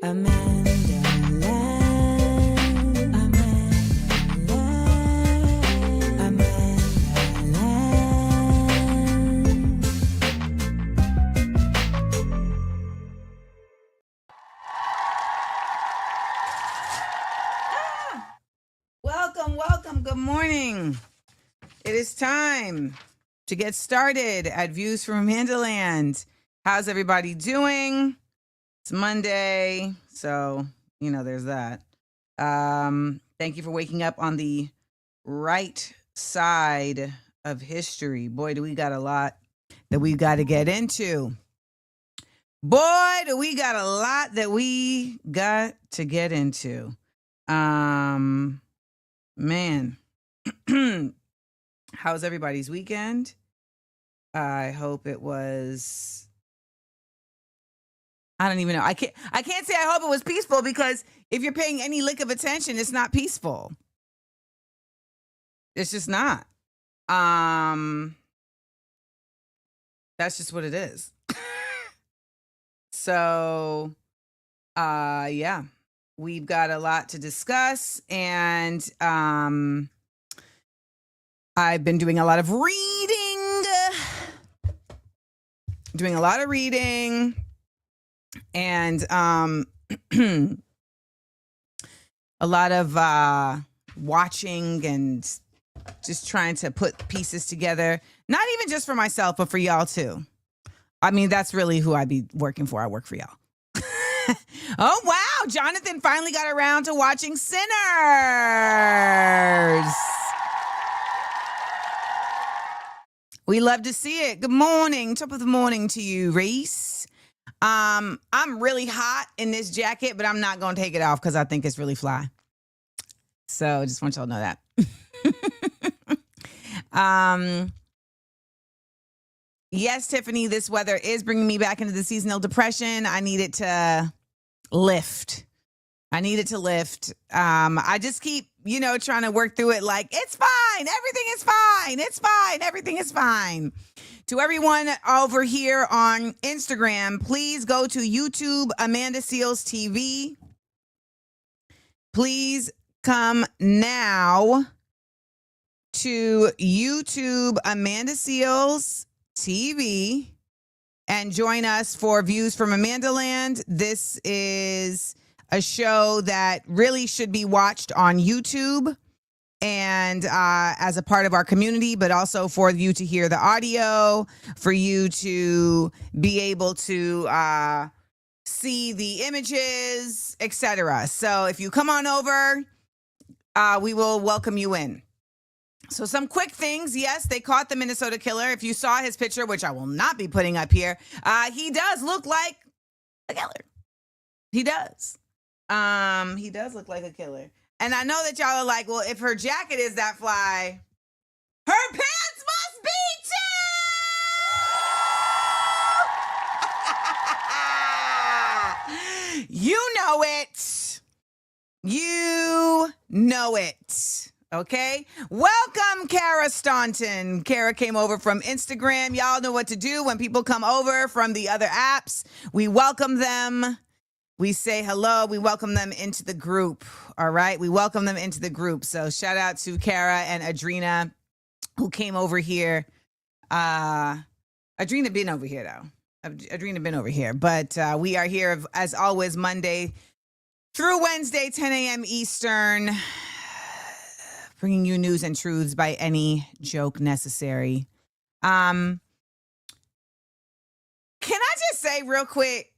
AmandaLand, AmandaLand, AmandaLand. Welcome, good morning. It is time to get started at Views from AmandaLand. How's everybody doing? It's Monday, so, there's that. Thank you for waking up on the right side of history. Boy, do we got a lot that we've got to get into. Man. How's everybody's weekend? I hope it was... I don't even know. I can't say I hope it was peaceful, because if you're paying any lick of attention, it's not peaceful. It's just not. That's just what it is. So, yeah, we've got a lot to discuss, and I've been doing a lot of reading, and a lot of watching and just trying to put pieces together, not even just for myself, but for y'all too. I mean, that's really who I be working for. I work for y'all. Oh, wow. Jonathan finally got around to watching Sinners. We love to see it. Good morning. Top of the morning to you, Reese. I'm really hot in this jacket, but I'm not going to take it off because I think it's really fly. So I just want y'all to know that. Yes, Tiffany, this weather is bringing me back into the seasonal depression. I need it to lift. I just keep, trying to work through it like, it's fine. Everything is fine. It's fine. Everything is fine. To everyone over here on Instagram, please go to YouTube, Amanda Seals TV. Please come now to YouTube, Amanda Seals TV, and join us for Views from AmandaLand. This is a show that really should be watched on YouTube and as a part of our community, but also for you to hear the audio, for you to be able to see the images, etc. So if you come on over, we will welcome you in. So some quick things. Yes, they caught the Minnesota killer. If you saw his picture, which I will not be putting up here, he does look like a killer. He does. He does look like a killer. And I know that y'all are like, well, if her jacket is that fly, her pants must be too. You know it. Okay. Welcome, Kara Staunton. Kara came over from Instagram. Y'all know what to do when people come over from the other apps. We welcome them. We say hello. We welcome them into the group. All right. We welcome them into the group. So shout out to Kara and Adrena, who came over here. Adrena been over here, though. Adrena been over here. But we are here, as always, Monday through Wednesday, 10 a.m. Eastern, bringing you news and truths by any joke necessary. Can I just say real quick?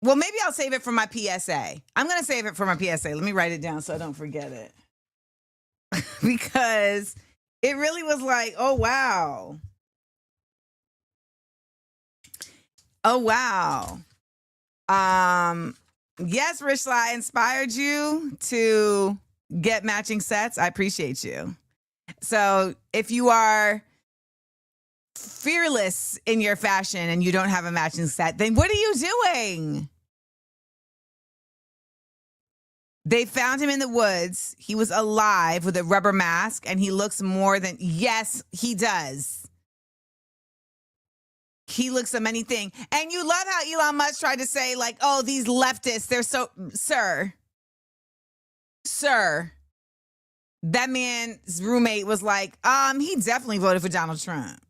Well, maybe I'll save it for my PSA. I'm going to save it for my PSA. Let me write it down so I don't forget it. Because it really was like, oh, wow. Oh, wow. Yes, Richla, I inspired you to get matching sets. I appreciate you. So if you are fearless in your fashion and you don't have a matching set, then what are you doing? They found him in the woods. He was alive with a rubber mask, and he looks more than... Yes, he does. He looks a many thing. And you love how Elon Musk tried to say, like, oh, these leftists, they're so, sir, that man's roommate was like, he definitely voted for Donald Trump.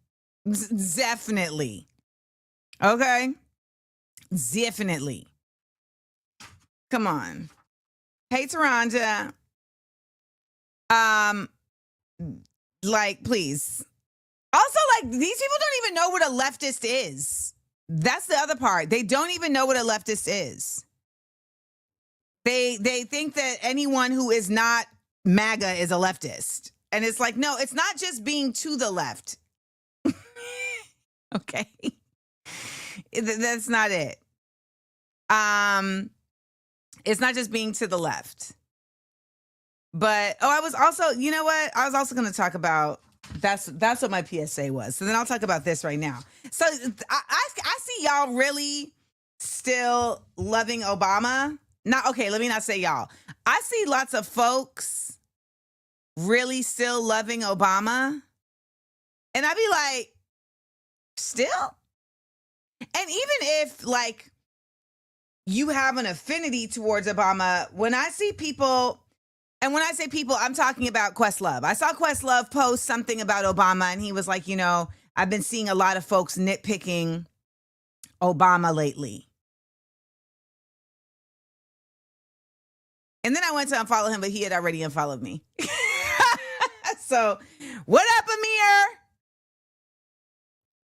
Definitely. Okay. Definitely. Come on. Hey, Taronja. Like, please. Also, like, these people don't even know what a leftist is. That's the other part. They don't even know what a leftist is. They think that anyone who is not MAGA is a leftist. And it's like, no, it's not just being to the left. Okay. That's not it. It's not just being to the left. But, I was also, you know what? I was also going to talk about, that's what my PSA was. So then I'll talk about this right now. So I see y'all really still loving Obama. Let me not say y'all. I see lots of folks really still loving Obama. And I'd be like, still? And even if, like, you have an affinity towards Obama, when I see people, and when I say people, I'm talking about Questlove. I saw Questlove post something about Obama, and he was like, I've been seeing a lot of folks nitpicking Obama lately. And then I went to unfollow him, but he had already unfollowed me. So, what up, Amir?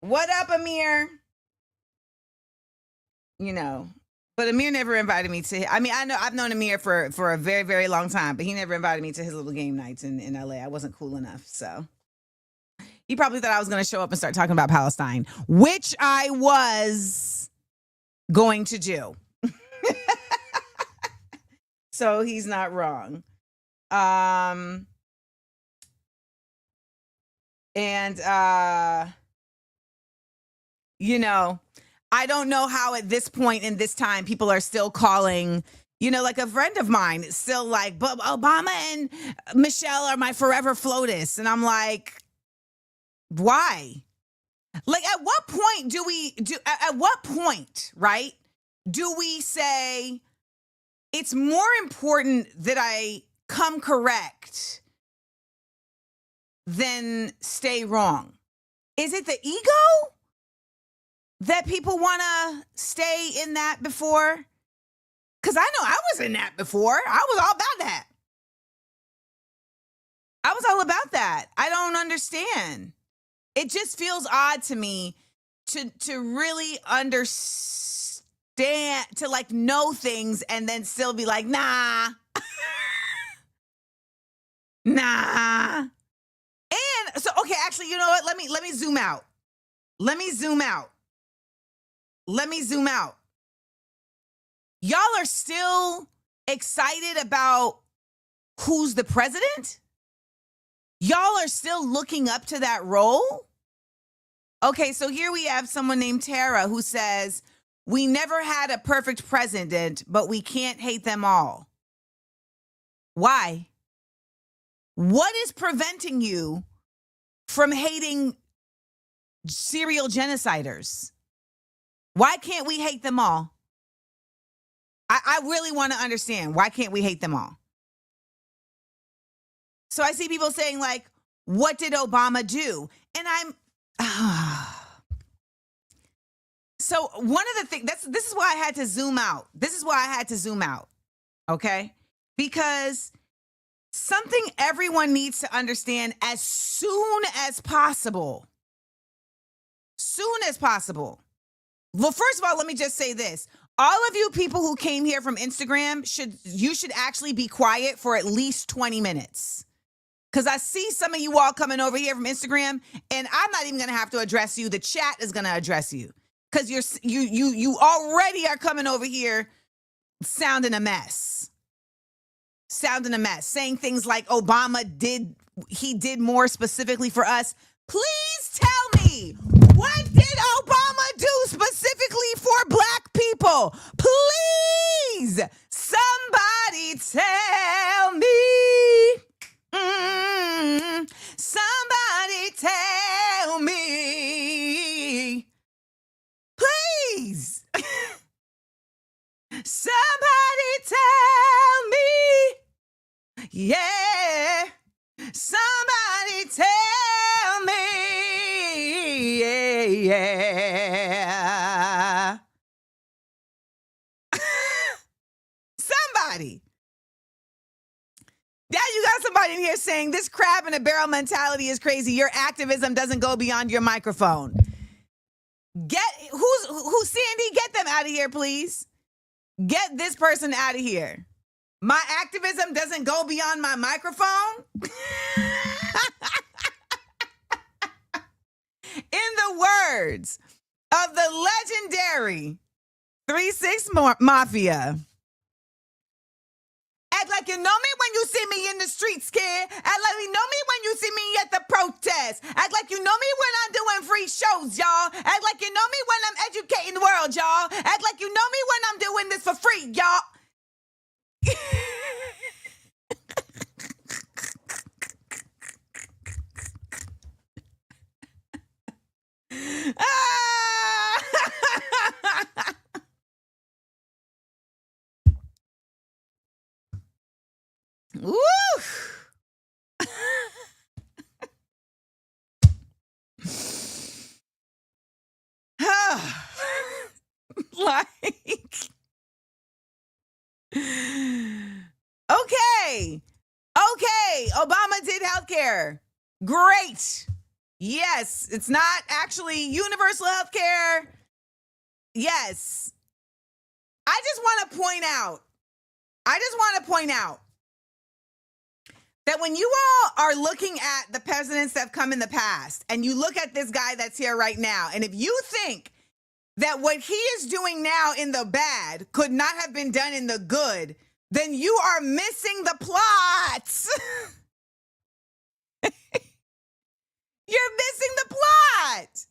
What up, Amir? But Amir never invited me to. I mean, I know I've known Amir for a very, very long time, but he never invited me to his little game nights in LA. I wasn't cool enough, so he probably thought I was going to show up and start talking about Palestine, which I was going to do. So he's not wrong. I don't know how at this point in this time people are still calling, like a friend of mine is still like, but Obama and Michelle are my forever FLOTUS. And I'm like, why? Like, at what point right, do we say it's more important that I come correct than stay wrong? Is it the ego that people want to stay in that before? Because I know I was in that before. I was all about that. I don't understand. It just feels odd to me to really understand, to like know things and then still be like, nah. Nah. And so, okay, actually, you know what? Let me zoom out. Let me zoom out. Y'all are still excited about who's the president? Y'all are still looking up to that role? Okay, so here we have someone named Tara who says, we never had a perfect president, but we can't hate them all. Why? What is preventing you from hating serial genociders? Why can't we hate them all? I really want to understand. Why can't we hate them all? So I see people saying, like, what did Obama do? And so one of the things, this is why I had to zoom out. Okay? Because something everyone needs to understand as soon as possible. Well, first of all, let me just say this. All of you people who came here from Instagram, should actually be quiet for at least 20 minutes. Because I see some of you all coming over here from Instagram, and I'm not even going to have to address you. The chat is going to address you. Because you already are coming over here sounding a mess. Saying things like Obama did more specifically for us. Please tell me, what did Obama do specifically for Black people? Please, somebody tell me. Somebody tell me. Somebody tell me, yeah. Somebody tell me, yeah. Somebody. Yeah, you got somebody in here saying this crab in a barrel mentality is crazy. Your activism doesn't go beyond your microphone. Who's Sandy? Get them out of here, please. Get this person out of here. My activism doesn't go beyond my microphone. In the words of the legendary 3-6 Mafia. Act like you know me when you see me in the streets, kid. Act like you know me when you see me at the protest. Act like you know me when I'm doing free shows, y'all. Act like you know me when I'm educating the world, y'all. Act like you know me when I'm doing this for free, y'all. Woo! Okay, Obama did healthcare. Great. Yes, it's not actually universal healthcare. Yes. I just want to point out that when you all are looking at the presidents that have come in the past, and you look at this guy that's here right now, and if you think that what he is doing now in the bad could not have been done in the good, then you are missing the plot. You're missing the plot.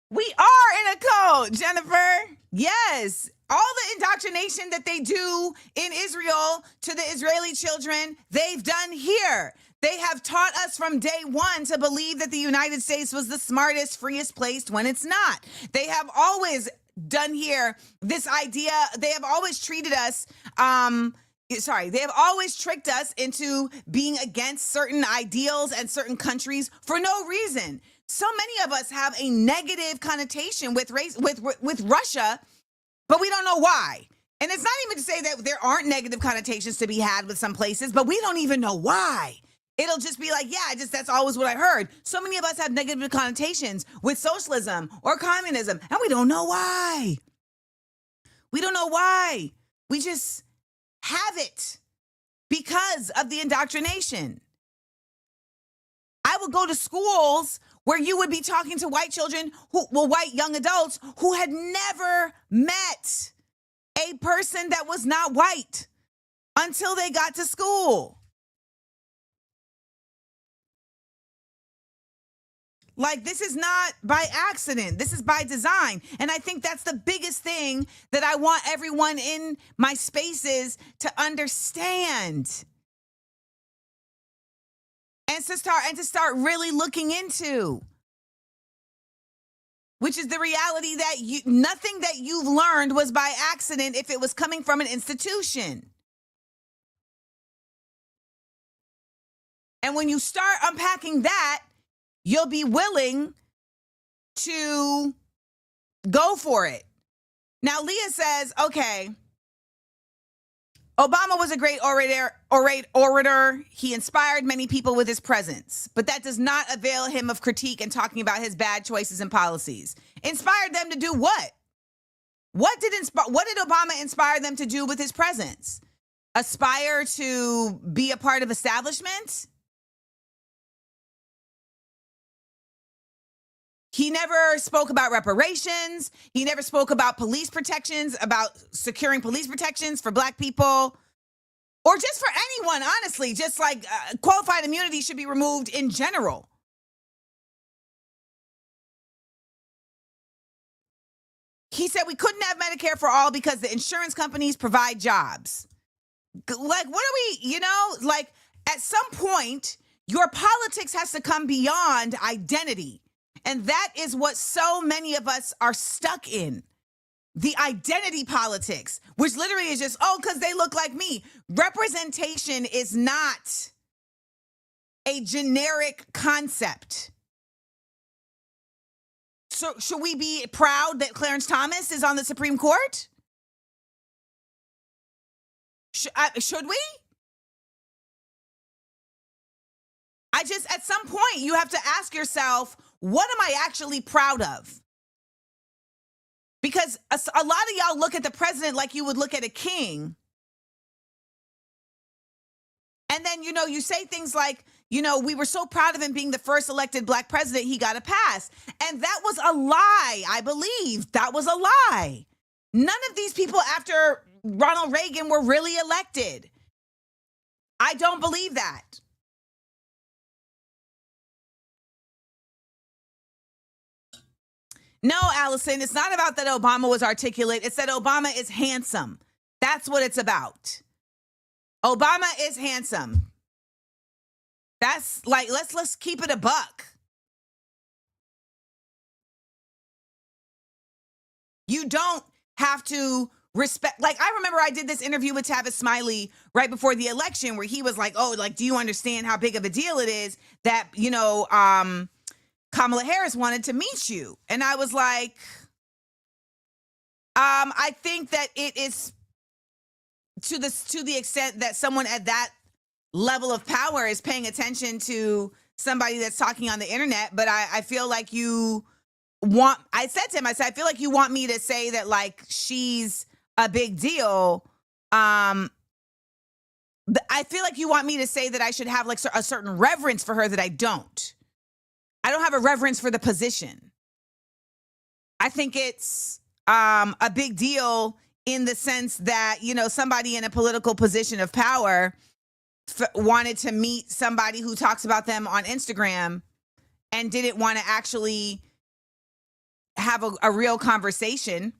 We are in a code, Jennifer. Yes. All the indoctrination that they do in Israel to the Israeli children, they've done here. They have taught us from day one to believe that the United States was the smartest, freest place when it's not. They have always done here this idea. They have always treated us, they have always tricked us into being against certain ideals and certain countries for no reason. So many of us have a negative connotation with race, with Russia, but we don't know why. And it's not even to say that there aren't negative connotations to be had with some places, but we don't even know why. It'll just be like, yeah, that's always what I heard. So many of us have negative connotations with socialism or communism, and we don't know why. We don't know why. We just have it because of the indoctrination. I would go to schools where you would be talking to white children, white young adults who had never met a person that was not white until they got to school. Like, this is not by accident. This is by design. And I think that's the biggest thing that I want everyone in my spaces to understand. And to start really looking into, which is the reality that nothing that you've learned was by accident if it was coming from an institution. And when you start unpacking that, you'll be willing to go for it. Now, Leah says, okay, Obama was a great orator. He inspired many people with his presence, but that does not avail him of critique and talking about his bad choices and policies. Inspired them to do what? What did Obama inspire them to do with his presence? Aspire to be a part of establishment? He never spoke about reparations. He never spoke about police protections, about securing police protections for Black people, or just for anyone, honestly. Just like qualified immunity should be removed in general. He said we couldn't have Medicare for all because the insurance companies provide jobs. Like, what are we, like, at some point, your politics has to come beyond identity. And that is what so many of us are stuck in. the identity politics, which literally is just, oh, because they look like me. Representation is not a generic concept. So should we be proud that Clarence Thomas is on the Supreme Court? Should we? At some point, you have to ask yourself, what am I actually proud of? Because a lot of y'all look at the president like you would look at a king. And then, you say things like, we were so proud of him being the first elected Black president, he got a pass. And that was a lie, I believe. That was a lie. None of these people after Ronald Reagan were really elected. I don't believe that. No, Allison, it's not about that Obama was articulate. It's that Obama is handsome. That's what it's about. Obama is handsome. That's like, let's keep it a buck. You don't have to respect. Like, I remember I did this interview with Tavis Smiley right before the election where he was like, oh, like, do you understand how big of a deal it is that, Kamala Harris wanted to meet you? And I was like, I think that it is to the extent that someone at that level of power is paying attention to somebody that's talking on the internet. But I feel like I said to him, I feel like you want me to say that like she's a big deal. I feel like you want me to say that I should have like a certain reverence for her that I don't. I don't have a reverence for the position. I think it's a big deal in the sense that, somebody in a political position of power wanted to meet somebody who talks about them on Instagram and didn't want to actually have a real conversation.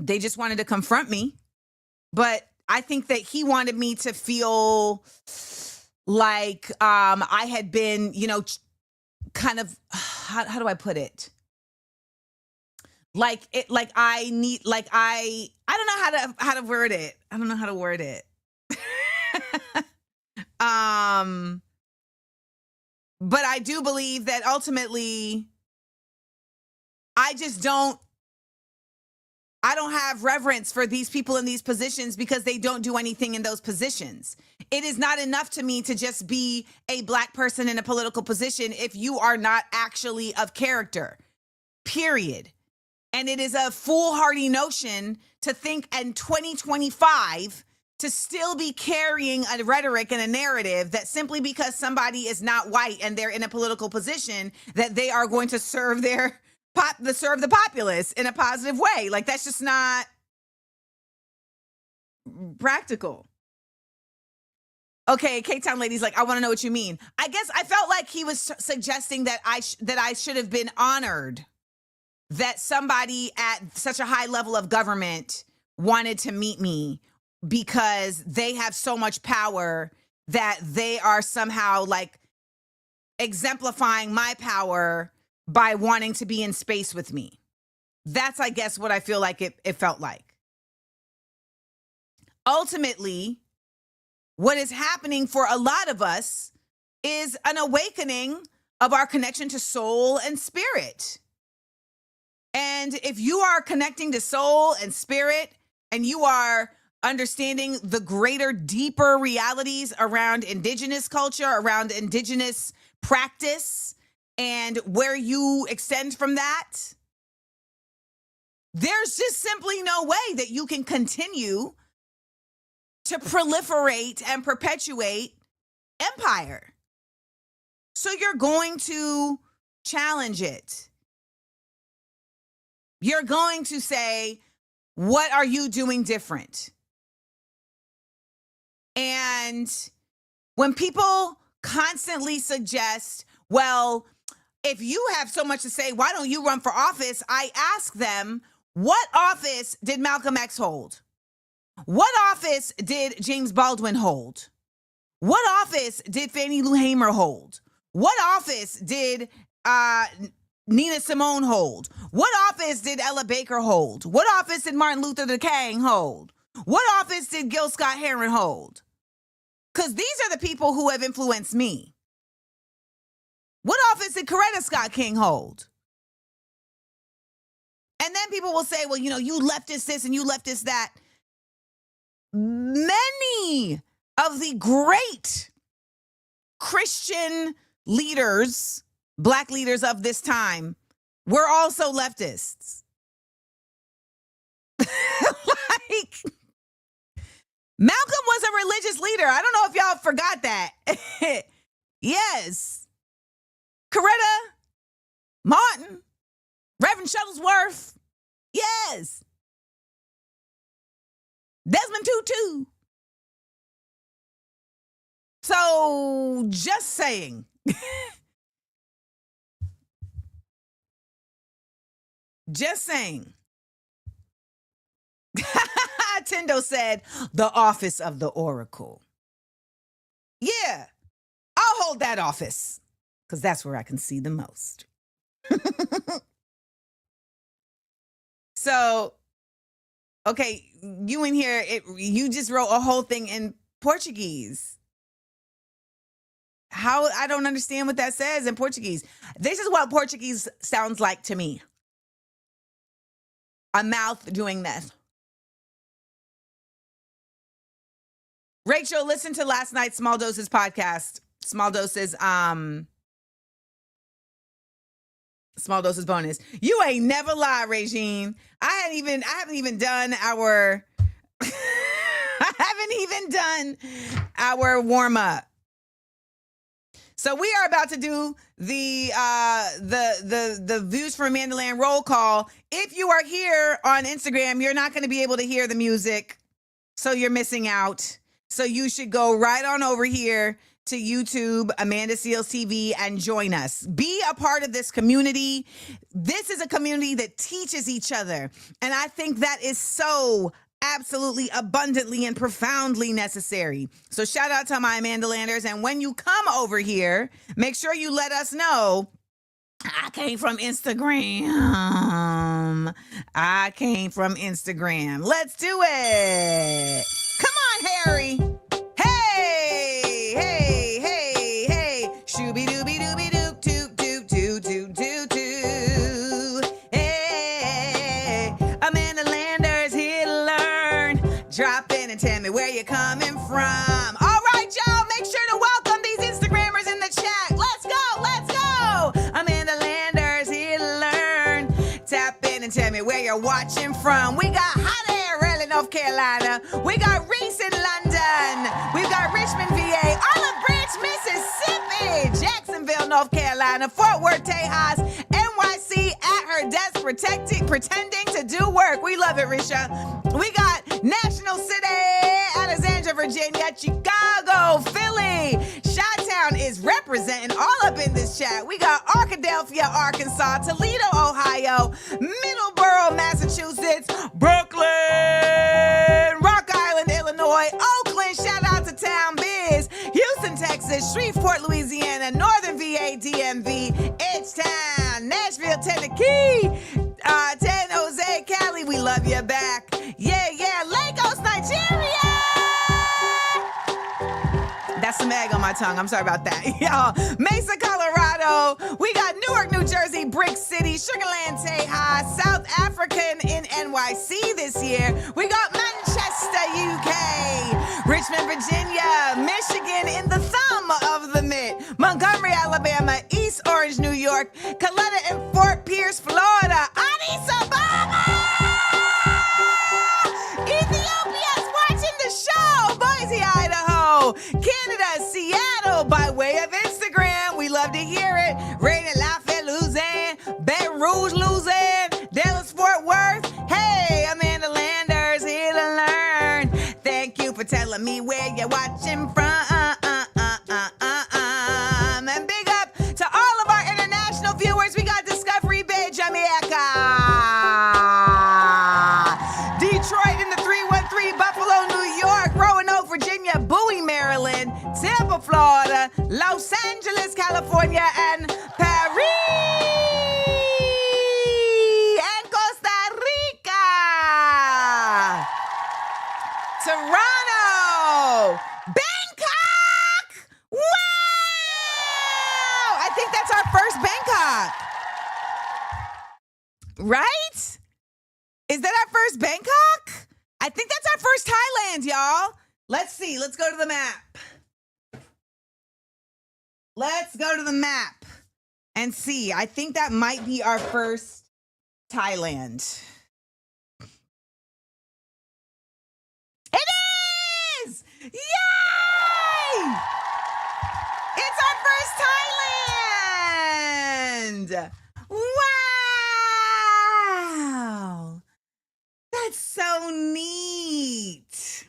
They just wanted to confront me. But I think that he wanted me to feel like I had been, kind of, how do I put it? I don't know how to word it. I don't know how to word it. But I do believe that ultimately I don't have reverence for these people in these positions because they don't do anything in those positions. It is not enough to me to just be a Black person in a political position if you are not actually of character, period. And it is a foolhardy notion to think in 2025 to still be carrying a rhetoric and a narrative that simply because somebody is not white and they're in a political position that they are going to serve the populace in a positive way. Like, that's just not practical. Okay, K-Town lady's like, I want to know what you mean. I guess I felt like he was suggesting that I should have been honored that somebody at such a high level of government wanted to meet me because they have so much power that they are somehow like exemplifying my power by wanting to be in space with me. That's, I guess, what I feel like it felt like. Ultimately, what is happening for a lot of us is an awakening of our connection to soul and spirit. And if you are connecting to soul and spirit and you are understanding the greater, deeper realities around indigenous culture, around indigenous practice, and where you extend from that, there's just simply no way that you can continue to proliferate and perpetuate empire. So you're going to challenge it. You're going to say, what are you doing different? And when people constantly suggest, well, if you have so much to say, why don't you run for office? I ask them, what office did Malcolm X hold? What office did James Baldwin hold? What office did Fannie Lou Hamer hold? What office did Nina Simone hold? What office did Ella Baker hold? What office did Martin Luther King hold? What office did Gil Scott-Heron hold? Because these are the people who have influenced me. What office did Coretta Scott King hold? And then people will say, well, you know, you leftist this and you leftist that. Many of the great Christian leaders, Black leaders of this time, were also leftists. Like, Malcolm was a religious leader. I don't know if y'all forgot that. Yes. Coretta, Martin, Reverend Shuttlesworth. Yes. Desmond Tutu. So, just saying. Just saying. Tendo said, the office of the oracle. Yeah, I'll hold that office because that's where I can see the most. So, okay, you in here, you just wrote a whole thing in Portuguese. How? I don't understand what that says in Portuguese. This is what Portuguese sounds like to me. A mouth doing this. Rachel, listen to last night's Small Doses podcast. Small Doses bonus. You ain't never lied, Regine. I haven't even done our warm up. So we are about to do the Views from AmandaLand roll call. If you are here on Instagram, you're not going to be able to hear the music, so you're missing out. So you should go right on over here to YouTube, Amanda Seales TV, and join us. Be a part of this community. This is a community that teaches each other. And I think that is so absolutely abundantly and profoundly necessary. So shout out to my AmandaLanders. And when you come over here, make sure you let us know, I came from Instagram. Let's do it. Come on, Harry. Hey. Shooby dooby dooby doop doop doop doop doop doop doop. Hey, AmandaLanders here to learn. Drop in and tell me where you're coming from. All right, y'all, make sure to welcome these Instagrammers in the chat. Let's go. AmandaLanders here to learn. Tap in and tell me where you're watching from. We got hot air, Raleigh, North Carolina. We got Reese in London. We've got Richmond, VA, Olive Branch, Mississippi, Jacksonville, North Carolina, Fort Worth, Tejas, NYC, at her desk pretending to do work. We love it, Risha. We got National City, Alexandria, Virginia, Chicago, Philly. Chi-Town is representing all up in this chat. We got Arkadelphia, Arkansas, Toledo, Ohio, Middleborough, Massachusetts, Brooklyn, Rock Island, Illinois, Oakland, shout out to Town Biz, Houston, Texas, Shreveport, Louisiana, Northern VA, DMV, H-Town, Nashville, Tennessee, San Jose, Cali, we love you back. Yeah, Lagos, Nigeria. That's some egg on my tongue. I'm sorry about that. Y'all, Mesa, Colorado. We got Newark, New Jersey, Brick City, Sugarland, Tejas, South African in NYC this year. We got Manchester, UK, Richmond, Virginia, Michigan in the thumb of the mitt, Montgomery, Alabama, East Orange, New York, Coletta and Fort Pierce, Florida, Addis Ababa, Ethiopia's watching the show, Boise, Idaho, Canada, Seattle, by way of Instagram. We love to hear it. Rated Lafayette, Louisiana, Baton Rouge, Louisiana, Dallas, Fort Worth. Hey, AmandaLanders here to learn. Thank you for telling me where you're watching from. And big up to all of our international viewers. We got Discovery Bay, Jamaica, Detroit in the 313, Buffalo, New York, Roanoke, Virginia, Bowie, Maryland, Tampa, Florida, Los Angeles, California, and Paris. Toronto, Bangkok. Wow! I think that's our first Bangkok. Right? Is that our first Bangkok? I think that's our first Thailand, y'all. Let's see. Let's go to the map. Let's go to the map and see. I think that might be our first Thailand. It is! Yay! It's our first Thailand! Wow! That's so neat.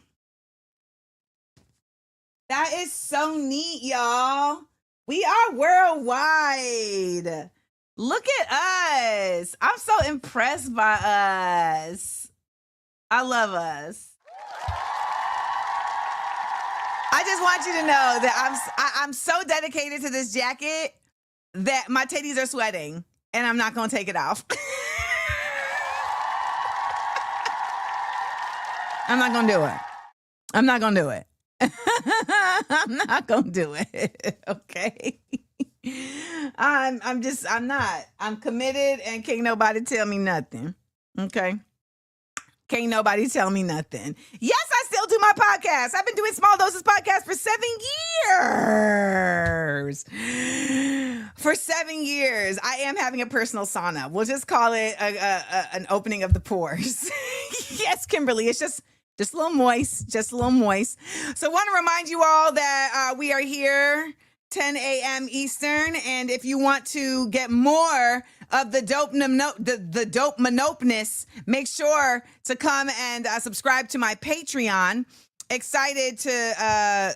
That is so neat, y'all. We are worldwide. Look at us. I'm so impressed by us. I love us. I just want you to know that I'm so dedicated to this jacket that my titties are sweating and I'm not going to take it off. I'm not going to do it. I'm not going to do it. I'm not gonna do it. Okay. I'm not. I'm committed and can't nobody tell me nothing. Okay. Can't nobody tell me nothing. Yes, I still do my podcast. I've been doing Small Doses podcast for 7 years. For 7 years. I am having a personal sauna. We'll just call it an opening of the pores. Yes, Kimberly. It's just a little moist, So I want to remind you all that we are here 10 a.m. Eastern. And if you want to get more of the dope monopeness, make sure to come and subscribe to my Patreon. Excited to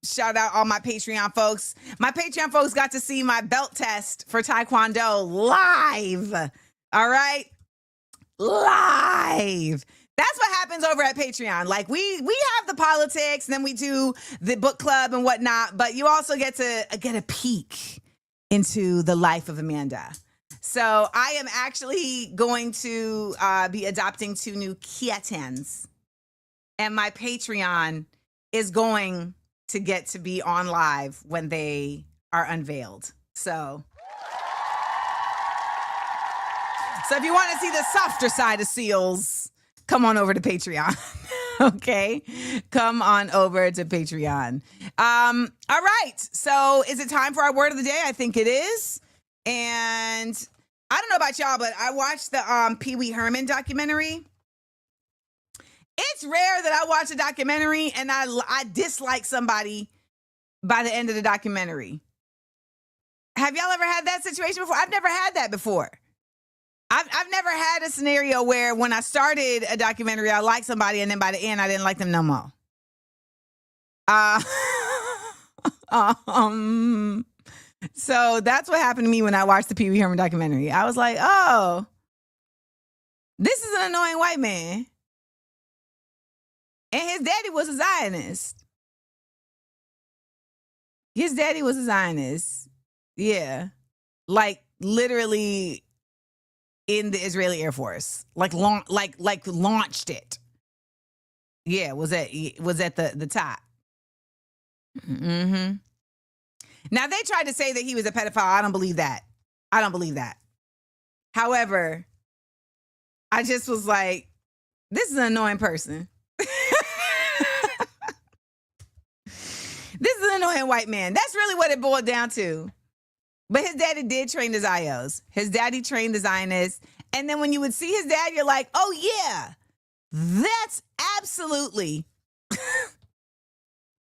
shout out all my Patreon folks. My Patreon folks got to see my belt test for Taekwondo live. All right? Live. That's what happens over at Patreon. Like we have the politics and then we do the book club and whatnot, but you also get to get a peek into the life of Amanda. So I am actually going to be adopting 2 new kittens, and my Patreon is going to get to be on live when they are unveiled. So if you want to see the softer side of seals, come on over to Patreon. Okay. Come on over to Patreon. All right. So is it time for our word of the day? I think it is. And I don't know about y'all, but I watched the Peewee Herman documentary. It's rare that I watch a documentary and I dislike somebody by the end of the documentary. Have y'all ever had that situation before? I've never had that before. I've never had a scenario where when I started a documentary, I liked somebody, and then by the end, I didn't like them no more. So that's what happened to me when I watched the Peewee Herman documentary. I was like, oh, this is an annoying white man. And his daddy was a Zionist. His daddy was a Zionist. Yeah. Like literally in the Israeli Air Force, like launched it. Yeah, was at the top. Mm-hmm. Now they tried to say that he was a pedophile. I don't believe that. However, I just was like, this is an annoying person. This is an annoying white man. That's really what it boiled down to. But his daddy did train the Zios. His daddy trained the Zionists. And then when you would see his dad, you're like, oh, yeah, that's absolutely,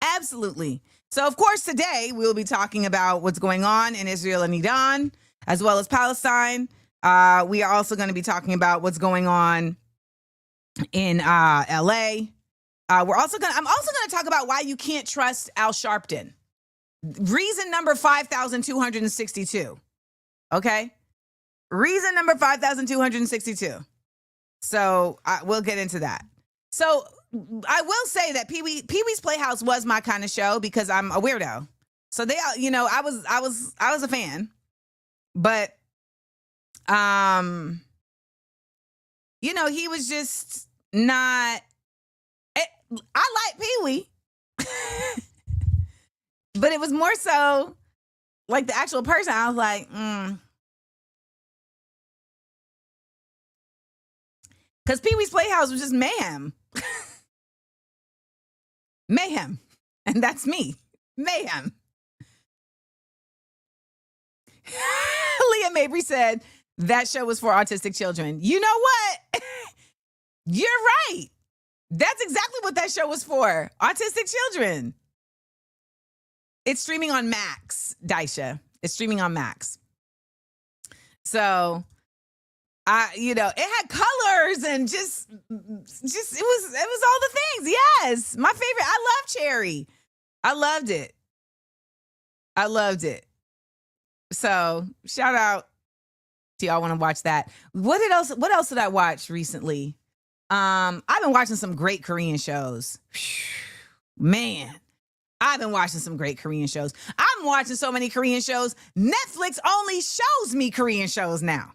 absolutely. So, of course, today we'll be talking about what's going on in Israel and Iran, as well as Palestine. We are also going to be talking about what's going on in LA. I'm also going to talk about why you can't trust Al Sharpton. Reason number 5,262. Okay. Reason number 5,262. So we'll get into that. So I will say that Pee-wee's Playhouse was my kind of show because I'm a weirdo. So they, I was a fan, but, he was just not, I like Peewee. But it was more so like the actual person. I was like, Because Pee-wee's Playhouse was just mayhem. Mayhem. And that's me. Mayhem. Leah Mabry said that show was for autistic children. You know what? You're right. That's exactly what that show was for. Autistic children. It's streaming on Max, Daisha. It's streaming on Max. So, it had colors and just it was all the things. Yes. My favorite. I love Cherry. I loved it. So, shout out to y'all want to watch that. What else did I watch recently? I've been watching some great Korean shows. Man, I've been watching some great Korean shows. I'm watching so many Korean shows. Netflix only shows me Korean shows now.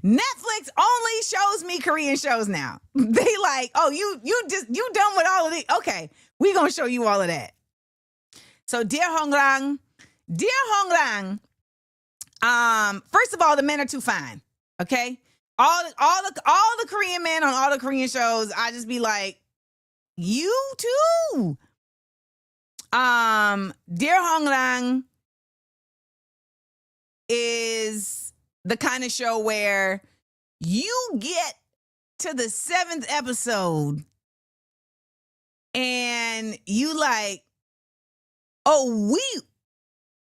Netflix only shows me Korean shows now. They like, oh, you done with all of these? Okay, we gonna show you all of that. So, Dear Hongrang, first of all, the men are too fine. Okay, all the Korean men on all the Korean shows, I just be like, you too. Dear Hongrang is the kind of show where you get to the 7th episode and you like, oh,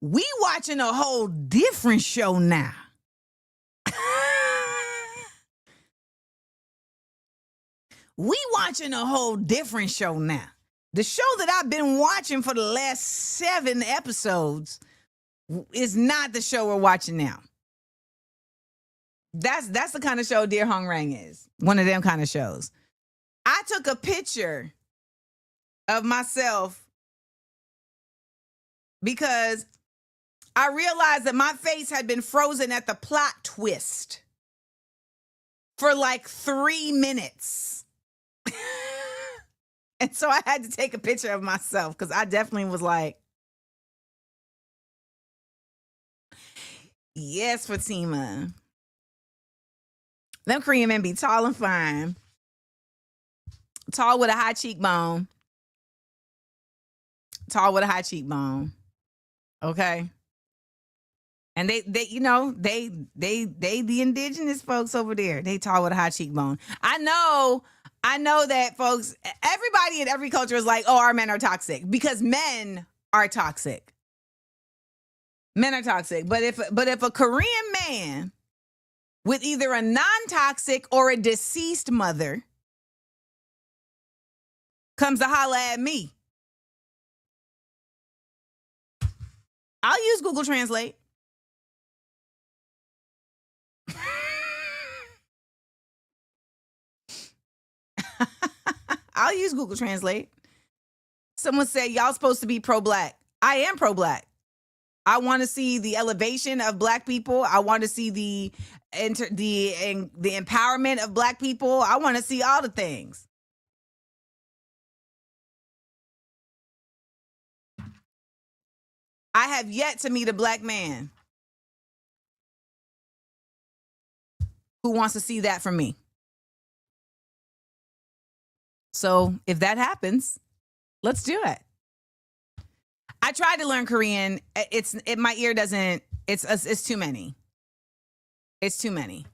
we watching a whole different show now. We watching a whole different show now. The show that I've been watching for the last 7 episodes is not the show we're watching now. That's the kind of show Dear Hongrang is. One of them kind of shows. I took a picture of myself because I realized that my face had been frozen at the plot twist for like 3 minutes. And so I had to take a picture of myself because I definitely was like, yes, Fatima. Them Korean men be tall and fine. Tall with a high cheekbone. Okay. And they the indigenous folks over there, they tall with a high cheekbone. I know that folks, everybody in every culture is like, oh, our men are toxic because men are toxic. Men are toxic. But if a Korean man with either a non-toxic or a deceased mother comes to holler at me, I'll use Google Translate. I'll use Google Translate. Someone said, y'all supposed to be pro-black. I am pro-black. I want to see the elevation of black people. I want to see the empowerment of black people. I want to see all the things. I have yet to meet a black man who wants to see that from me. So if that happens, let's do it. I tried to learn Korean. My ear doesn't. It's too many. It's too many.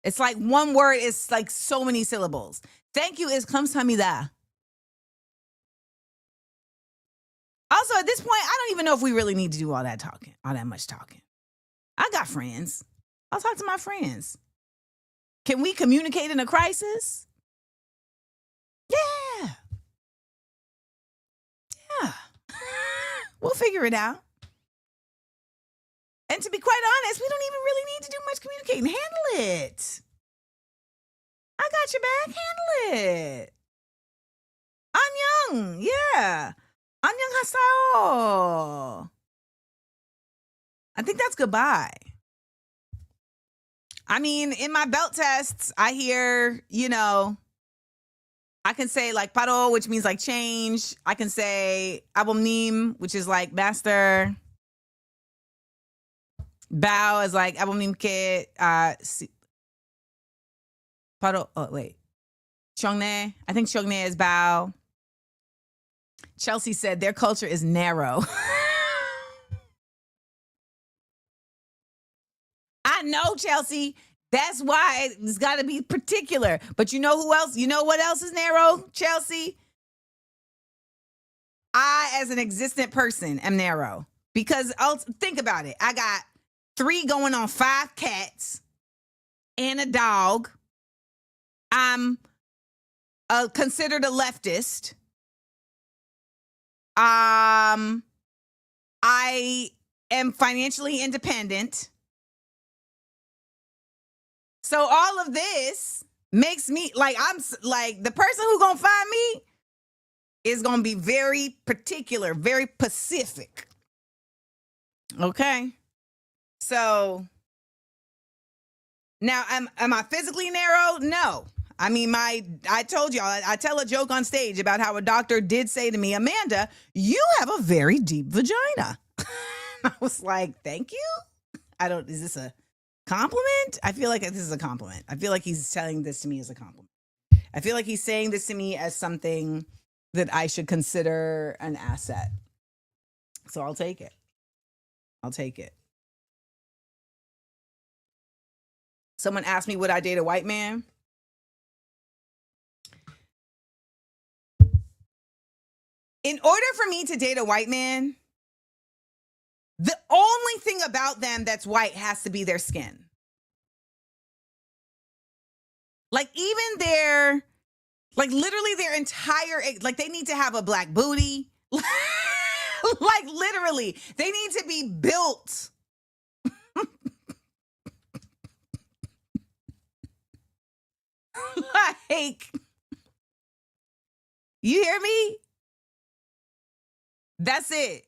It's like one word is like so many syllables. Thank you is 감사합니다. Also, at this point, I don't even know if we really need to do all that much talking. I got friends. I'll talk to my friends. Can we communicate in a crisis? Yeah. We'll figure it out. And to be quite honest, we don't even really need to do much communicating. Handle it. I got your back. Handle it. Annyeong. Yeah. 안녕하세요. I think that's goodbye. I mean, in my belt tests, I hear, I can say like paro, which means like change. I can say abonim, which is like master. Bao is like abonim ke. Paro. Oh wait, chongne. I think chongne is bao. Chelsea said their culture is narrow. I know, Chelsea. That's why it's got to be particular. But you know who else? You know what else is narrow, Chelsea? I, as an existent person, am narrow. Because think about it. I got 3 going on 5 cats and a dog. I'm considered a leftist. I am financially independent. So all of this makes me like, I'm like, the person who gonna find me is gonna be very particular, very specific. Okay. So now am I physically narrow? No. I mean, I told y'all, I tell a joke on stage about how a doctor did say to me, Amanda, you have a very deep vagina. I was like, thank you. Is this a compliment? I feel like this is a compliment. I feel like he's telling this to me as a compliment. I feel like he's saying this to me as something that I should consider an asset. So I'll take it. I'll take it. Someone asked me, would I date a white man? In order for me to date a white man, the only thing about them that's white has to be their skin. Like even their, like literally their entire, like they need to have a black booty. Like literally, they need to be built. Like, you hear me? That's it.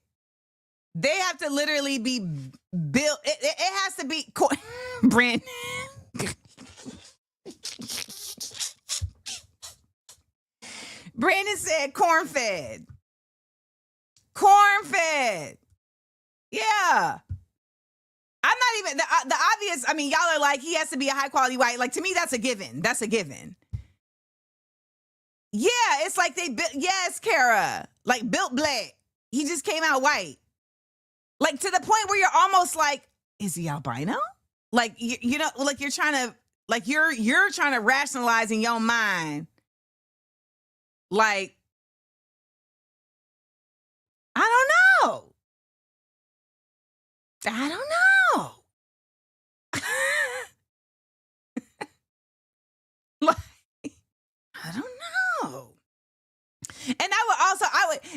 They have to literally be built. It has to be Brandon. Brandon said corn-fed. Corn-fed. Yeah. I'm not even the obvious. I mean, y'all are like, he has to be a high quality white. Like to me, that's a given. That's a given. Yeah, it's like they built. Yes, Kara, like built black. He just came out white. Like to the point where you're almost like, is he albino? Like you know, like you're trying to, like you're trying to rationalize in your mind, like I don't know. I don't know. Like, I don't know. And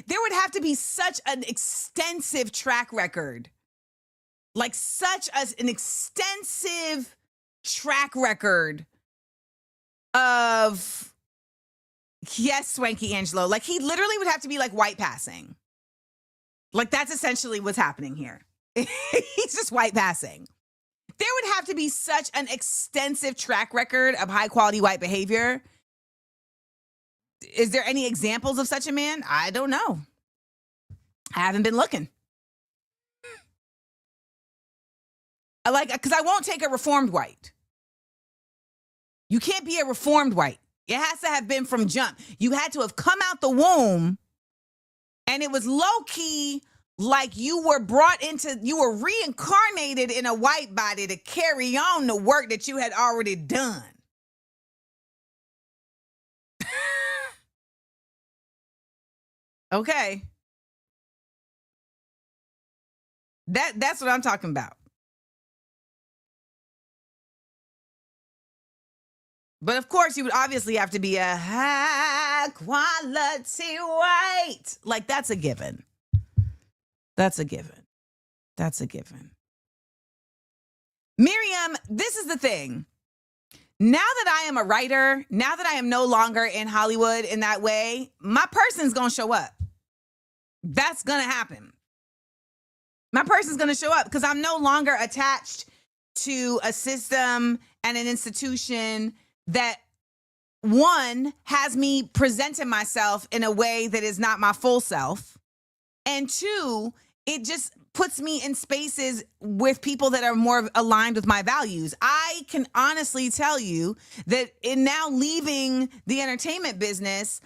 there would have to be such an extensive track record. Like such an extensive track record of, yes, Swanky Angelo. Like he literally would have to be like white passing. Like that's essentially what's happening here. He's just white passing. There would have to be such an extensive track record of high quality white behavior. Is there any examples of such a man? I don't know. I haven't been looking. Because I won't take a reformed white. You can't be a reformed white. It has to have been from jump. You had to have come out the womb and it was low key like you were reincarnated in a white body to carry on the work that you had already done. Okay. That's what I'm talking about. But of course, you would obviously have to be a high quality white. Like that's a given. That's a given. That's a given. Miriam, this is the thing. Now that I am a writer, now that I am no longer in Hollywood in that way, my person's going to show up. That's going to happen. My person's going to show up because I'm no longer attached to a system and an institution that one, has me presenting myself in a way that is not my full self. And two, it just puts me in spaces with people that are more aligned with my values. I can honestly tell you that in now leaving the entertainment business,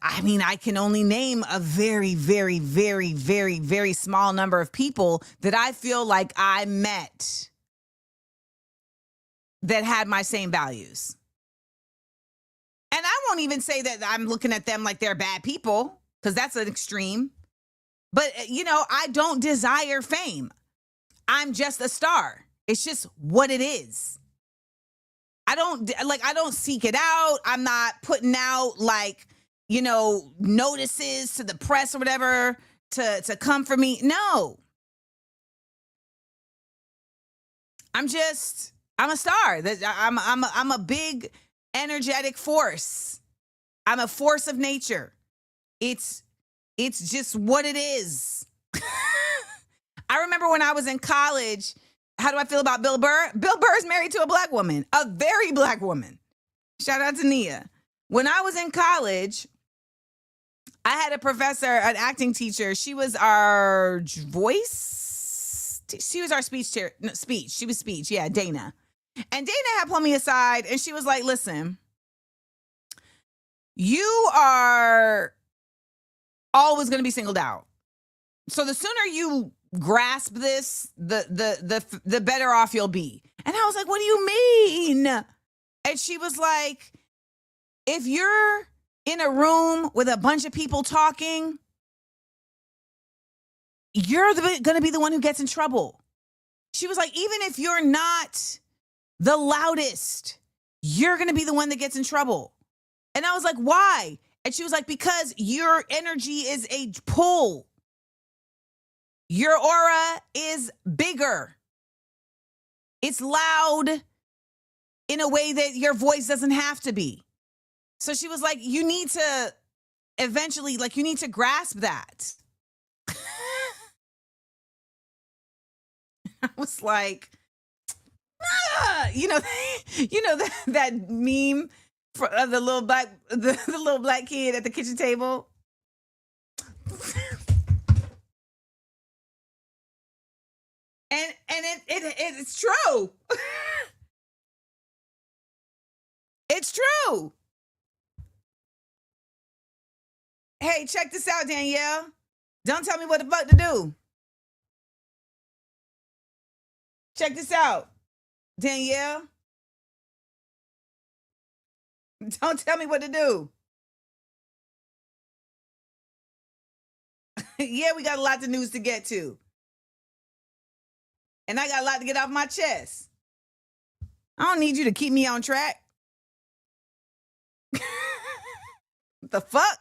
I mean, I can only name a very, very, very, very, very small number of people that I feel like I met that had my same values. And I won't even say that I'm looking at them like they're bad people, because that's an extreme. But, you know, I don't desire fame. I'm just a star. It's just what it is. I don't seek it out. I'm not putting out like, you know, notices to the press or whatever to come for me. No. I'm a star. I'm a big energetic force. I'm a force of nature. It's just what it is. I remember when I was in college, how do I feel about Bill Burr? Bill Burr is married to a black woman, a very black woman. Shout out to Nia. When I was in college, I had a professor, an acting teacher. She was our voice. She was our speech chair. No, speech. She was speech. Yeah, Dana. And Dana had pulled me aside and she was like, listen, you are always going to be singled out. So the sooner you grasp this, the better off you'll be. And I was like, what do you mean? And she was like, if you're in a room with a bunch of people talking, you're going to be the one who gets in trouble. She was like, even if you're not the loudest, you're going to be the one that gets in trouble. And I was like, why? And she was like, because your energy is a pull. Your aura is bigger. It's loud in a way that your voice doesn't have to be. So she was like, you need to eventually, like, you need to grasp that. I was like, you know that meme of the little black kid at the kitchen table. And it's true. It's true. Hey, check this out, Danielle. Don't tell me what the fuck to do. Check this out, Danielle. Don't tell me what to do. Yeah, we got a lot of news to get to. And I got a lot to get off my chest. I don't need you to keep me on track. The fuck?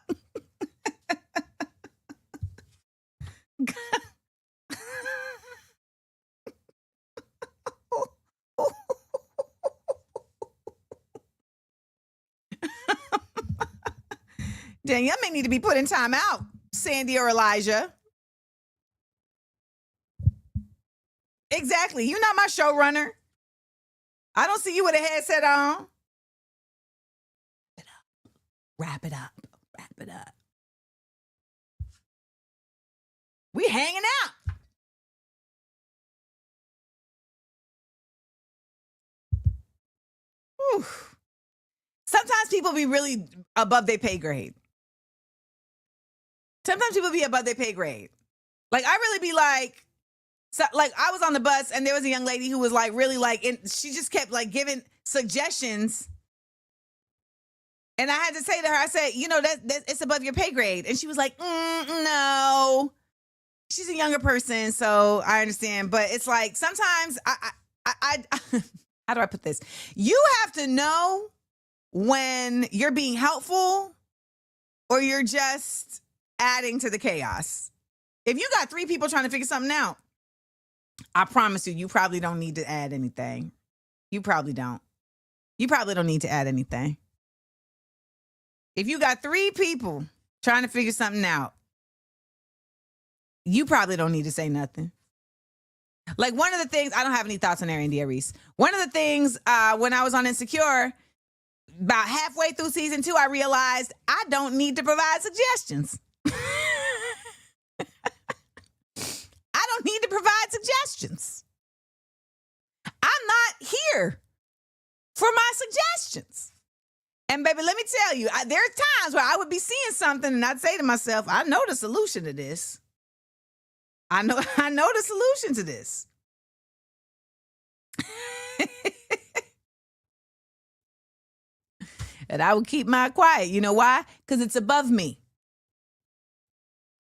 Danielle may need to be put in time out, Sandy or Elijah. Exactly. You're not my showrunner. I don't see you with a headset on. Wrap it up. Wrap it up. We hanging out. Whew. Sometimes people be really above their pay grade. Sometimes people be above their pay grade. Like, I really be like, so, like, I was on the bus and there was a young lady who was like, really like, she just kept like giving suggestions. And I had to say to her, I said, you know, that it's above your pay grade. And she was like, no. She's a younger person, so I understand. But it's like, sometimes I how do I put this? You have to know when you're being helpful or you're just adding to the chaos. If you got 3 people trying to figure something out, I promise you probably don't need to add anything. You probably don't. You probably don't need to add anything. If you got 3 people trying to figure something out, you probably don't need to say nothing. Like, one of the things, I don't have any thoughts on Aaron Reese. One of the things when I was on Insecure, about halfway through season 2, I realized I don't need to provide suggestions. I don't need to provide suggestions. I'm not here for my suggestions. And baby, let me tell you, there are times where I would be seeing something and I'd say to myself, I know the solution to this. I know the solution to this. And I would keep my quiet. You know why? Because it's above me.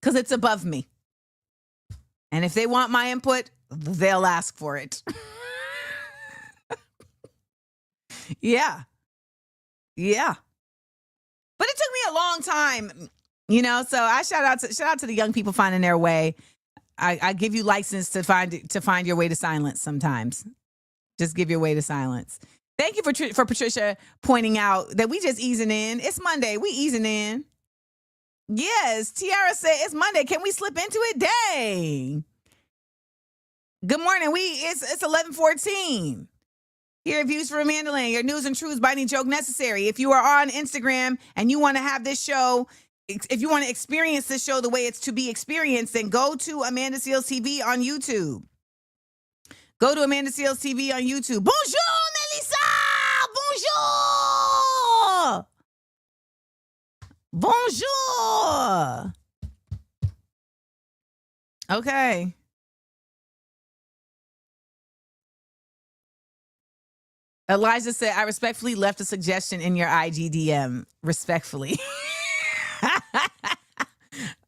Because it's above me. And if they want my input, they'll ask for it. Yeah. Yeah. But it took me a long time, you know, so I shout out to the young people finding their way. I give you license to find your way to silence sometimes. Just give your way to silence. Thank you for Patricia pointing out that we just easing in. It's Monday. We easing in. Yes. Tiara said it's Monday. Can we slip into it? Dang. Good morning. It's 11:14. Here are views for AmandaLand, your news and truths, biting joke necessary. If you are on Instagram and you want to have this show, if you want to experience this show the way it's to be experienced, then go to Amanda Seals TV on YouTube. Go to Amanda Seals TV on YouTube. Bonjour, Melissa! Bonjour! Bonjour! Okay. Elijah said, I respectfully left a suggestion in your IGDM. Respectfully.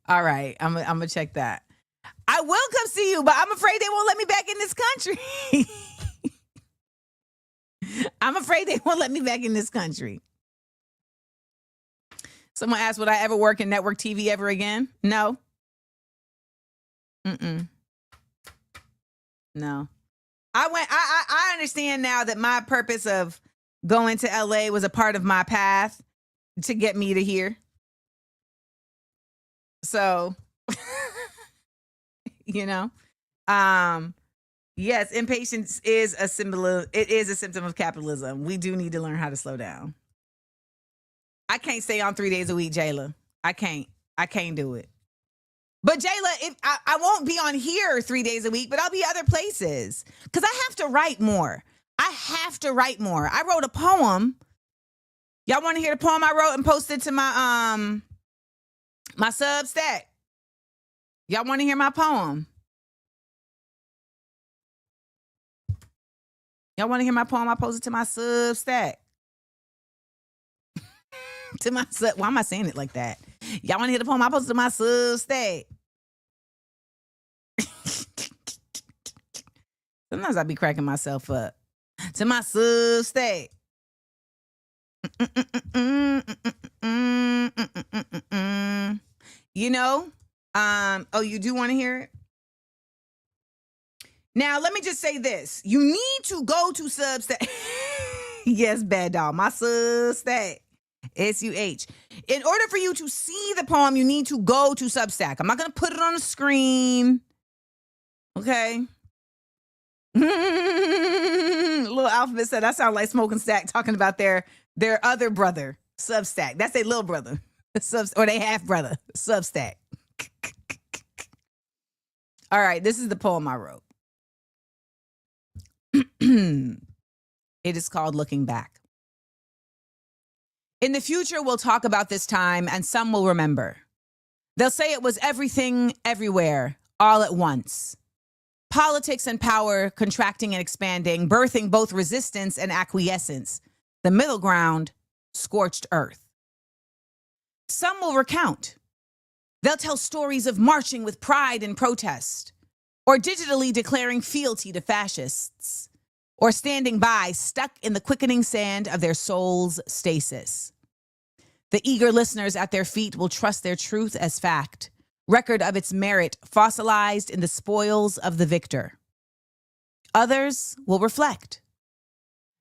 All right. I'm going to check that. I will come see you, but I'm afraid they won't let me back in this country. I'm afraid they won't let me back in this country. Someone asked, would I ever work in network TV ever again? No. No. I understand now that my purpose of going to LA was a part of my path to get me to here. So, you know, yes, impatience is a symptom of capitalism. We do need to learn how to slow down. I can't stay on 3 days a week, Jayla. I can't do it. But Jayla, if I won't be on here 3 days a week, but I'll be other places because I have to write more. I wrote a poem. Y'all want to hear the poem I wrote and posted to my my Substack? Y'all want to hear my poem? Y'all want to hear my poem I posted to my Substack? Why am I saying it like that? Y'all want to hear the poem I posted to my Substack? Sometimes I be cracking myself up. To my Substack. You know? Oh, you do want to hear it? Now, let me just say this. You need to go to Substack. Yes, bad dog. My Substack. SUH. In order for you to see the poem, you need to go to Substack. I'm not going to put it on the screen. Okay. Little Alphabet said, I sound like Smoking Stack talking about their other brother, Substack. That's their little brother. Or they half brother, Substack. All right, this is the poem I wrote. It is called Looking Back. In the future, we'll talk about this time, and some will remember. They'll say it was everything, everywhere, all at once. Politics and power contracting and expanding, birthing both resistance and acquiescence. The middle ground, scorched earth. Some will recount. They'll tell stories of marching with pride and protest, or digitally declaring fealty to fascists, or standing by, stuck in the quickening sand of their soul's stasis. The eager listeners at their feet will trust their truth as fact, record of its merit fossilized in the spoils of the victor. Others will reflect.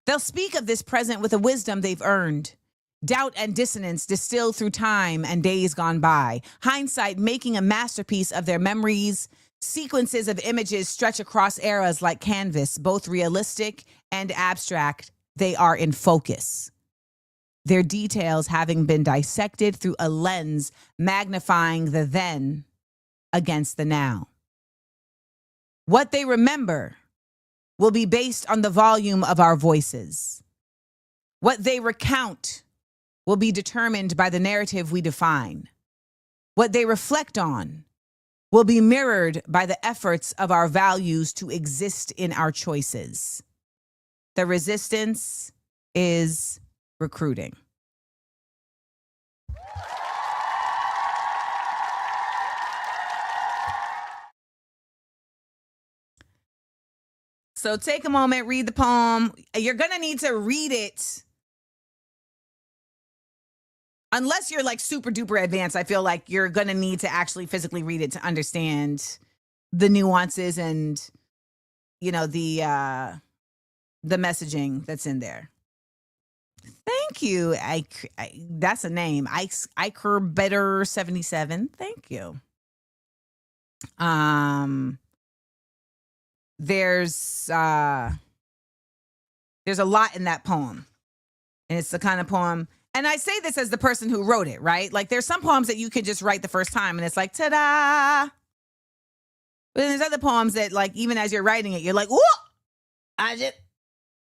They'll speak of this present with a wisdom they've earned, doubt and dissonance distilled through time and days gone by, hindsight making a masterpiece of their memories. Sequences of images stretch across eras like canvas, both realistic and abstract. They are in focus. their details having been dissected through a lens magnifying the then against the now. What they remember will be based on the volume of our voices. What they recount will be determined by the narrative we define. What they reflect on will be mirrored by the efforts of our values to exist in our choices. The resistance is recruiting. So take a moment, read the poem. You're going to need to read it. Unless you're like super duper advanced, I feel like you're going to need to actually physically read it to understand the nuances and, you know, the messaging that's in there. Thank you. That's a name. Iker Better 77. Thank you. There's a lot in that poem, and it's the kind of poem, and I say this as the person who wrote it, right? Like there's some poems that you can just write the first time and it's like, ta-da. But then there's other poems that like, even as you're writing it, you're like, whoa, and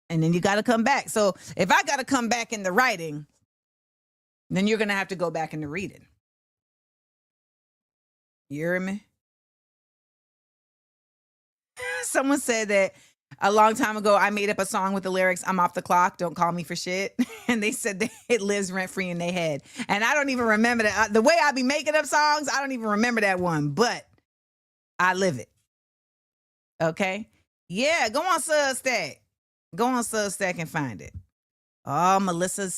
then you got to come back. So if I got to come back in the writing, then you're going to have to go back in the reading. You hear me? Someone said that a long time ago, I made up a song with the lyrics, I'm off the clock, don't call me for shit. And they said that it lives rent free in their head. And I don't even remember that. The way I be making up songs, I don't even remember that one, but I live it. Okay? Yeah, go on Substack. Go on Substack and find it. Oh, Melissa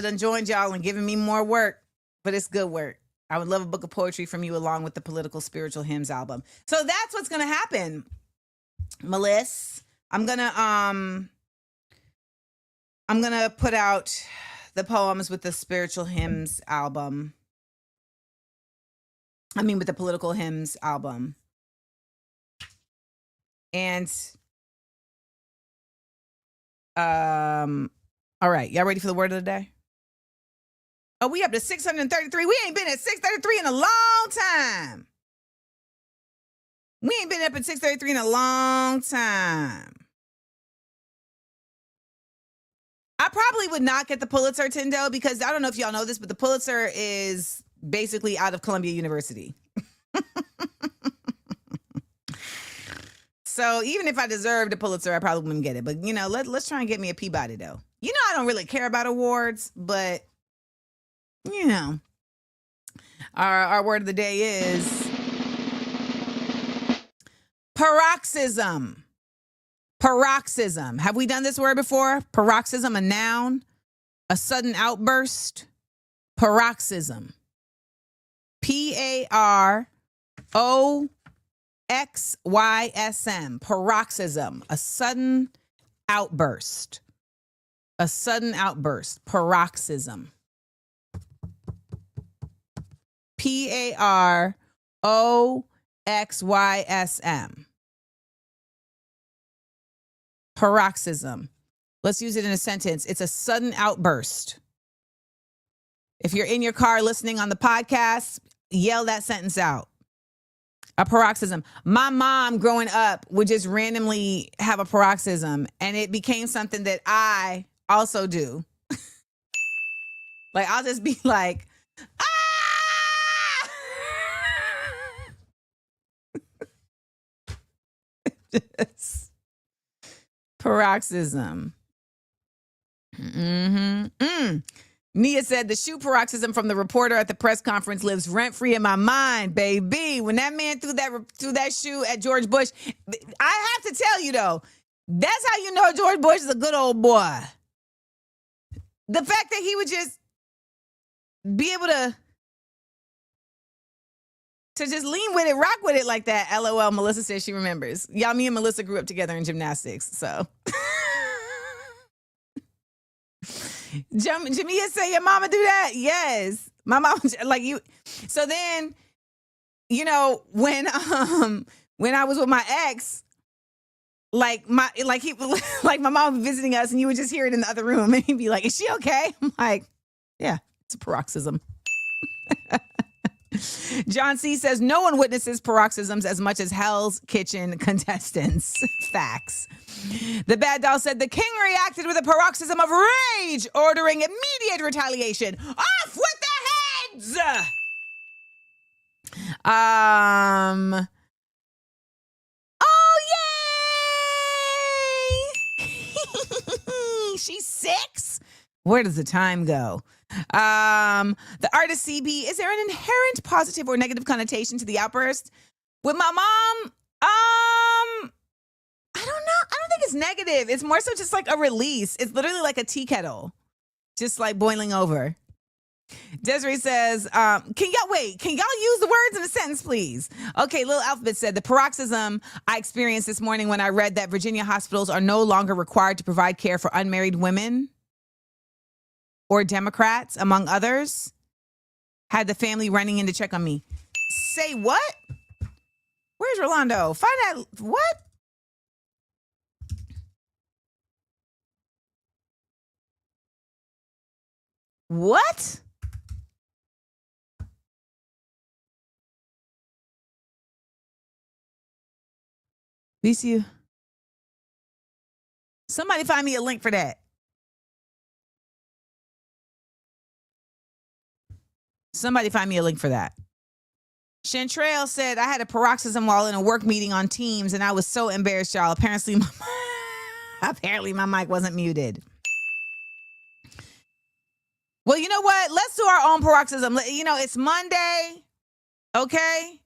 done joined y'all and giving me more work, but it's good work. I would love a book of poetry from you along with the Political Spiritual Hymns album. So that's what's going to happen, Melissa. I'm going to put out the poems with the Spiritual Hymns album. With the Political Hymns album. And all right, y'all ready for the word of the day? Oh, we up to 633. We ain't been at 633 in a long time. We ain't been up at 633 in a long time. I probably would not get the Pulitzer, Tyndale, because I don't know if y'all know this, but the Pulitzer is basically out of Columbia University. So even if I deserved a Pulitzer, I probably wouldn't get it. But, you know, let's try and get me a Peabody, though. You know, I don't really care about awards, but, you know, our word of the day is paroxysm. Paroxysm. Have we done this word before? Paroxysm, a noun, a sudden outburst. Paroxysm. Paroxysm. Paroxysm. A sudden outburst. A sudden outburst. Paroxysm. Paroxysm. Paroxysm. Let's use it in a sentence. It's a sudden outburst. If you're in your car listening on the podcast, yell that sentence out. A paroxysm. My mom growing up would just randomly have a paroxysm, and it became something that I also do. Like, I'll just be like, ah! Just paroxysm. Nia said the shoe paroxysm from the reporter at the press conference lives rent-free in my mind, baby. When that man threw that shoe at George Bush, I have to tell you, though, that's how you know George Bush is a good old boy. The fact that he would just be able to just lean with it, rock with it like that. LOL, Melissa says she remembers. Y'all, me and Melissa grew up together in gymnastics, so... Jamia say your mama do that? Yes. My mom, like you. So then, you know, when I was with my ex, like my mom would be visiting us and you would just hear it in the other room and he'd be like, is she okay? I'm like, yeah, it's a paroxysm. John C says no one witnesses paroxysms as much as Hell's Kitchen contestants. Facts. The Bad Doll said the king reacted with a paroxysm of rage, ordering immediate retaliation. Off with the heads! Oh, yay! She's 6? Where does the time go? The artist CB, is there an inherent positive or negative connotation to the outburst? With my mom, I don't know. I don't think it's negative. It's more so just like a release. It's literally like a tea kettle, just like boiling over. Desiree says, can y'all use the words in a sentence, please? Okay, Little Alphabet said, the paroxysm I experienced this morning when I read that Virginia hospitals are no longer required to provide care for unmarried women or Democrats, among others, had the family running in to check on me. Say what? Where's Rolando? Find out what? What? VCU. Somebody find me a link for that. Somebody find me a link for that. Chantrail said, I had a paroxysm while in a work meeting on Teams, and I was so embarrassed, y'all. Apparently my mic wasn't muted. Well, you know what? Let's do our own paroxysm. You know, it's Monday, okay?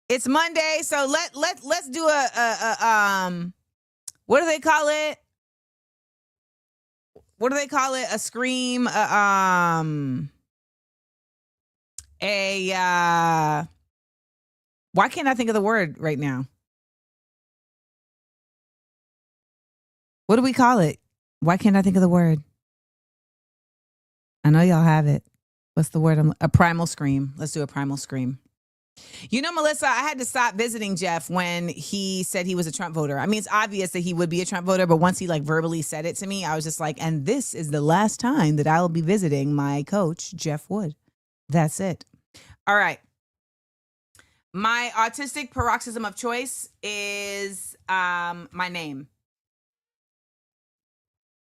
It's Monday, so let's do a what do they call it? What do they call it? A scream, why can't I think of the word right now? What do we call it? Why can't I think of the word? I know y'all have it. What's the word? A primal scream. Let's do a primal scream. You know, Melissa, I had to stop visiting Jeff when he said he was a Trump voter. I mean, it's obvious that he would be a Trump voter, but once he like verbally said it to me, I was just like, and this is the last time that I will be visiting my coach, Jeff Wood. That's it. All right. My autistic paroxysm of choice is my name.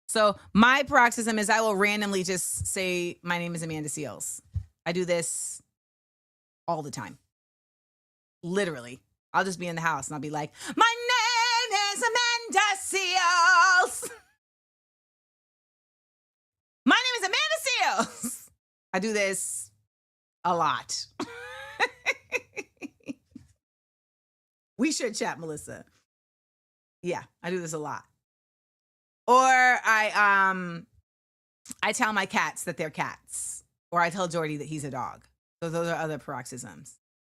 So my paroxysm is I will randomly just say, my name is Amanda Seales. I do this all the time. Literally. I'll just be in the house and I'll be like, my name is Amanda Seales. My name is Amanda Seales. I do this a lot. We should chat, Melissa. Yeah, I do this a lot. Or I tell my cats that they're cats. Or I tell Jordy that he's a dog. So those are other paroxysms.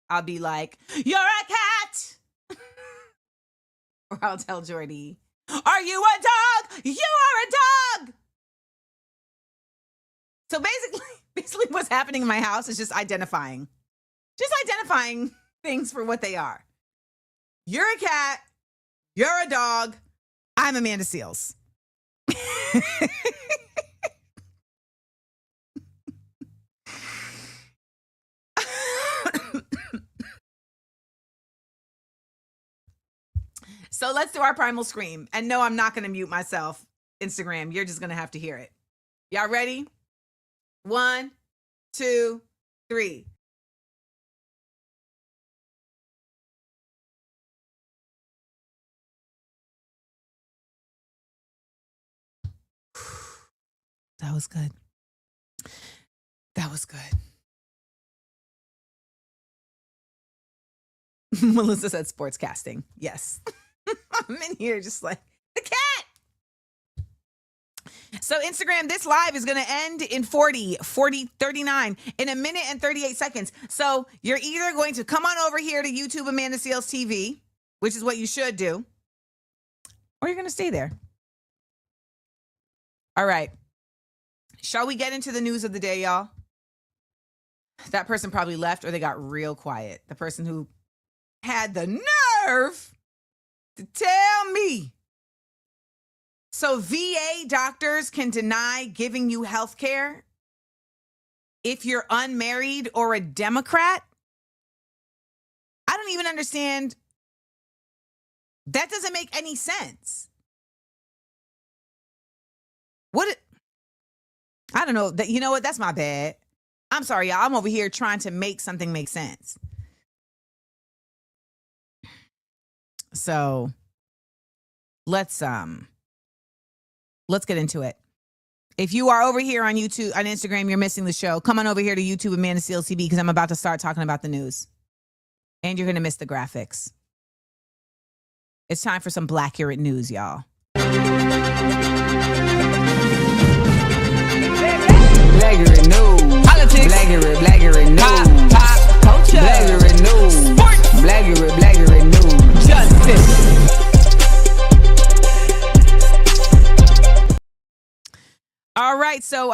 I'll be like, you're a cat. Or I'll tell Jordy, are you a dog? You are a dog. So basically what's happening in my house is just identifying things for what they are. You're a cat. You're a dog. I'm Amanda Seales. So let's do our primal scream. And no, I'm not going to mute myself. Instagram, you're just going to have to hear it. Y'all ready? 1, 2, 3. That was good. That was good. Melissa said sportscasting. Yes. I'm in here just like, the cat. So Instagram, this live is going to end in 39, in a minute and 38 seconds. So you're either going to come on over here to YouTube Amanda Seales TV, which is what you should do, or you're going to stay there. All right. Shall we get into the news of the day, y'all? That person probably left or they got real quiet. The person who had the nerve to tell me So VA doctors can deny giving you health care if you're unmarried or a Democrat? I don't even understand. That doesn't make any sense. I don't know. You know what? That's my bad. I'm sorry, y'all. I'm over here trying to make something make sense. So let's get into it. If you are over here on YouTube, on Instagram, you're missing the show. Come on over here to YouTube Amanda Seals TV because I'm about to start talking about the news. And you're going to miss the graphics. It's time for some Blackcurate news, y'all. Blackcurate news. Politics. Blackcurate news. Pop. Culture. Blackcurate news. Sports. Blackcurate news. Justice. All right, so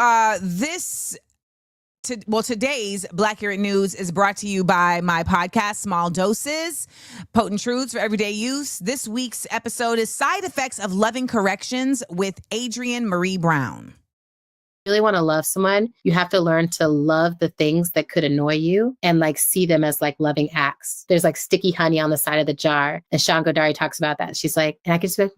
today's Blackcurate News is brought to you by my podcast, Small Doses, Potent Truths for Everyday Use. This week's episode is Side Effects of Loving Corrections with Adrienne Marie Brown. Really want to love someone, you have to learn to love the things that could annoy you and like see them as like loving acts. There's like sticky honey on the side of the jar. And Sean Godari talks about that. She's like, and I can just be like,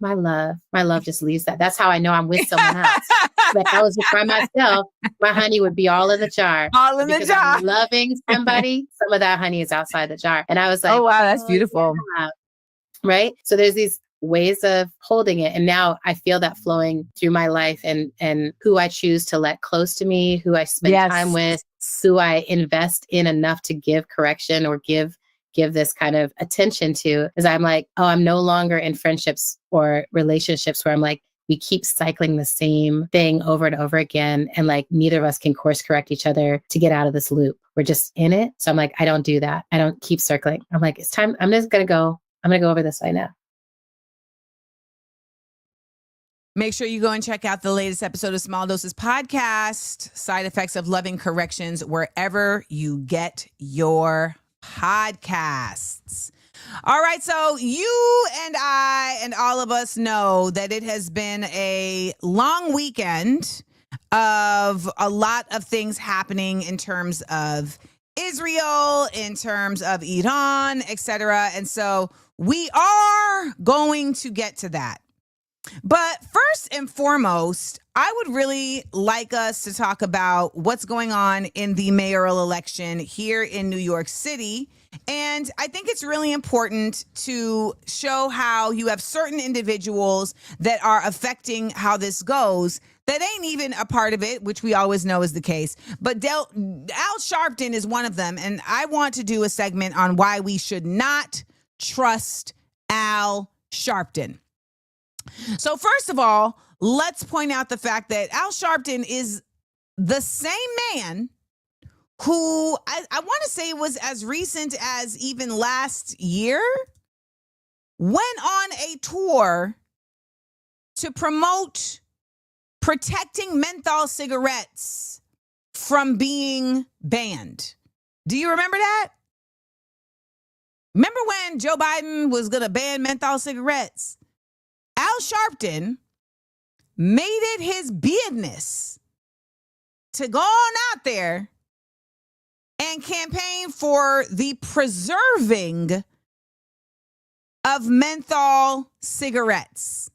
my love just leaves that. That's how I know I'm with someone else. Like I was just by myself, my honey would be all in the jar. All in the jar. I'm loving somebody. Some of that honey is outside the jar. And I was like, oh wow, that's beautiful. Yeah. Right. So there's these ways of holding it. And now I feel that flowing through my life and who I choose to let close to me, who I spend time with, who I invest in enough to give correction or give this kind of attention to, is I'm like, oh, I'm no longer in friendships or relationships where I'm like, we keep cycling the same thing over and over again. And like, neither of us can course correct each other to get out of this loop. We're just in it. So I'm like, I don't do that. I don't keep circling. I'm like, it's time. I'm going to go over this right now. Make sure you go and check out the latest episode of Small Doses Podcast, Side Effects of Loving Corrections, wherever you get your podcasts. All right, so you and I and all of us know that it has been a long weekend of a lot of things happening in terms of Israel, in terms of Iran, etc. And so we are going to get to that. But first and foremost, I would really like us to talk about what's going on in the mayoral election here in New York City. And I think it's really important to show how you have certain individuals that are affecting how this goes that ain't even a part of it, which we always know is the case. But Al Sharpton is one of them. And I want to do a segment on why we should not trust Al Sharpton. So first of all, let's point out the fact that Al Sharpton is the same man who I want to say was as recent as even last year, went on a tour to promote protecting menthol cigarettes from being banned. Do you remember that? Remember when Joe Biden was going to ban menthol cigarettes? Al Sharpton made it his business to go on out there and campaign for the preserving of menthol cigarettes.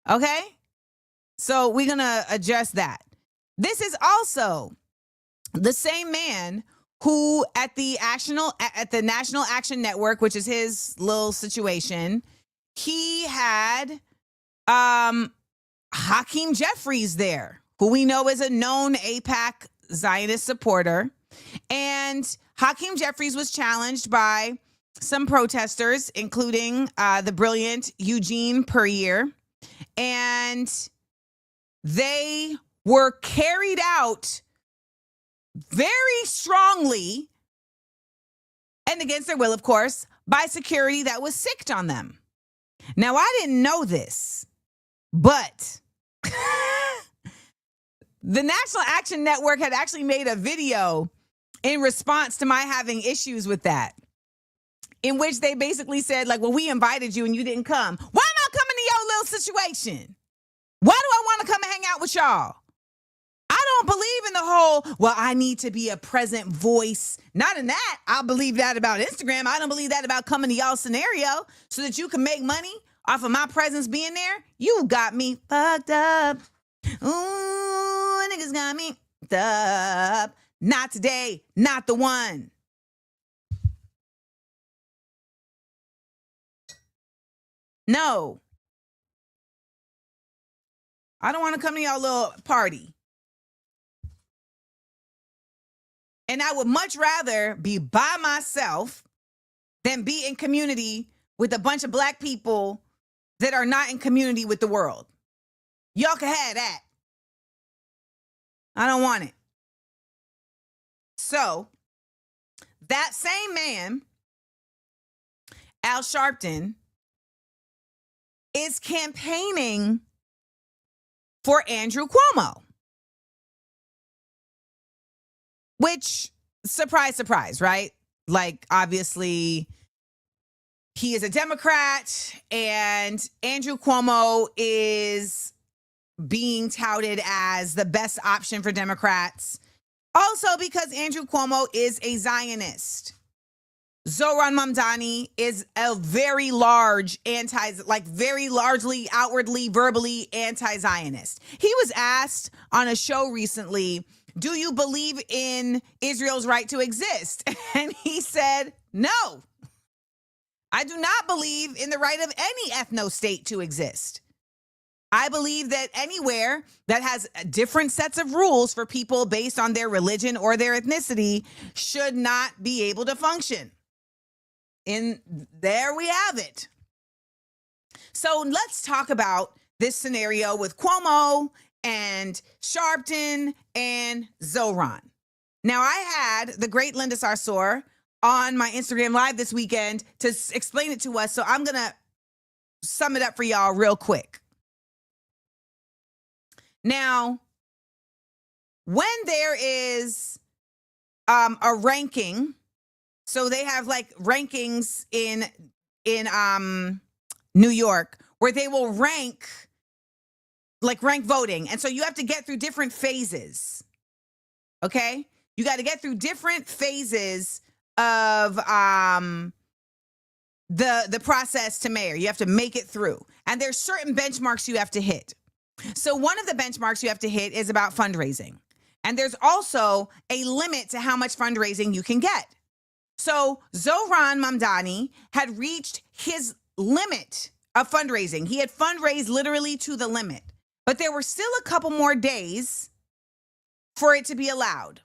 Okay? So we're going to address that. This is also the same man who at the National Action Network, which is his little situation, he had Hakeem Jeffries there, who we know is a known AIPAC Zionist supporter. And Hakeem Jeffries was challenged by some protesters, including the brilliant Eugene Puryear. And they were carried out very strongly, and against their will, of course, by security that was sicked on them. Now, I didn't know this, but the National Action Network had actually made a video in response to my having issues with that, in which they basically said, like, well, we invited you and you didn't come. Why am I coming real situation. Why do I want to come and hang out with y'all? I don't believe in the whole, well, I need to be a present voice. Not in that. I believe that about Instagram. I don't believe that about coming to y'all scenario so that you can make money off of my presence being there. You got me fucked up. Ooh, niggas got me fucked up. Not today. Not the one. No. I don't want to come to y'all little party. And I would much rather be by myself than be in community with a bunch of black people that are not in community with the world. Y'all can have that. I don't want it. So, that same man, Al Sharpton, is campaigning for Andrew Cuomo. Which, surprise, surprise, right? Like, obviously, he is a Democrat, and Andrew Cuomo is being touted as the best option for Democrats. Also because Andrew Cuomo is a Zionist. Zohran Mamdani is a very large very largely, outwardly, verbally anti-Zionist. He was asked on a show recently, do you believe in Israel's right to exist? And he said, no, I do not believe in the right of any ethno-state to exist. I believe that anywhere that has different sets of rules for people based on their religion or their ethnicity should not be able to function. And there we have it. So let's talk about this scenario with Cuomo and Sharpton and Zohran. Now, I had the great Linda Sarsour on my Instagram Live this weekend to explain it to us. So I'm going to sum it up for y'all real quick. Now, when there is a ranking, so they have like rankings in New York where they will rank voting. And so you have to get through different phases. Okay? You got to get through different phases of the process to mayor. You have to make it through. And there's certain benchmarks you have to hit. So one of the benchmarks you have to hit is about fundraising. And there's also a limit to how much fundraising you can get. So Zohran Mamdani had reached his limit of fundraising. He had fundraised literally to the limit. But there were still a couple more days for it to be allowed.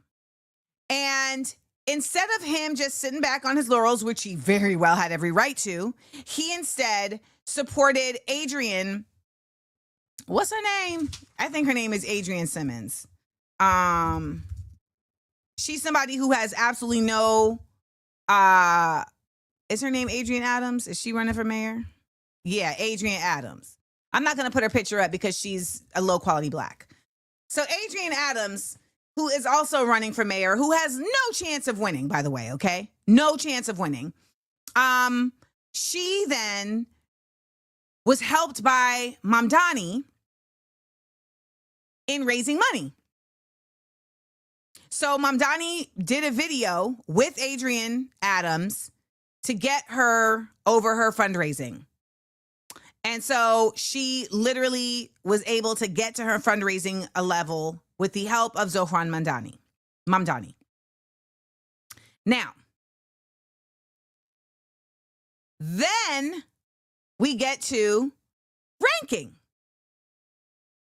And instead of him just sitting back on his laurels, which he very well had every right to, he instead supported Adrienne. What's her name? I think her name is Adrienne Simmons. She's somebody who has absolutely no, is her name Adrienne Adams? Is she running for mayor? Yeah, Adrienne Adams. I'm not going to put her picture up because she's a low quality black. So Adrienne Adams, who is also running for mayor, who has no chance of winning, by the way, okay? No chance of winning. She then was helped by Mamdani in raising money. So Mamdani did a video with Adrienne Adams to get her over her fundraising. And so she literally was able to get to her fundraising a level with the help of Zohran Mamdani. Now, then we get to ranking.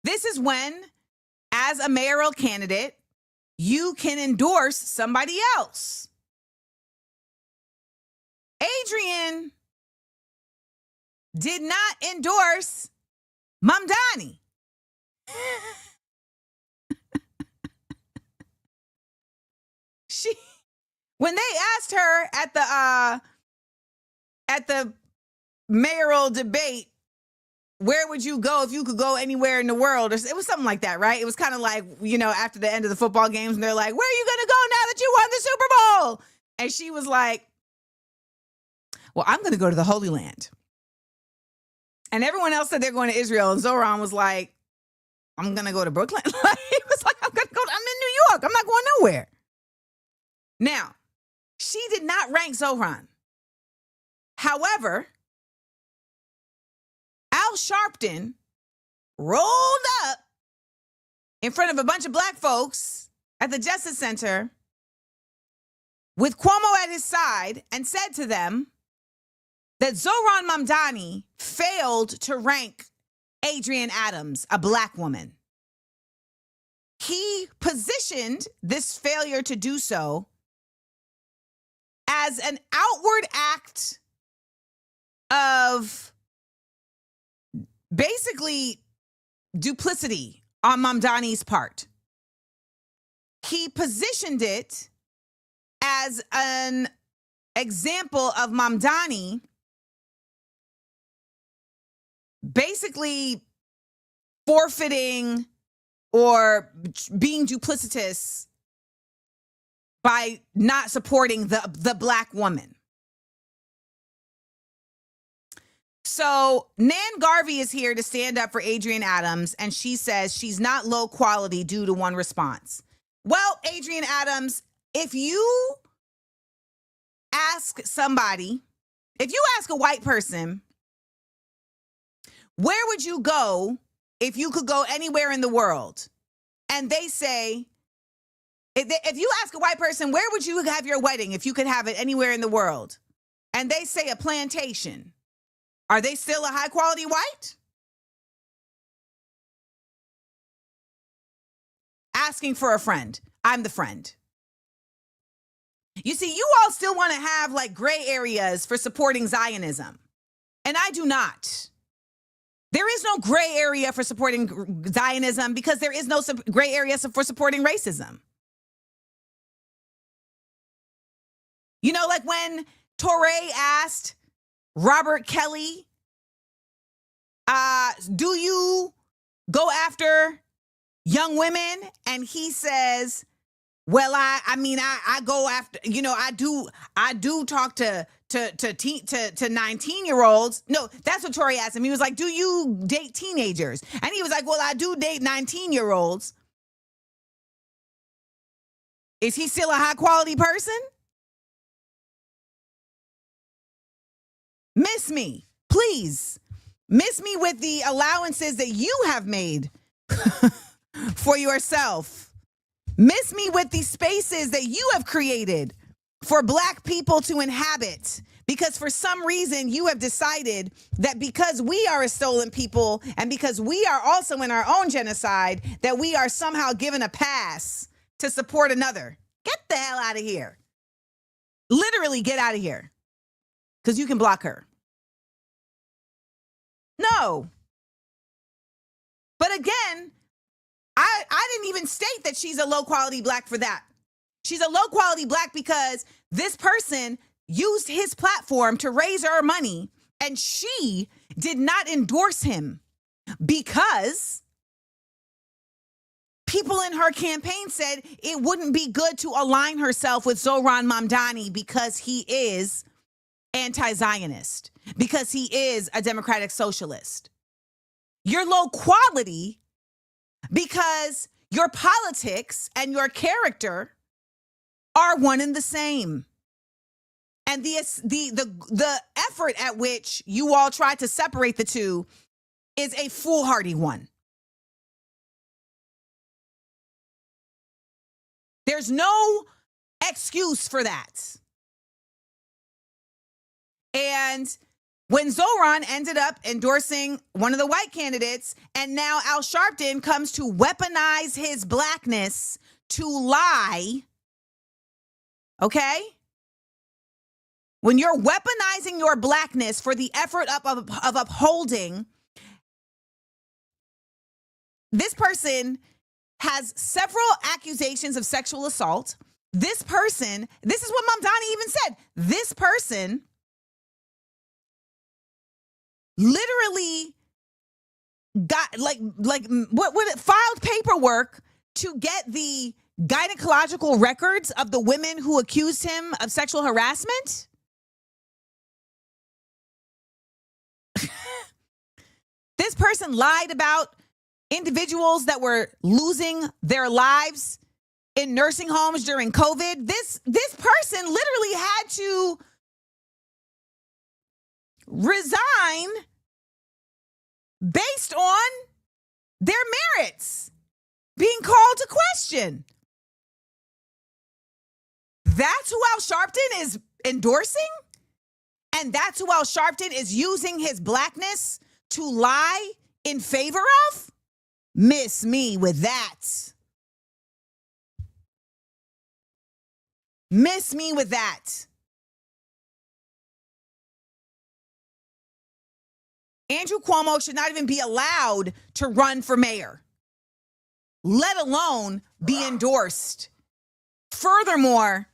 This is when, as a mayoral candidate, you can endorse somebody else. Adrienne did not endorse Mamdani. When they asked her at the mayoral debate, where would you go if you could go anywhere in the world? It was something like that, right? It was kind of like, after the end of the football games, and they're like, where are you going to go now that you won the Super Bowl? And she was like, well, I'm going to go to the Holy Land. And everyone else said they're going to Israel. And Zoran was like, I'm going to go to Brooklyn. He was like, I'm in New York. I'm not going nowhere. Now, she did not rank Zoran. However, Al Sharpton rolled up in front of a bunch of black folks at the Justice Center with Cuomo at his side and said to them that Zohran Mamdani failed to rank Adrienne Adams, a black woman. He positioned this failure to do so as an outward act of basically duplicity on Mamdani's part. He positioned it as an example of Mamdani basically forfeiting or being duplicitous by not supporting the black woman. So Nan Garvey is here to stand up for Adrienne Adams, and she says she's not low quality due to one response. Well, Adrienne Adams, if you ask a white person, where would you go if you could go anywhere in the world? And they say, if you ask a white person, where would you have your wedding if you could have it anywhere in the world? And they say a plantation. Are they still a high quality white? Asking for a friend. I'm the friend. You see, you all still want to have like gray areas for supporting Zionism. And I do not. There is no gray area for supporting Zionism because there is no gray area for supporting racism. You know, like when Touré asked Robert Kelly, do you go after young women? And he says, well, I go after, I do talk to 19-year-olds. No, that's what Tory asked him. He was like, do you date teenagers? And he was like, well, I do date 19-year-olds. Is he still a high quality person? Miss me, please. Miss me with the allowances that you have made for yourself. Miss me with the spaces that you have created for black people to inhabit. Because for some reason you have decided that because we are a stolen people and because we are also in our own genocide, that we are somehow given a pass to support another. Get the hell out of here. Literally get out of here. Because you can block her. No. But again, I didn't even state that she's a low quality black for that. She's a low quality black because this person used his platform to raise her money and she did not endorse him because people in her campaign said it wouldn't be good to align herself with Zohran Mamdani because he is anti-Zionist, because he is a democratic socialist. You're low quality because your politics and your character are one and the same. And the effort at which you all try to separate the two is a foolhardy one. There's no excuse for that. And when Zohran ended up endorsing one of the white candidates, and now Al Sharpton comes to weaponize his blackness to lie, okay? When you're weaponizing your blackness for the effort of upholding, this person has several accusations of sexual assault. This person, this is what Mamdani even said, this person literally got filed paperwork to get the gynecological records of the women who accused him of sexual harassment. person lied about individuals that were losing their lives in nursing homes during COVID. This person literally had to resign based on their merits being called to question. That's who Al Sharpton is endorsing? And that's who Al Sharpton is using his blackness to lie in favor of? Miss me with that. Miss me with that. Andrew Cuomo should not even be allowed to run for mayor, let alone be endorsed. Furthermore,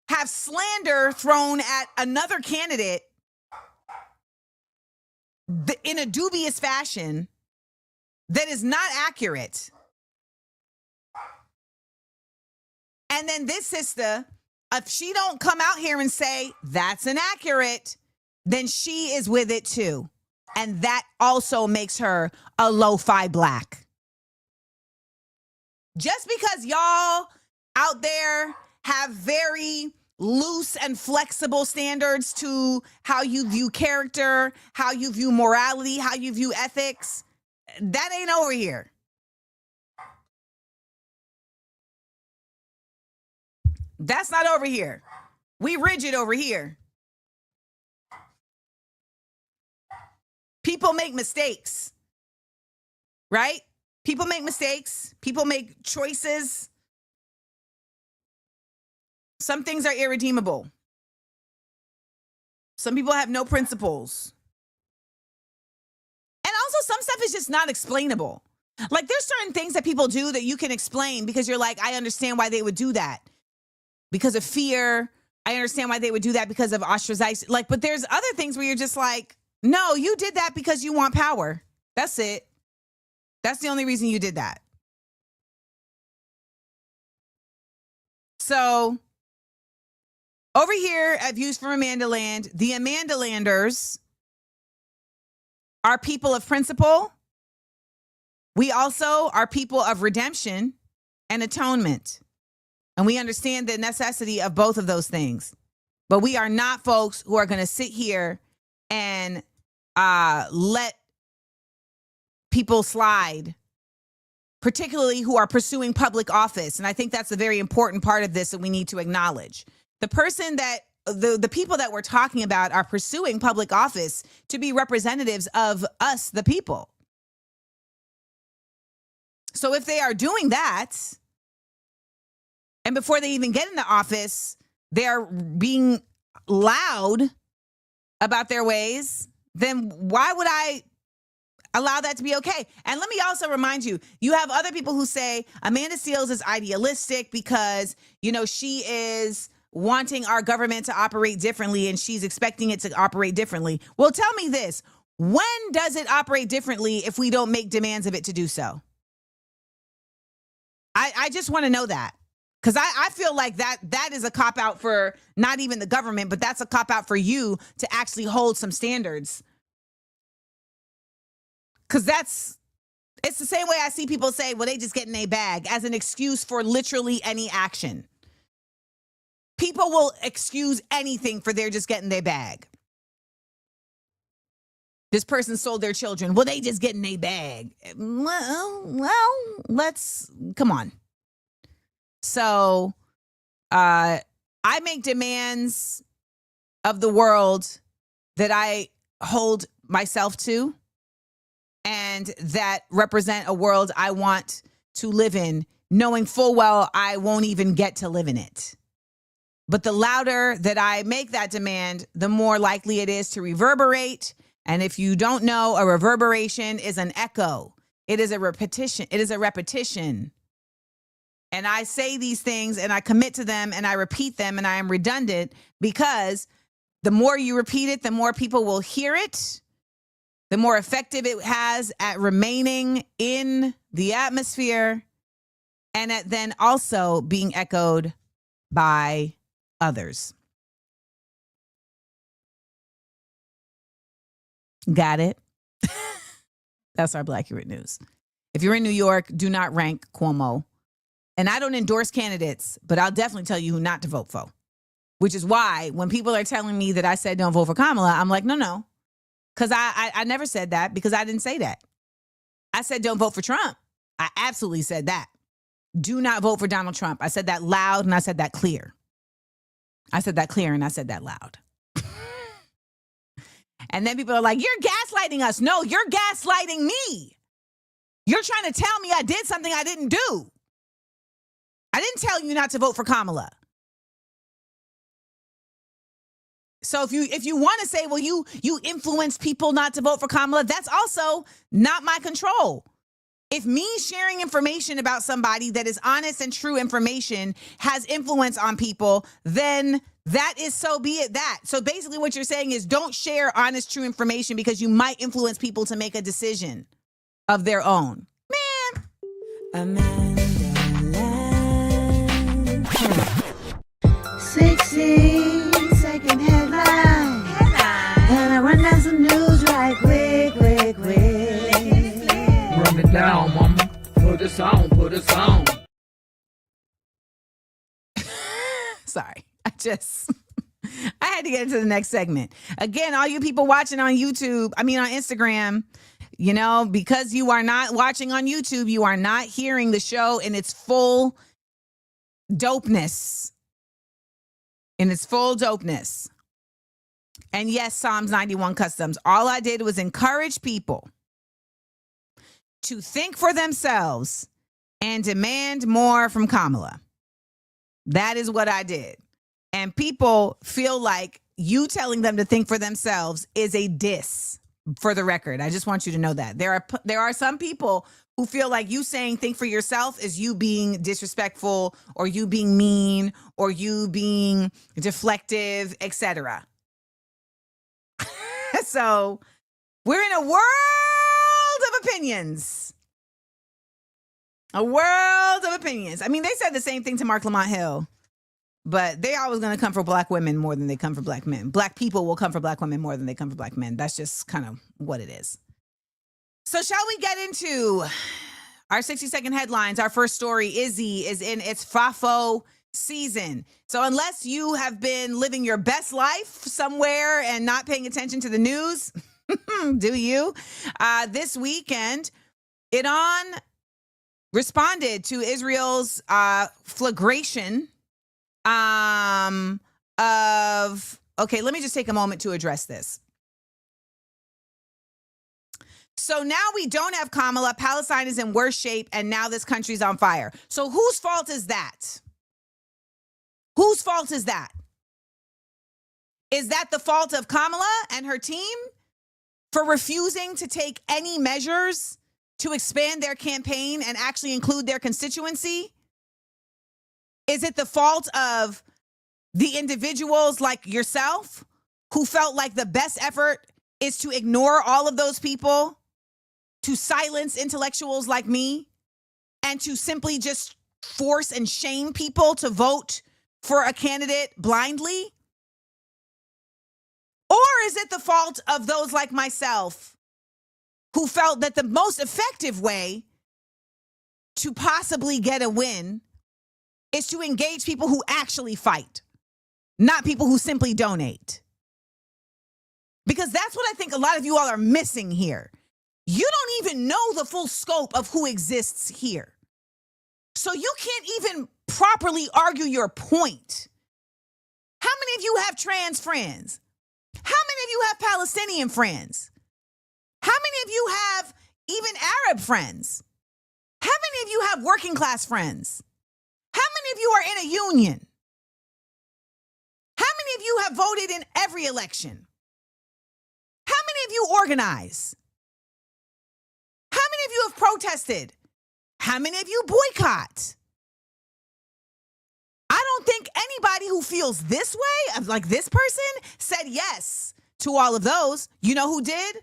have slander thrown at another candidate in a dubious fashion that is not accurate. And then this sister, if she don't come out here and say that's inaccurate, then she is with it too. And that also makes her a lo-fi black. Just because y'all out there have very loose and flexible standards to how you view character, how you view morality, how you view ethics, that ain't over here. That's not over here. We rigid over here. People make mistakes, right? People make mistakes. People make choices. Some things are irredeemable. Some people have no principles. And also some stuff is just not explainable. Like there's certain things that people do that you can explain because you're like, I understand why they would do that. Because of fear. I understand why they would do that because of ostracization. Like, but there's other things where you're just like, no, you did that because you want power. That's it. That's the only reason you did that. So over here at Views from AmandaLand, the AmandaLanders are people of principle. We also are people of redemption and atonement. And we understand the necessity of both of those things. But we are not folks who are going to sit here and let people slide, particularly who are pursuing public office. And I think that's a very important part of this that we need to acknowledge. The person that the people that we're talking about are pursuing public office to be representatives of us, the people. So if they are doing that, and before they even get in the office, they're being loud about their ways, then why would I allow that to be okay? And let me also remind you, you have other people who say Amanda Seales is idealistic because, you know, she is wanting our government to operate differently and she's expecting it to operate differently. Well, tell me this. When does it operate differently if we don't make demands of it to do so? I just want to know that. Because I feel like that is a cop-out for not even the government, but that's a cop-out for you to actually hold some standards. Because it's the same way I see people say, well, they just get in a bag as an excuse for literally any action. People will excuse anything for their just getting their bag. This person sold their children. Well, they just get in a bag. Well, let's, come on. So I make demands of the world that I hold myself to and that represent a world I want to live in, knowing full well I won't even get to live in it. But the louder that I make that demand, the more likely it is to reverberate. And if you don't know, a reverberation is an echo. It is a repetition. It is a repetition. And I say these things and I commit to them and I repeat them and I am redundant because the more you repeat it, the more people will hear it, the more effective it has at remaining in the atmosphere and at then also being echoed by others. Got it? That's our Black Accurate News. If you're in New York, do not rank Cuomo. And I don't endorse candidates, but I'll definitely tell you who not to vote for. Which is why when people are telling me that I said don't vote for Kamala, I'm like, no. Because I never said that because I didn't say that. I said don't vote for Trump. I absolutely said that. Do not vote for Donald Trump. I said that loud and I said that clear. I said that clear and I said that loud. And then people are like, you're gaslighting us. No, you're gaslighting me. You're trying to tell me I did something I didn't do. I didn't tell you not to vote for Kamala. So if you want to say, well, you influence people not to vote for Kamala, that's also not my control. If me sharing information about somebody that is honest and true information has influence on people, then that is so be it that. So basically what you're saying is don't share honest, true information because you might influence people to make a decision of their own. Man. AmandaLand. 60-second headline. And I run down some news right quick. Run it down, mama. Put us on. Sorry. I had to get into the next segment. Again, all you people watching on YouTube, on Instagram, because you are not watching on YouTube, you are not hearing the show in its full dopeness. And yes, Psalms 91 Customs. All I did was encourage people to think for themselves and demand more from Kamala. That is what I did. And people feel like you telling them to think for themselves is a diss, for the record. I just want you to know that. There are some people who feel like you saying think for yourself is you being disrespectful or you being mean or you being deflective, etc. So we're in a world of opinions. A world of opinions. They said the same thing to Mark Lamont Hill. But they always going to come for black women more than they come for black men. Black people will come for black women more than they come for black men. That's just kind of what it is. So shall we get into our 60-second headlines? Our first story, Izzy, is in its FAFO season. So unless you have been living your best life somewhere and not paying attention to the news, do you? This weekend, Iran responded to Israel's flagration let me just take a moment to address this. So now we don't have Kamala. Palestine is in worse shape, and now this country's on fire. So whose fault is that? Whose fault is that? Is that the fault of Kamala and her team for refusing to take any measures to expand their campaign and actually include their constituency? Is it the fault of the individuals like yourself who felt like the best effort is to ignore all of those people, to silence intellectuals like me, and to simply just force and shame people to vote for a candidate blindly? Or is it the fault of those like myself who felt that the most effective way to possibly get a win is to engage people who actually fight, not people who simply donate? Because that's what I think a lot of you all are missing here. You don't even know the full scope of who exists here. So you can't even properly argue your point. How many of you have trans friends? How many of you have Palestinian friends? How many of you have even Arab friends? How many of you have working class friends? How many of you are in a union? How many of you have voted in every election? How many of you organize? How many of you have protested? How many of you boycott? I don't think anybody who feels this way, like this person, said yes to all of those. You know who did?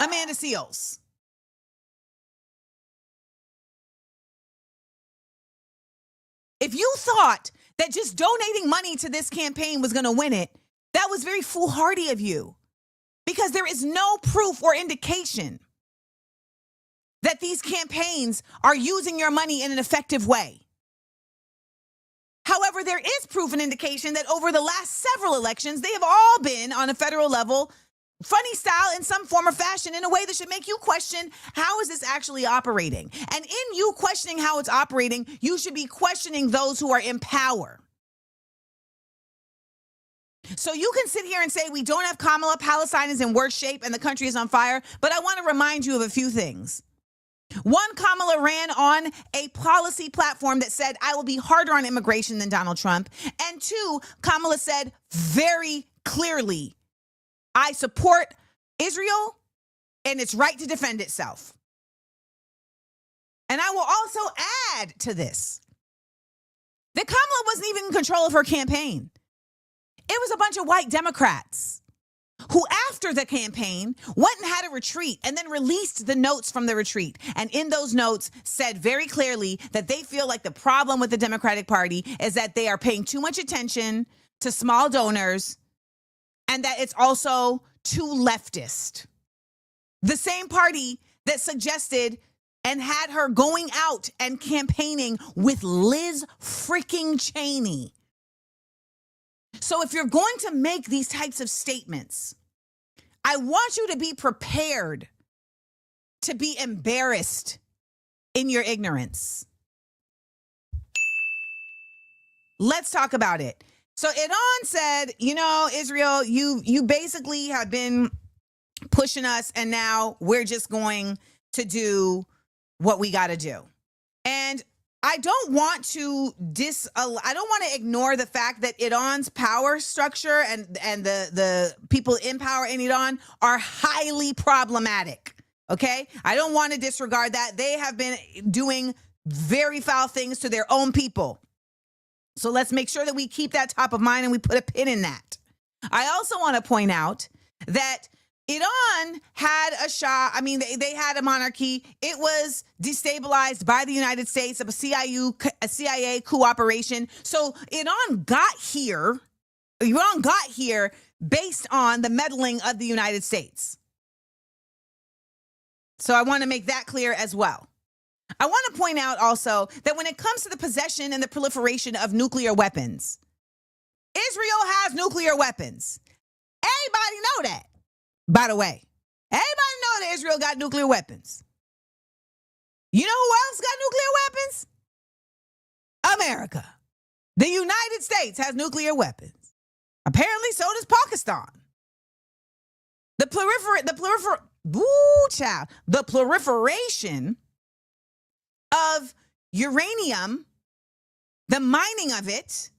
Amanda Seals. If you thought that just donating money to this campaign was going to win it, that was very foolhardy of you. because there is no proof or indication that these campaigns are using your money in an effective way. However, there is proof and indication that over the last several elections, they have all been on a federal level, funny style in some form or fashion, in a way that should make you question, how is this actually operating? And in you questioning how it's operating, you should be questioning those who are in power. So you can sit here and say, we don't have Kamala, Palestine is in worse shape and the country is on fire. But I want to remind you of a few things. One, Kamala ran on a policy platform that said, I will be harder on immigration than Donald Trump. And two, Kamala said very clearly, I support Israel and its right to defend itself. And I will also add to this that Kamala wasn't even in control of her campaign. It was a bunch of white Democrats who, after the campaign, went and had a retreat and then released the notes from the retreat. And in those notes said very clearly that they feel like the problem with the Democratic Party is that they are paying too much attention to small donors and that it's also too leftist. The same party that suggested and had her going out and campaigning with Liz freaking Cheney. So if you're going to make these types of statements, I want you to be prepared to be embarrassed in your ignorance. Let's talk about it. So Iran said, you know, Israel, you basically have been pushing us and now we're just going to do what we got to do. And I don't want to ignore the fact that Iran's power structure and the people in power in Iran are highly problematic. Okay? I don't want to disregard that. They have been doing very foul things to their own people. So let's make sure that we keep that top of mind and we put a pin in that. I also want to point out that Iran had a Shah. I mean, they had a monarchy. It was destabilized by the United States, a CIA coup operation. So Iran got here based on the meddling of the United States. So I want to make that clear as well. I want to point out also that when it comes to the possession and the proliferation of nuclear weapons, Israel has nuclear weapons. Everybody know that. By the way, everybody know that Israel got nuclear weapons. You know who else got nuclear weapons? America. The United States has nuclear weapons. Apparently, so does Pakistan. The proliferation of uranium, the mining of it,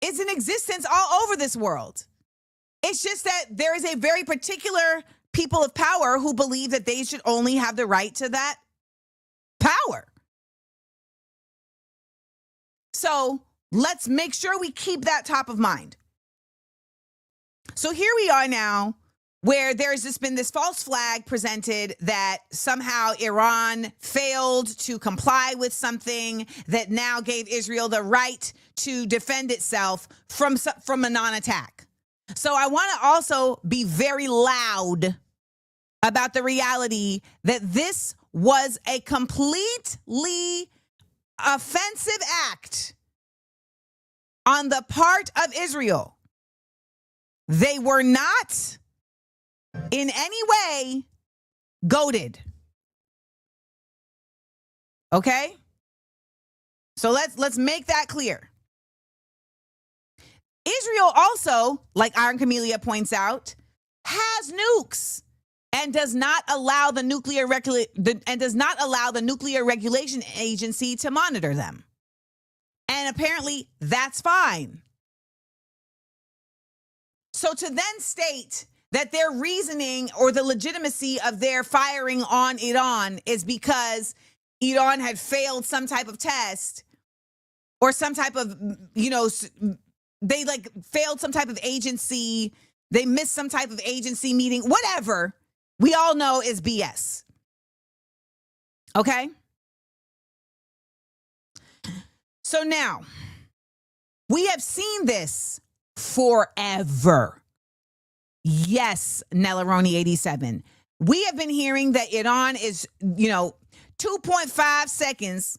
is in existence all over this world. It's just that there is a very particular people of power who believe that they should only have the right to that power. So let's make sure we keep that top of mind. So here we are now, where there's just been this false flag presented that somehow Iran failed to comply with something that now gave Israel the right to defend itself from a non-attack. So I want to also be very loud about the reality that this was a completely offensive act on the part of Israel. They were not in any way goaded. Okay? So let's make that clear. Israel also, like Iron Camellia points out, has nukes and does not allow the Nuclear Regulation Agency to monitor them. And apparently that's fine. So to then state that their reasoning or the legitimacy of their firing on Iran is because Iran had failed some type of test or some type of, they failed some type of agency, they missed some type of agency meeting, whatever, we all know is BS. Okay? So now, we have seen this forever. Yes, Nellaroni87. We have been hearing that Iran is, 2.5 seconds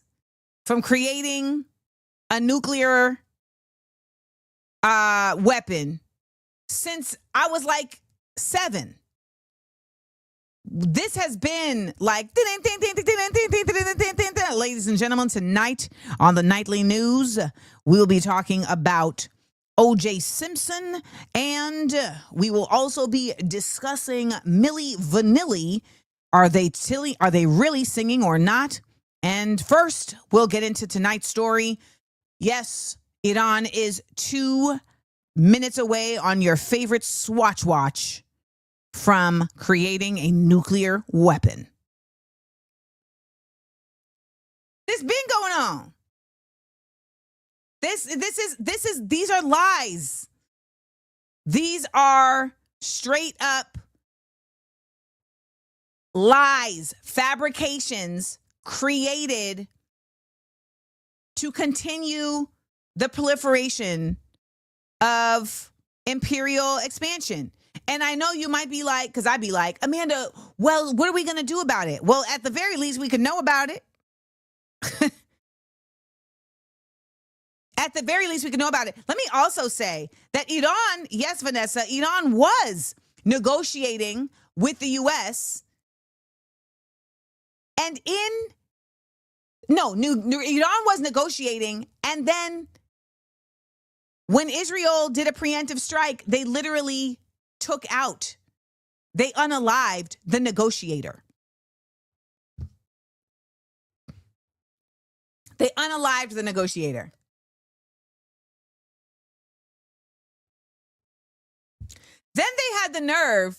from creating a nuclear weapon since I was like 7. This has been like, ladies and gentlemen, tonight on the Nightly News, we'll be talking about O.J. Simpson, and we will also be discussing Milli Vanilli. Are they really singing or not? And first, we'll get into tonight's story. Yes, Iran is 2 minutes away on your favorite Swatch watch from creating a nuclear weapon. This been going on. These are lies. These are straight up lies, fabrications created to continue the proliferation of imperial expansion. And I know you might be like, because I'd be like, Amanda, well, what are we going to do about it? Well, at the very least, we could know about it. At the very least, we can know about it. Let me also say that Iran, yes, Vanessa, Iran was negotiating with the U.S. And Iran was negotiating. And then when Israel did a preemptive strike, they literally they unalived the negotiator. They unalived the negotiator. Then they had the nerve.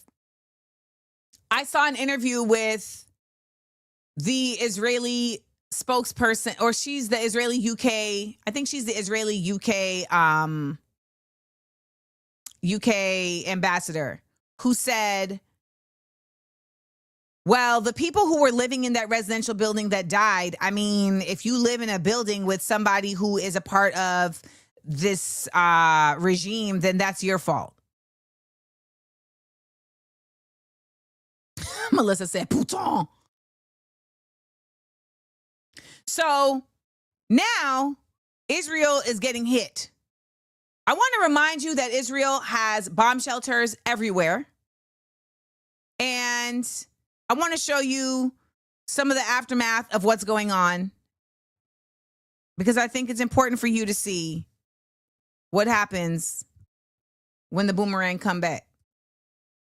I saw an interview with the Israeli spokesperson, or she's the Israeli UK. I think she's the Israeli UK ambassador, who said, well, the people who were living in that residential building that died, I mean, if you live in a building with somebody who is a part of this regime, then that's your fault. Melissa said, Pouton. So now Israel is getting hit. I want to remind you that Israel has bomb shelters everywhere. And I want to show you some of the aftermath of what's going on, because I think it's important for you to see what happens when the boomerang come back.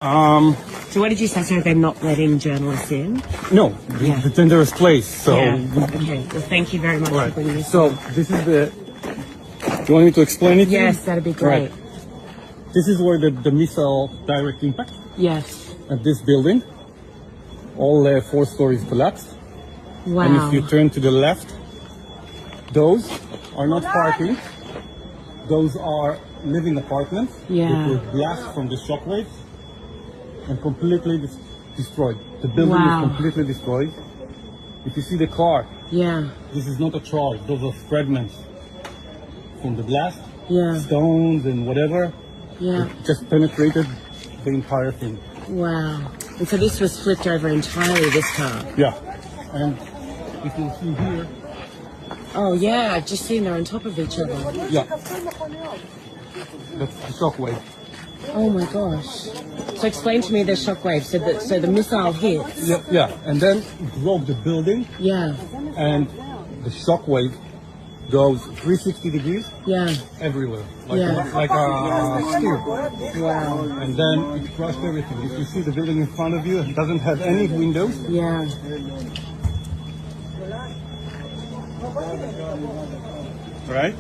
So what did you say? So they're not letting journalists in? No, the dangerous place. So Okay. Well, thank you very much for bringing this. So this is the. You want me to explain it? Yes, that'd be great. Right. This is where the missile direct impact. Yes. At this building, all 4 stories collapsed. Wow. And if you turn to the left, those are not parking. Those are living apartments. Yeah. That were blasted from the shockwaves and completely destroyed. The building is completely destroyed. If you see the car, this is not a charge. Those are fragments from the blast. Stones and whatever. It just penetrated the entire thing. Wow. And so this was flipped over entirely, this car? Yeah. And if you see here. Oh, yeah. I've just seen they're on top of each other. Yeah. That's the shockwave. Oh, my gosh. So explain to me the shockwave. So the missile hits. Yeah. And then broke the building. Yeah. And the shockwave goes 360 degrees. Yeah. Everywhere. Like a spear. Wow. And then it crushed everything. If you see the building in front of you, it doesn't have any windows. Yeah. Right?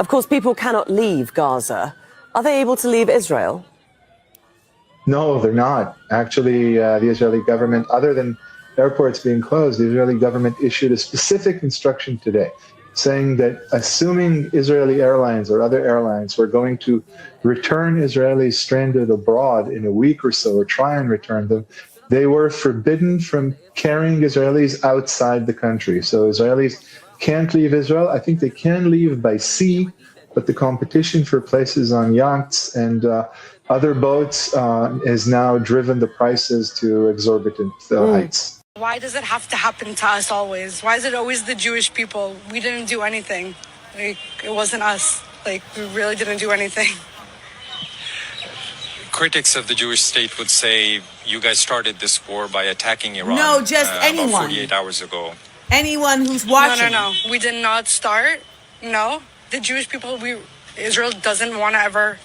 Of course, people cannot leave Gaza. Are they able to leave Israel? No, they're not. Actually, the Israeli government, other than airports being closed, the Israeli government issued a specific instruction today saying that assuming Israeli airlines or other airlines were going to return Israelis stranded abroad in a week or so, or try and return them, they were forbidden from carrying Israelis outside the country. So Israelis can't leave Israel. I think they can leave by sea, but the competition for places on yachts and other boats has now driven the prices to exorbitant heights. Why does it have to happen to us always? Why is it always the Jewish people? We didn't do anything. Like, it wasn't us. Like, we really didn't do anything. Critics of the Jewish state would say you guys started this war by attacking Iran. No, just anyone. About 48 hours ago. Anyone who's watching. No. We did not start. No. The Jewish people, Israel doesn't want to ever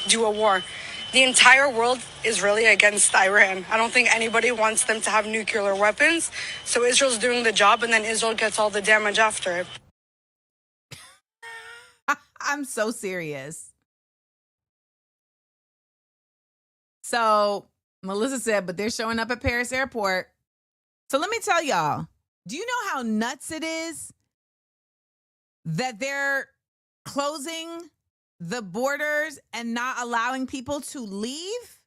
do a war. The entire world is really against Iran. I don't think anybody wants them to have nuclear weapons. So Israel's doing the job, and then Israel gets all the damage after it. I'm so serious. So Melissa said, but they're showing up at Paris airport. So let me tell y'all, do you know how nuts it is that they're closing the borders and not allowing people to leave?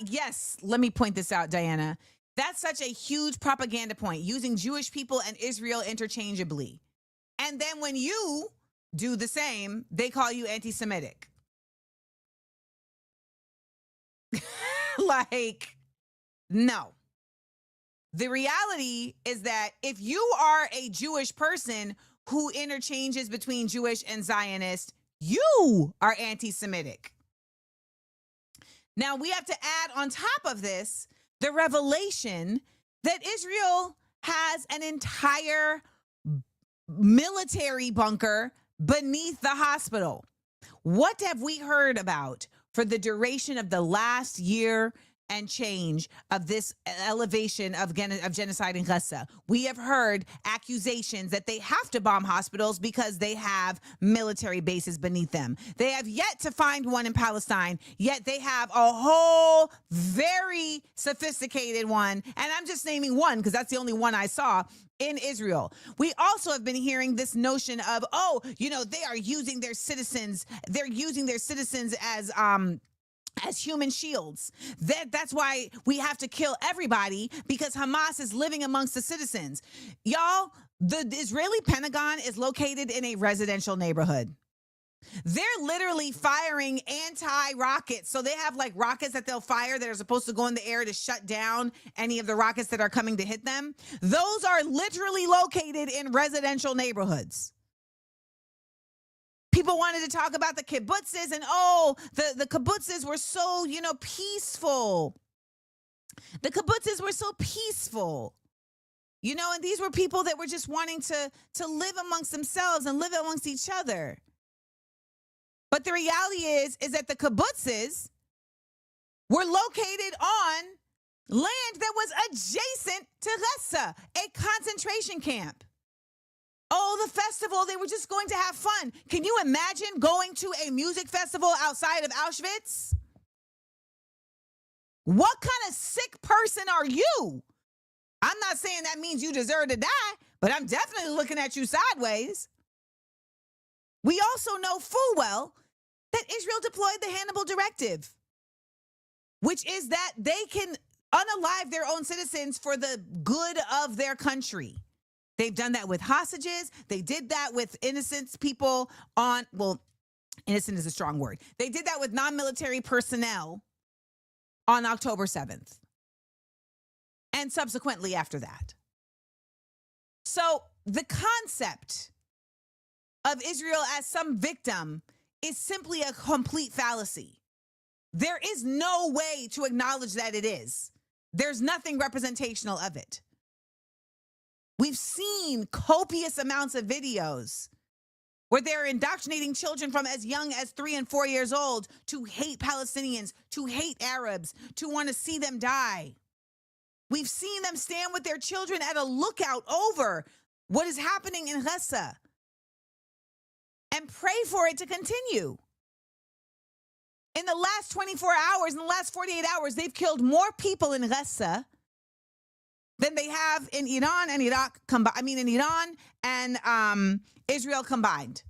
Yes, let me point this out, Diana. That's such a huge propaganda point, using Jewish people and Israel interchangeably. And then when you do the same, they call you anti-Semitic. Like, no. The reality is that if you are a Jewish person who interchanges between Jewish and Zionist, you are anti-Semitic. Now, we have to add on top of this the revelation that Israel has an entire military bunker beneath the hospital. What have we heard about for the duration of the last year and change of this elevation of genocide in Gaza? We have heard accusations that they have to bomb hospitals because they have military bases beneath them. They have yet to find one in Palestine, yet they have a whole very sophisticated one. And I'm just naming one because that's the only one I saw in Israel. We also have been hearing this notion of, they are using their citizens. They're using their citizens as human shields. That's why we have to kill everybody, because Hamas is living amongst the citizens. Y'all, the Israeli Pentagon is located in a residential neighborhood. They're literally firing anti-rockets. So they have like rockets that they'll fire that are supposed to go in the air to shut down any of the rockets that are coming to hit them. Those are literally located in residential neighborhoods. People wanted to talk about the kibbutzes and, the kibbutzes were so, peaceful. The kibbutzes were so peaceful. And these were people that were just wanting to live amongst themselves and live amongst each other. But the reality is that the kibbutzes were located on land that was adjacent to Gaza, a concentration camp. Oh, the festival, they were just going to have fun. Can you imagine going to a music festival outside of Auschwitz? What kind of sick person are you? I'm not saying that means you deserve to die, but I'm definitely looking at you sideways. We also know full well that Israel deployed the Hannibal Directive, which is that they can unalive their own citizens for the good of their country. They've done that with hostages. They did that with innocent people innocent is a strong word. They did that with non-military personnel on October 7th. And subsequently after that. So the concept of Israel as some victim is simply a complete fallacy. There is no way to acknowledge that it is. There's nothing representational of it. We've seen copious amounts of videos where they're indoctrinating children from as young as 3 and 4 years old to hate Palestinians, to hate Arabs, to want to see them die. We've seen them stand with their children at a lookout over what is happening in Gaza and pray for it to continue. In the last 24 hours, in the last 48 hours, they've killed more people in Gaza than they have in Iran and Iraq in Iran and Israel combined.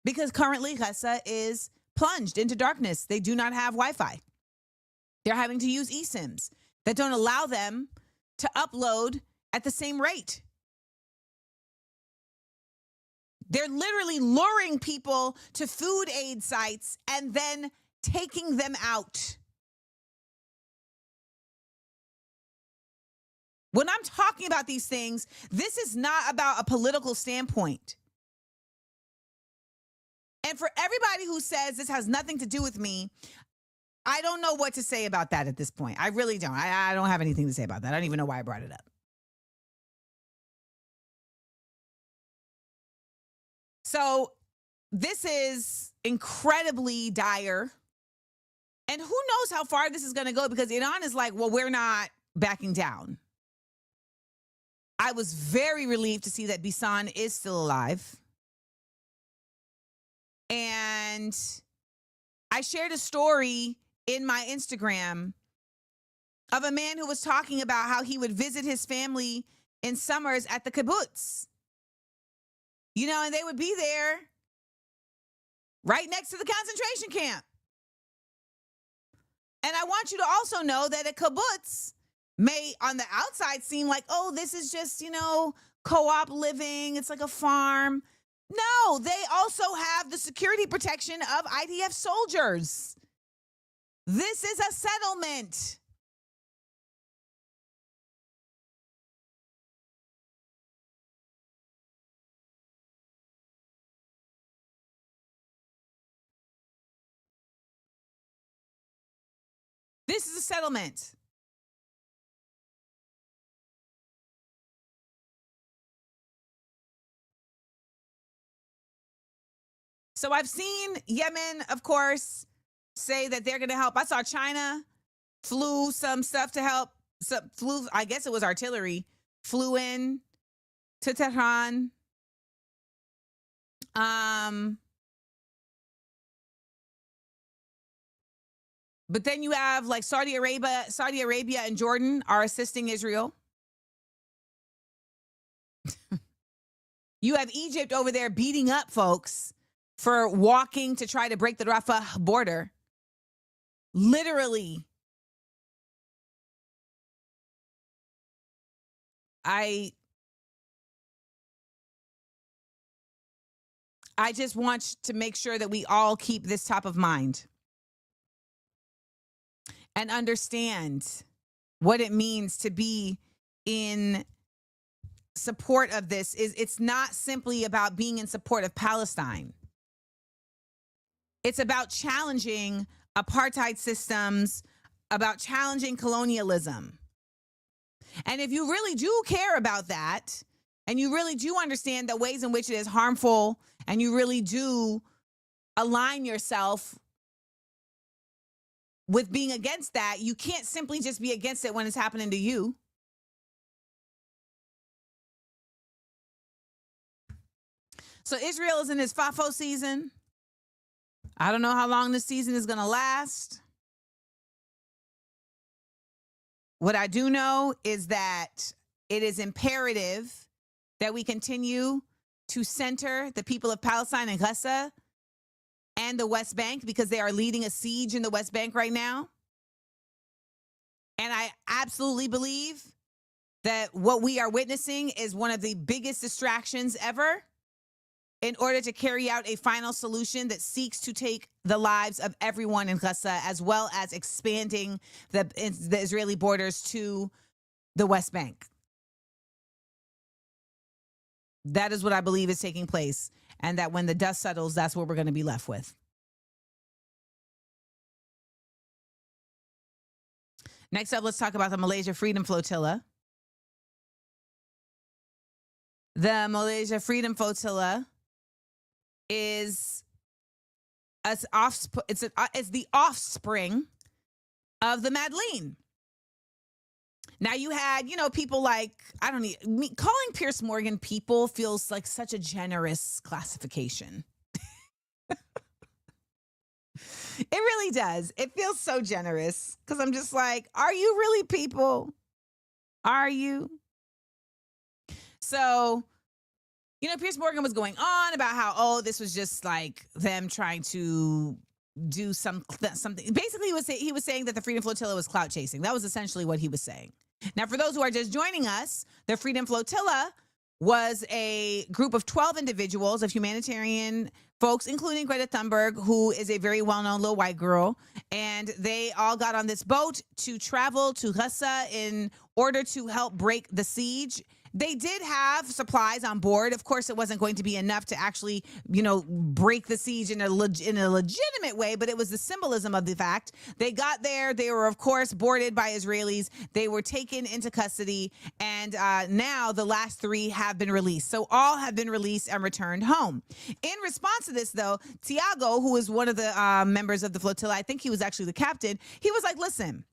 Because currently Gaza is plunged into darkness. They do not have Wi-Fi. They're having to use eSIMs that don't allow them to upload at the same rate. They're literally luring people to food aid sites and then taking them out. When I'm talking about these things, this is not about a political standpoint. And for everybody who says this has nothing to do with me, I don't know what to say about that at this point. I really don't. I don't have anything to say about that. I don't even know why I brought it up. So this is incredibly dire. And who knows how far this is going to go, because Iran is like, well, we're not backing down. I was very relieved to see that Bisan is still alive. And I shared a story in my Instagram of a man who was talking about how he would visit his family in summers at the kibbutz. You know, and they would be there right next to the concentration camp. And I want you to also know that a kibbutz may on the outside seem like, oh, this is just, co-op living. It's like a farm. No, they also have the security protection of IDF soldiers. This is a settlement. This is a settlement. So I've seen Yemen, of course, say that they're going to help. I saw China flew some stuff to help. I guess it was artillery, flew in to Tehran. But then you have like Saudi Arabia and Jordan are assisting Israel. You have Egypt over there beating up folks for walking to try to break the Rafah border. Literally. I just want to make sure that we all keep this top of mind and understand what it means to be in support of this. It's not simply about being in support of Palestine. It's about challenging apartheid systems, about challenging colonialism. And if you really do care about that, and you really do understand the ways in which it is harmful, and you really do align yourself with being against that, you can't simply just be against it when it's happening to you. So Israel is in its FAFO season. I don't know how long this season is going to last. What I do know is that it is imperative that we continue to center the people of Palestine and Gaza and the West Bank, because they are leading a siege in the West Bank right now. And I absolutely believe that what we are witnessing is one of the biggest distractions ever in order to carry out a final solution that seeks to take the lives of everyone in Gaza, as well as expanding the Israeli borders to the West Bank. That is what I believe is taking place. And that when the dust settles, that's what we're going to be left with. Next up, let's talk about the Malaysia Freedom Flotilla. The Malaysia Freedom Flotilla is it's the offspring of the Madeleine. Now you had, people like, I don't need, calling Pierce Morgan people feels like such a generous classification. It really does. It feels so generous because I'm just like, are you really people? Are you? So, Pierce Morgan was going on about how, this was just like them trying to do something. Basically, he was saying that the Freedom Flotilla was clout chasing. That was essentially what he was saying. Now, for those who are just joining us, the Freedom Flotilla was a group of 12 individuals of humanitarian folks, including Greta Thunberg, who is a very well-known little white girl. And they all got on this boat to travel to Gaza in order to help break the siege. They did have supplies on board. Of course, it wasn't going to be enough to actually, break the siege in a legitimate way, but it was the symbolism of the fact. They got there. They were, of course, boarded by Israelis. They were taken into custody, and now the last 3 have been released. So all have been released and returned home. In response to this, though, Tiago, who is one of the members of the flotilla, I think he was actually the captain, he was like, listen,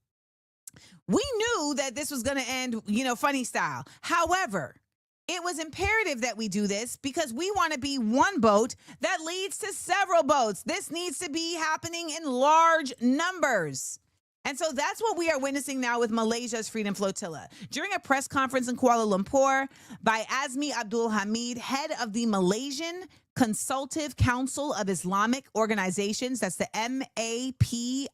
we knew that this was going to end, funny style. However, it was imperative that we do this because we want to be one boat that leads to several boats. This needs to be happening in large numbers. And so that's what we are witnessing now with Malaysia's Freedom Flotilla. During a press conference in Kuala Lumpur by Azmi Abdul Hamid, head of the Malaysian Consultative Council of Islamic Organizations, that's the MAPIM,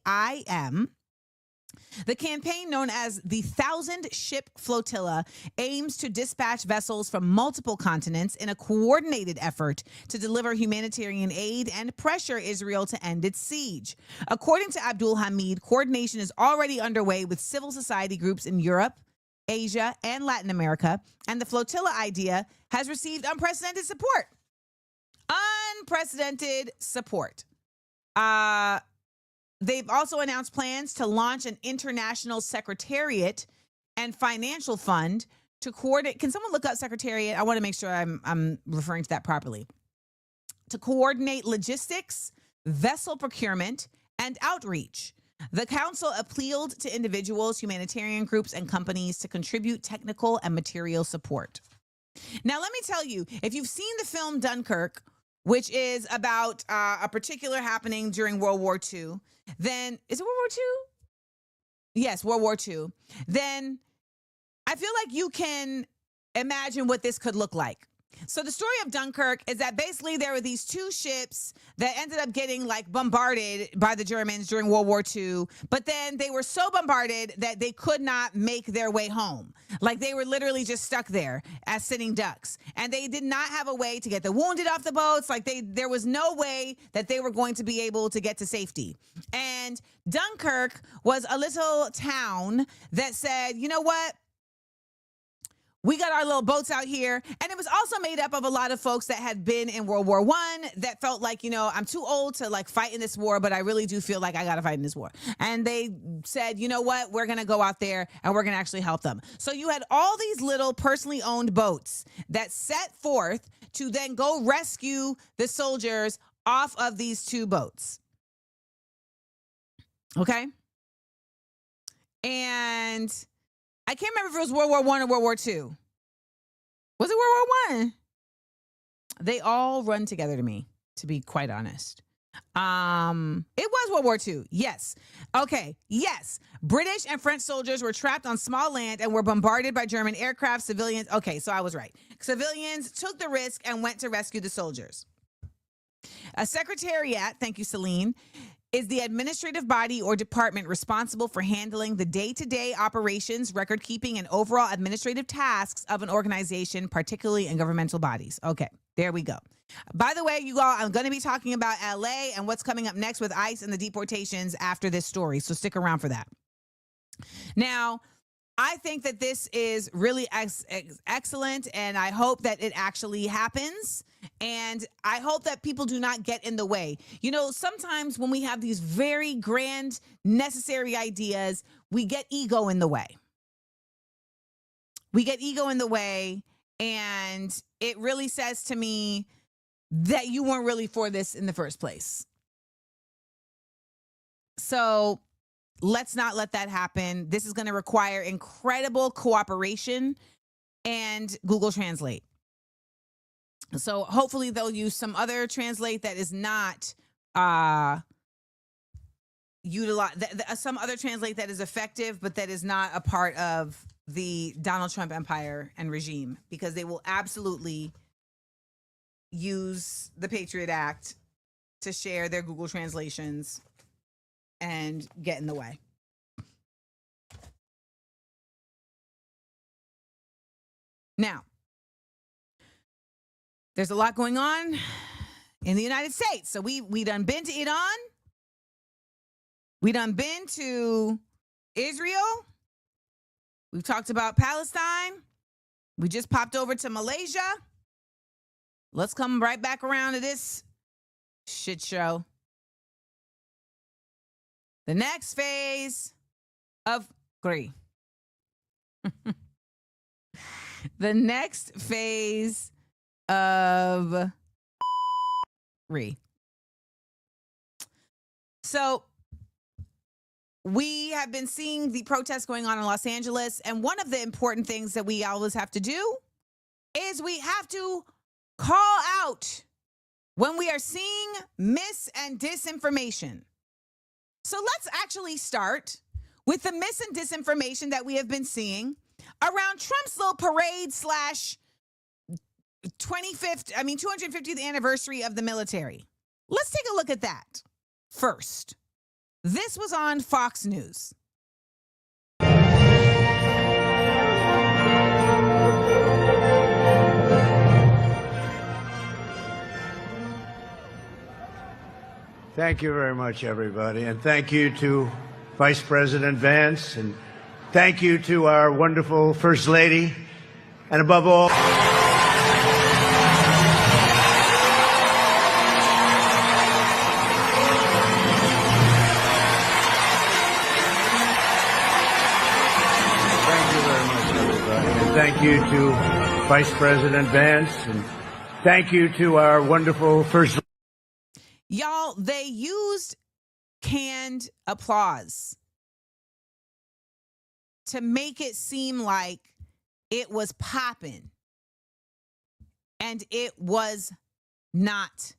the campaign, known as the 1,000-Ship Flotilla, aims to dispatch vessels from multiple continents in a coordinated effort to deliver humanitarian aid and pressure Israel to end its siege. According to Abdul Hamid, coordination is already underway with civil society groups in Europe, Asia, and Latin America, and the flotilla idea has received unprecedented support. Unprecedented support. They've also announced plans to launch an international secretariat and financial fund to coordinate. Can someone look up secretariat? I want to make sure I'm referring to that properly. To coordinate logistics, vessel procurement, and outreach. The council appealed to individuals, humanitarian groups, and companies to contribute technical and material support. Now, let me tell you, if you've seen the film Dunkirk, which is about a particular happening during World War II, then, is it World War II? Yes, World War II. Then I feel like you can imagine what this could look like. So the story of Dunkirk is that basically there were these 2 ships that ended up getting bombarded by the Germans during World War II, but then they were so bombarded that they could not make their way home. They were literally just stuck there as sitting ducks, and they did not have a way to get the wounded off the boats. There was no way that they were going to be able to get to safety. And Dunkirk was a little town that said, you know what? We got our little boats out here. And it was also made up of a lot of folks that had been in World War I that felt like, I'm too old to fight in this war, but I really do feel like I got to fight in this war. And they said, you know what, we're going to go out there and we're going to actually help them. So you had all these little personally owned boats that set forth to then go rescue the soldiers off of these 2 boats. Okay. And I can't remember if it was World War I or World War II. Was it World War I? They all run together to me, to be quite honest. It was World War II. Yes. Okay. Yes. British and French soldiers were trapped on small land and were bombarded by German aircraft. Civilians. Okay. So I was right. Civilians took the risk and went to rescue the soldiers. A secretariat, thank you, Celine, is the administrative body or department responsible for handling the day-to-day operations, record keeping, and overall administrative tasks of an organization, particularly in governmental bodies. Okay, there we go. By the way, you all, I'm going to be talking about LA and what's coming up next with ICE and the deportations after this story, so stick around for that. Now, I think that this is really excellent, and I hope that it actually happens. And I hope that people do not get in the way. Sometimes when we have these very grand, necessary ideas, we get ego in the way. We get ego in the way, and it really says to me that you weren't really for this in the first place. So let's not let that happen. This is going to require incredible cooperation and Google Translate. So hopefully they'll use some other translate that is not some other translate that is effective, but that is not a part of the Donald Trump empire and regime, because they will absolutely use the Patriot Act to share their Google translations and get in the way. Now, there's a lot going on in the United States. So we done been to Iran. We done been to Israel. We've talked about Palestine. We just popped over to Malaysia. Let's come right back around to this shit show. The next phase of Gree. The next phase of Re. So we have been seeing the protests going on in Los Angeles, and one of the important things that we always have to do is we have to call out when we are seeing mis and disinformation. So let's actually start with the mis and disinformation that we have been seeing around Trump's little parade slash 250th anniversary of the military. Let's take a look at that first. This was on Fox News. Thank you very much, everybody. And thank you to Vice President Vance. And thank you to our wonderful First Lady. And above all, thank you to Vice President Vance, and thank you to our wonderful First Lady. Y'all, they used canned applause to make it seem like it was popping. And it was not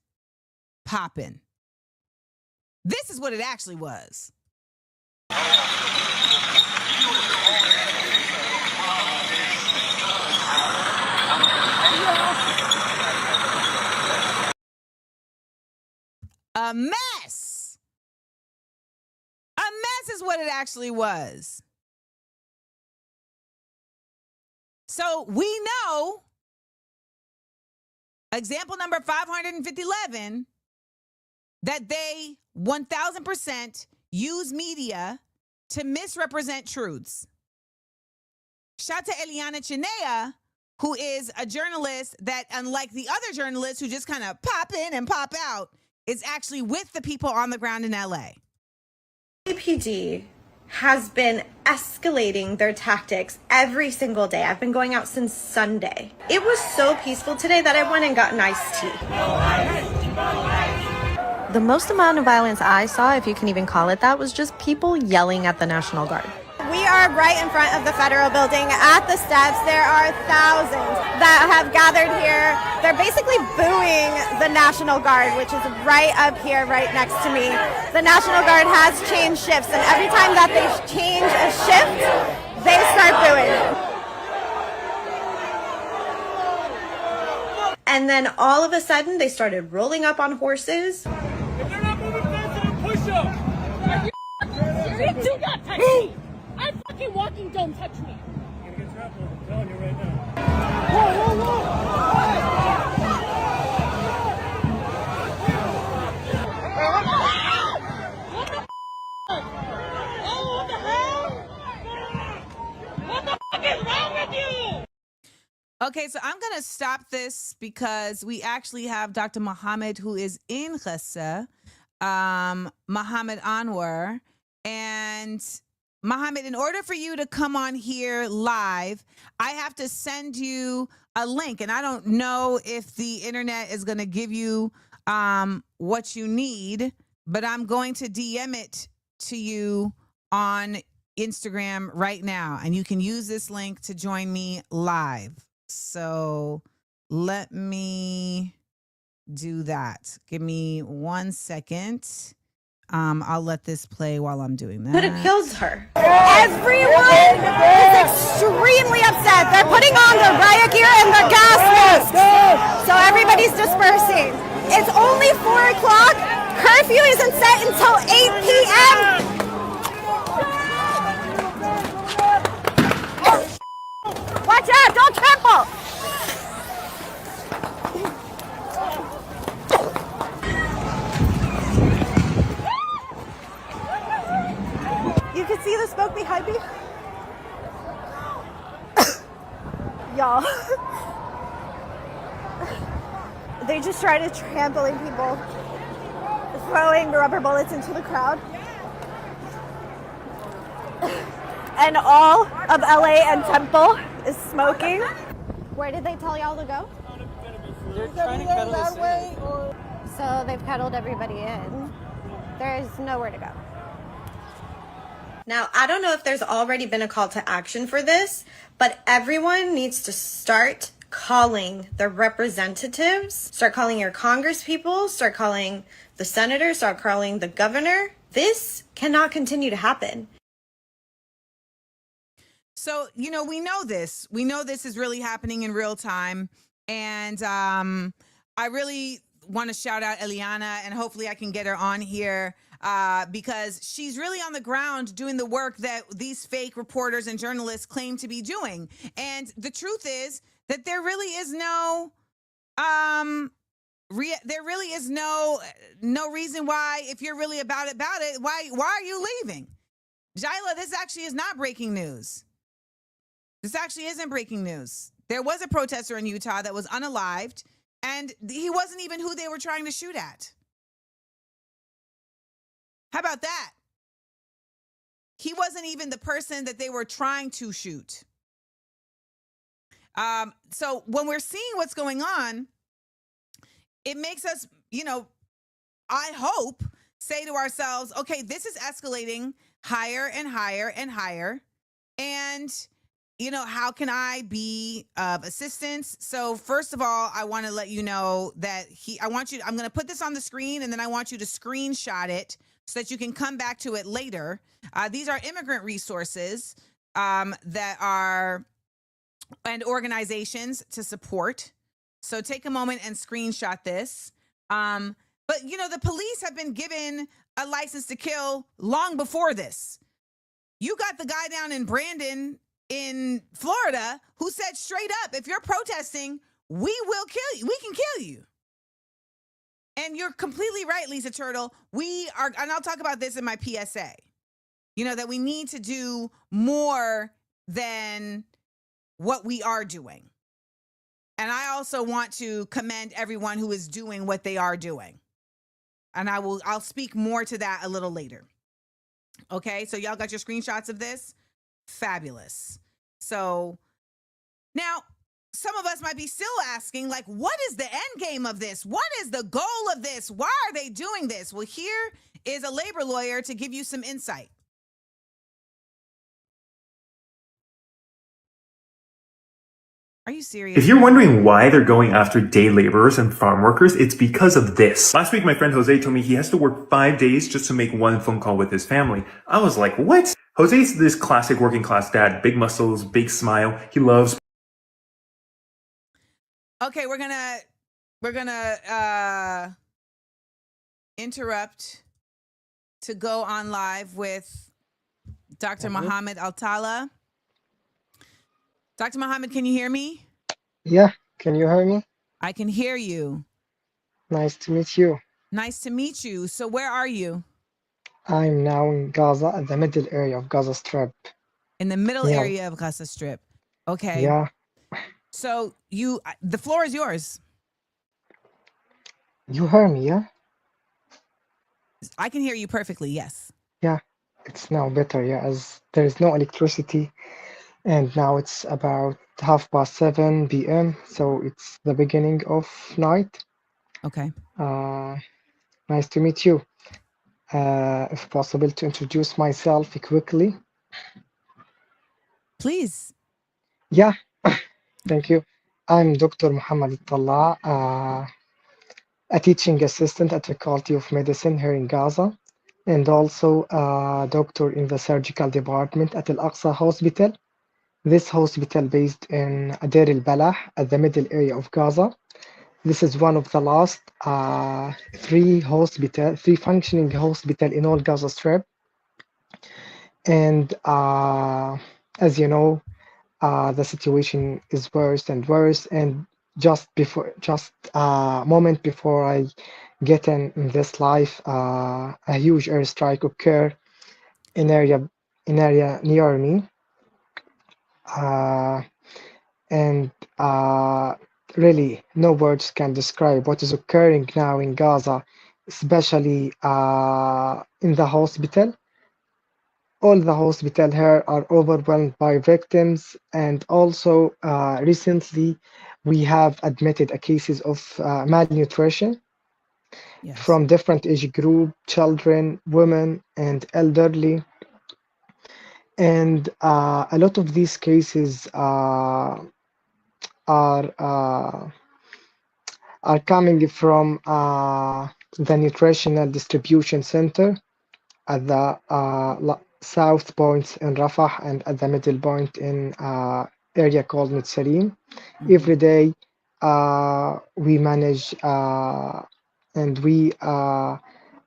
popping. This is what it actually was. A mess. A mess is what it actually was. So we know, example number 511, that they 1000% use media to misrepresent truths. Shout out to Eliana Chinea, who is a journalist that, unlike the other journalists who just kind of pop in and pop out, is actually with the people on the ground in LA. APD has been escalating their tactics every single day. I've been going out since Sunday. It was so peaceful today that I went and got an iced tea. The most amount of violence I saw, if you can even call it that, was just people yelling at the National Guard. We are right in front of the federal building. At the steps, there are thousands that have gathered here. They're basically booing the National Guard, which is right up here, right next to me. The National Guard has changed shifts, and every time that they change a shift, they start booing. And then all of a sudden, they started rolling up on horses. If they're not moving fast enough, push them. Are you serious? Do not touch me. I'm fucking walking, don't touch me. You're gonna get trampled, I'm telling you right now. Whoa, whoa, whoa! What the oh, what the hell? What the fuck is wrong with you? Okay, so I'm going to stop this because we actually have Dr. Mohammed, who is in Gaza, Mohammed Anwar. And Mohammed, in order for you to come on here live, I have to send you a link. And I don't know if the internet is going to give you what you need, but I'm going to DM it to you on Instagram right now, and you can use this link to join me live. So let me do that. Give me 1 second. I'll let this play while I'm doing that. Could have killed her. Everyone is extremely upset. They're putting on their riot gear and their gas masks. So everybody's dispersing. It's only 4 o'clock. Curfew isn't set until 8 p.m. Watch out, don't trample. You can see the smoke behind me. Y'all. They just started trampling people, throwing rubber bullets into the crowd. And all of LA and Temple is smoking. Where did they tell y'all to go? They're trying to pedal us in. So they've pedaled everybody in. There's nowhere to go. Now, I don't know if there's already been a call to action for this, but everyone needs to start calling the representatives, start calling your Congress people, start calling the senators, start calling the governor. This cannot continue to happen. So, we know this. We know this is really happening in real time. And I really want to shout out Eliana, and hopefully I can get her on here because she's really on the ground doing the work that these fake reporters and journalists claim to be doing. And the truth is that there really is no no reason why, if you're really about it, why are you leaving? Jaila, this actually is not breaking news. This actually isn't breaking news. There was a protester in Utah that was unalived, and he wasn't even who they were trying to shoot at. How about that? He wasn't even the person that they were trying to shoot. So when we're seeing what's going on, it makes us, I hope, say to ourselves, okay, this is escalating higher and higher and higher. And how can I be of assistance? So first of all, I want to let you know that I'm going to put this on the screen, and then I want you to screenshot it so that you can come back to it later. These are immigrant resources that are, and organizations to support. So take a moment and screenshot this. But the police have been given a license to kill long before this. You got the guy down in Brandon in Florida who said straight up, if you're protesting, we will kill you. We can kill you. And you're completely right, Lisa Turtle. And I'll talk about this in my PSA, that we need to do more than what we are doing. And I also want to commend everyone who is doing what they are doing. And I'll speak more to that a little later. Okay, so y'all got your screenshots of this? Fabulous. So now some of us might be still asking, like, what is the end game of this? What is the goal of this? Why are they doing this? Well, here is a labor lawyer to give you some insight. Are you serious? If you're wondering why they're going after day laborers and farm workers, it's because of this. Last week, my friend Jose told me he has to work 5 days just to make one phone call with his family. I was like, what? Jose's this classic working class dad, big muscles, big smile. He loves. Okay, we're gonna interrupt to go on live with Dr. Mohammed Altalla. Dr. Mohammed, can you hear me? Yeah, can you hear me? I can hear you. Nice to meet you. Nice to meet you. So where are you? I'm now in Gaza, at the middle area of Gaza Strip. In the middle area of Gaza Strip. Okay. Yeah. So the floor is yours. You hear me, yeah? I can hear you perfectly, yes. Yeah, it's now better, yeah, as there is no electricity. And now it's about 7:30 p.m. So it's the beginning of night. Okay. Nice to meet you. if possible, to introduce myself quickly. Please. Yeah, thank you. I'm Dr. Mohammed Altalla, a teaching assistant at the Faculty of Medicine here in Gaza, and also a doctor in the surgical department at Al-Aqsa Hospital. This hospital based in Deir al-Balah at the middle area of Gaza. This is one of the last three functioning hospital in all Gaza Strip. And as you know, the situation is worse and worse. And just a moment before I get in this life, a huge airstrike occurred in area near me, and really no words can describe what is occurring now in Gaza, especially in the hospital. All the hospitals here are overwhelmed by victims, and also recently we have admitted cases of malnutrition from different age group, children, women, and elderly. And a lot of these cases are coming from the nutritional distribution center at the south points in Rafah and at the middle point in area called Netzarim. Every day we manage and we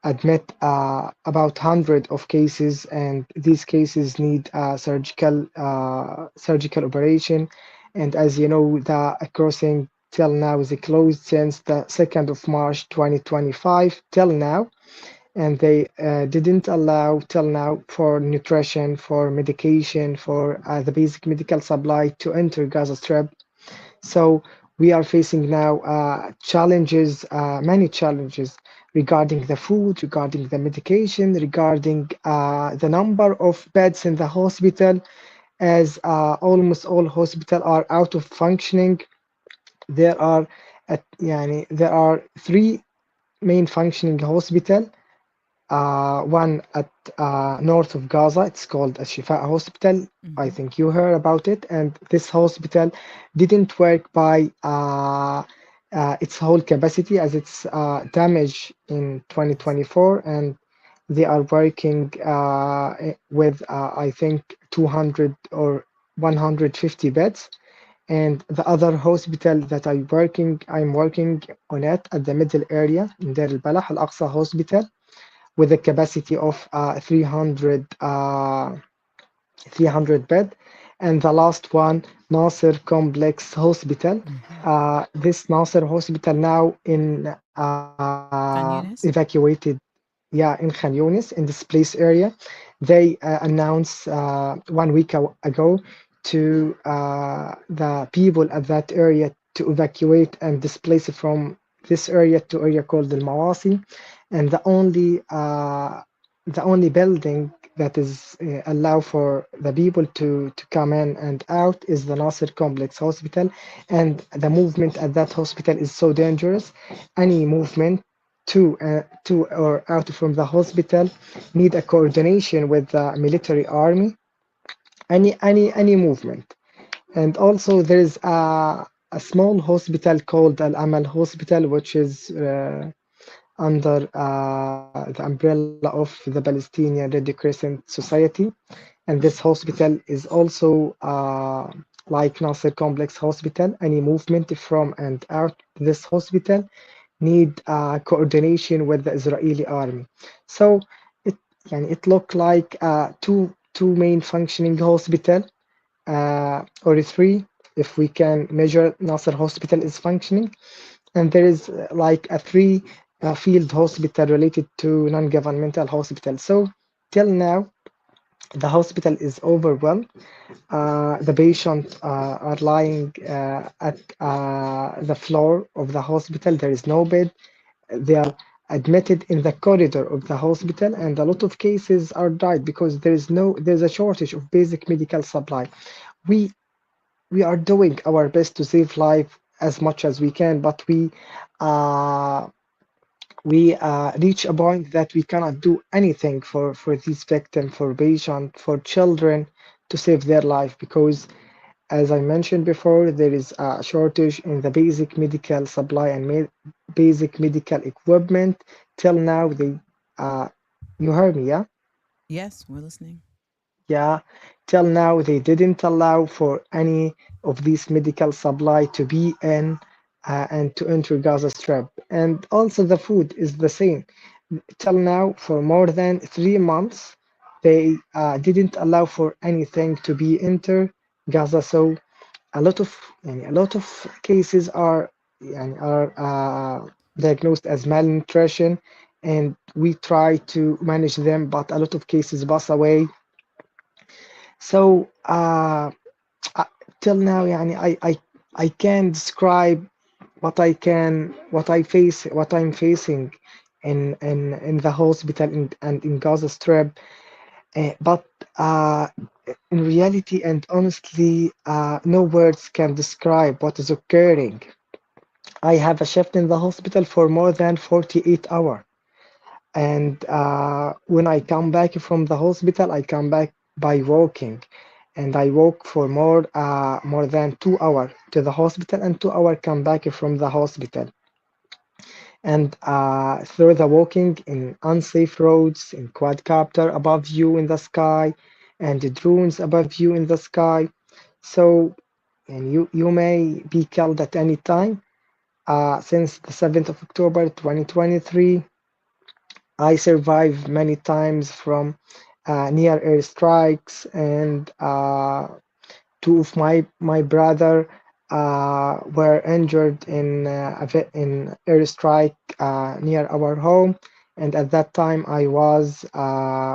admit about 100 of cases, and these cases need surgical operation. And as you know, the crossing till now is closed since the 2nd of March 2025 till now, and they didn't allow till now for nutrition, for medication, for the basic medical supply to enter Gaza Strip. So we are facing now challenges, many challenges regarding the food, regarding the medication, regarding the number of beds in the hospital, as almost all hospitals are out of functioning. There are three main functioning hospitals. One at north of Gaza, it's called Al-Shifa Hospital. I think you heard about it. And this hospital didn't work by its whole capacity, as it's damaged in 2024. And they are working with, I think, 200 or 150 beds. And the other hospital that I'm working on it at the middle area in Deir al-Balah, Al-Aqsa Hospital, with a capacity of 300 bed. And the last one, Nasser Complex Hospital. This Nasser Hospital now in evacuated, in Khan Yunis, in this place area. They announced 1 week ago to the people at that area to evacuate and displace from this area to area called Al Mawasi. And the only building that is allow for the people to come in and out is the Nasser Complex Hospital. And the movement at that hospital is so dangerous. Any movement to or out from the hospital need a coordination with the military army. Any movement. And also there is a small hospital called Al Amal Hospital, which is under the umbrella of the Palestinian Red Crescent Society. And this hospital is also like Nasser Complex Hospital. Any movement from and out this hospital need coordination with the Israeli army. So it looked like two main functioning hospital, or three, if we can measure Nasser Hospital is functioning. And there is like a three field hospital related to non-governmental hospital. So till now, the hospital is overwhelmed. The patients are lying at the floor of the hospital. There is no bed. They are admitted in the corridor of the hospital, and a lot of cases are died because there's a shortage of basic medical supply. We are doing our best to save life as much as we can, but we we reach a point that we cannot do anything for these victims, for patients, for children to save their life because, as I mentioned before, there is a shortage in the basic medical supply and basic medical equipment. Till now, you heard me, yeah? Yes, we're listening. Yeah, till now they didn't allow for any of these medical supply to be in and to enter Gaza Strip. And also the food is the same. Till now, for more than 3 months, they didn't allow for anything to be enter Gaza. So a lot of cases are diagnosed as malnutrition, and we try to manage them, but a lot of cases pass away. So uh, till now, I can describe what I'm facing in the hospital and in Gaza Strip. But in reality and honestly, no words can describe what is occurring. I have a shift in the hospital for more than 48 hours. And when I come back from the hospital, I come back by walking. And I walk for more than 2 hours to the hospital and 2 hours come back from the hospital. And through the walking in unsafe roads, in quadcopter above you in the sky, and the drones above you in the sky. So, and you may be killed at any time. Since the 7th of October 2023, I survived many times from near airstrikes, and two of my brother were injured in airstrike near our home. And at that time, I was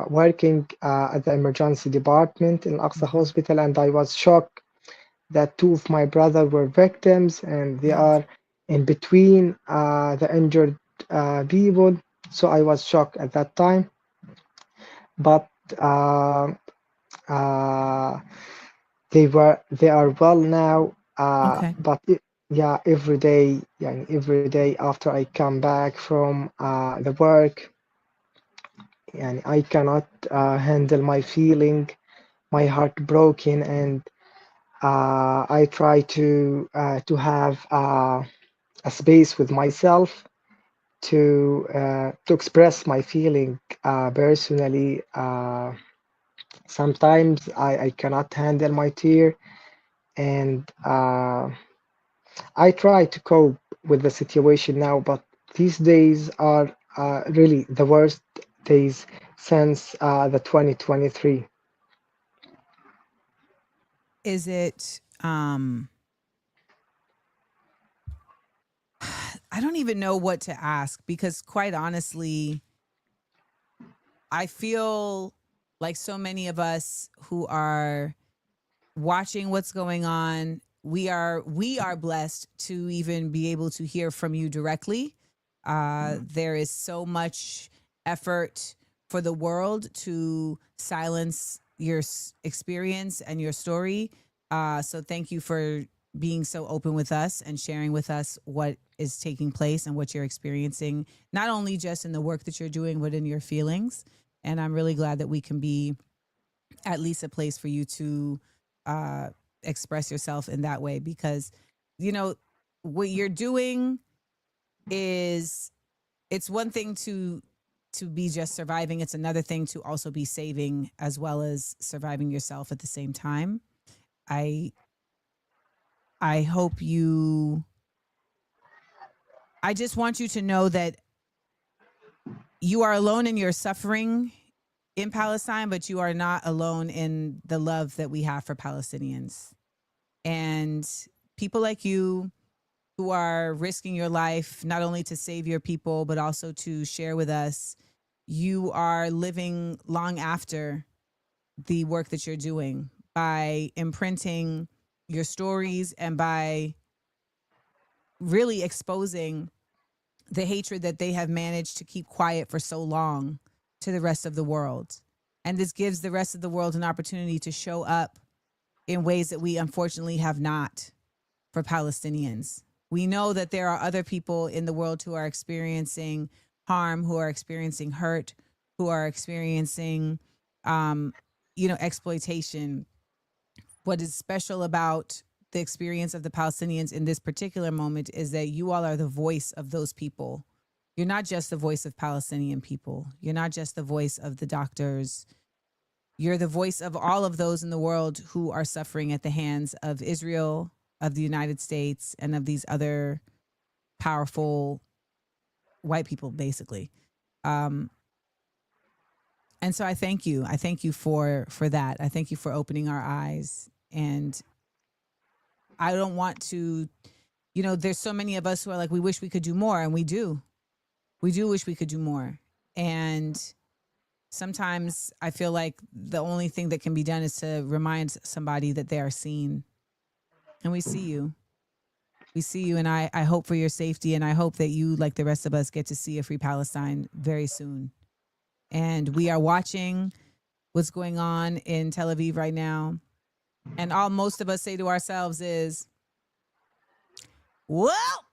working at the emergency department in Al-Aqsa Hospital, and I was shocked that two of my brother were victims, and they are in between the injured people. So I was shocked at that time, but uh, they are well now. Okay. But yeah, every day after I come back from the work, and I cannot handle my feeling, my heart broken, and I try to have a space with myself to express my feeling personally. Sometimes I cannot handle my tear, and I try to cope with the situation now, but these days are really the worst days since the 2023. Is it I don't even know what to ask because quite honestly, I feel like so many of us who are watching what's going on, we are blessed to even be able to hear from you directly. There is so much effort for the world to silence your experience and your story. So thank you for being so open with us and sharing with us what is taking place and what you're experiencing, not only just in the work that you're doing, but in your feelings. And I'm really glad that we can be at least a place for you to express yourself in that way, because, you know, what you're doing is, it's one thing to be just surviving. It's another thing to also be saving as well as surviving yourself at the same time. I hope I just want you to know that you are alone in your suffering in Palestine, but you are not alone in the love that we have for Palestinians. And people like you who are risking your life, not only to save your people, but also to share with us, you are living long after the work that you're doing by imprinting your stories and by really exposing the hatred that they have managed to keep quiet for so long to the rest of the world. And this gives the rest of the world an opportunity to show up in ways that we unfortunately have not for Palestinians. We know that there are other people in the world who are experiencing harm, who are experiencing hurt, who are experiencing, exploitation. What is special about the experience of the Palestinians in this particular moment is that you all are the voice of those people. You're not just the voice of Palestinian people. You're not just the voice of the doctors. You're the voice of all of those in the world who are suffering at the hands of Israel, of the United States, and of these other powerful white people, basically. And so I thank you. I thank you for that. I thank you for opening our eyes. And I don't want to, there's so many of us who are like, we wish we could do more. And we do. We do wish we could do more. And sometimes I feel like the only thing that can be done is to remind somebody that they are seen. And we see you. We see you. And I hope for your safety. And I hope that you, like the rest of us, get to see a free Palestine very soon. And we are watching what's going on in Tel Aviv right now. And all most of us say to ourselves is, well,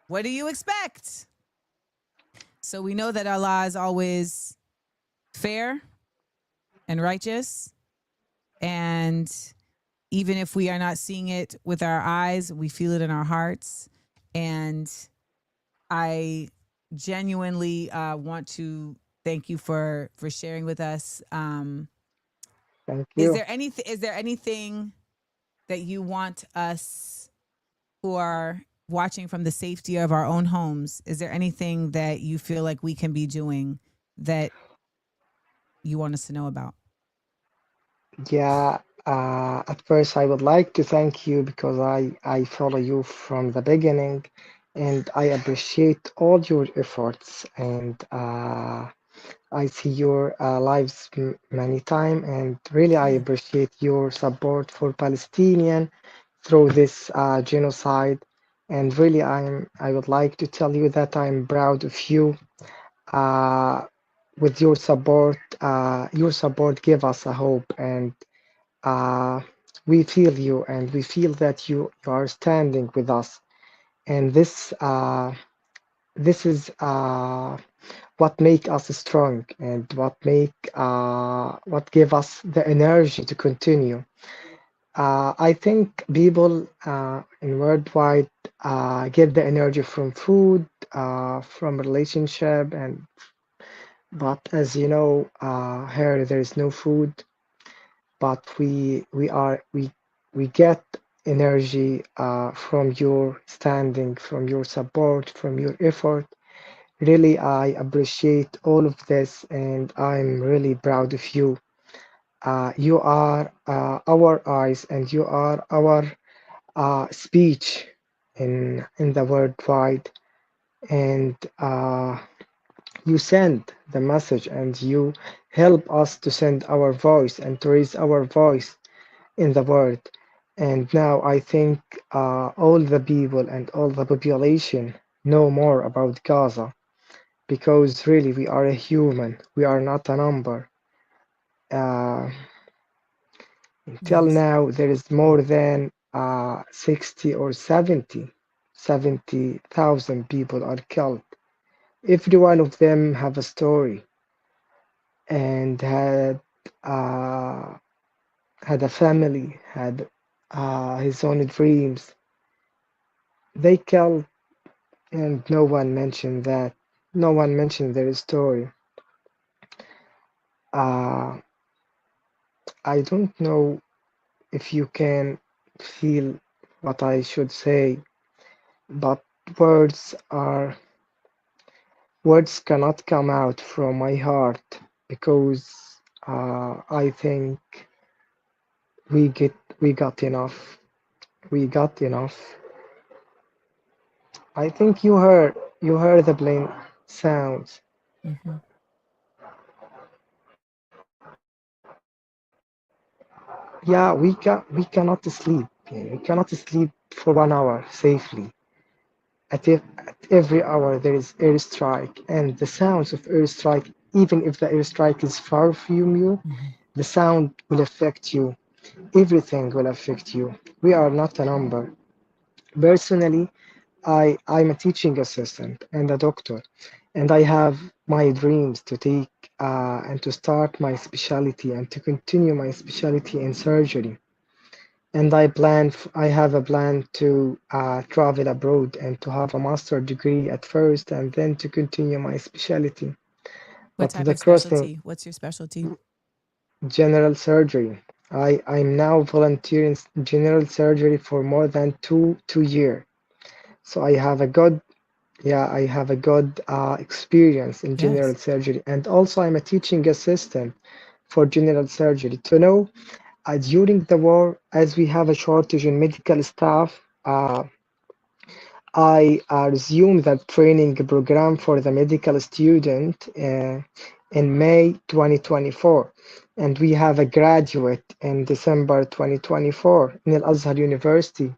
what do you expect? So we know that Allah is always fair and righteous. And even if we are not seeing it with our eyes, we feel it in our hearts. And I genuinely want to thank you for sharing with us. Thank you. Is there anything that you want us who are watching from the safety of our own homes? Is there anything that you feel like we can be doing that you want us to know about? Yeah, at first I would like to thank you because I follow you from the beginning and I appreciate all your efforts, and I see your lives many times, and really I appreciate your support for Palestinian through this genocide. And really I would like to tell you that I'm proud of you. With your support give us a hope, and we feel you, and we feel that you are standing with us. And this is what make us strong, and what give us the energy to continue. I think people in worldwide get the energy from food, from relationship, but as you know, here there is no food, but we get energy from your standing, from your support, from your effort. Really, I appreciate all of this, and I'm really proud of you. You are our eyes, and you are our speech in the worldwide, and you send the message, and you help us to send our voice and to raise our voice in the world. And now I think all the people and all the population know more about Gaza, because really we are a human, we are not a number. Until now there is more than 60 or 70,000 people are killed. Every one of them have a story and had a family, had his own dreams. They killed, and no one mentioned that. No one mentioned their story. I don't know if you can feel what I should say, but words cannot come out from my heart, because I think we got enough. We got enough. I think you heard the plane sounds. Mm-hmm. Yeah, we cannot sleep. We cannot sleep for 1 hour safely. At every hour there is airstrike, and the sounds of airstrike, even if the airstrike is far from you, the sound will affect you. Everything will affect you. We are not a number. Personally, I'm a teaching assistant and a doctor, and I have my dreams to take and to start my specialty and to continue my specialty in surgery. And I have a plan to travel abroad and to have a master degree at first, and then to continue my specialty. What But type the of crossing, specialty? What's your specialty? general surgery. I'm now volunteering general surgery for more than two years. So I have a good experience in general Yes. surgery, and also I'm a teaching assistant for general surgery. To know, during the war, as we have a shortage in medical staff, I resumed that training program for the medical student in May 2024, and we have a graduate in December 2024 in Al Azhar University.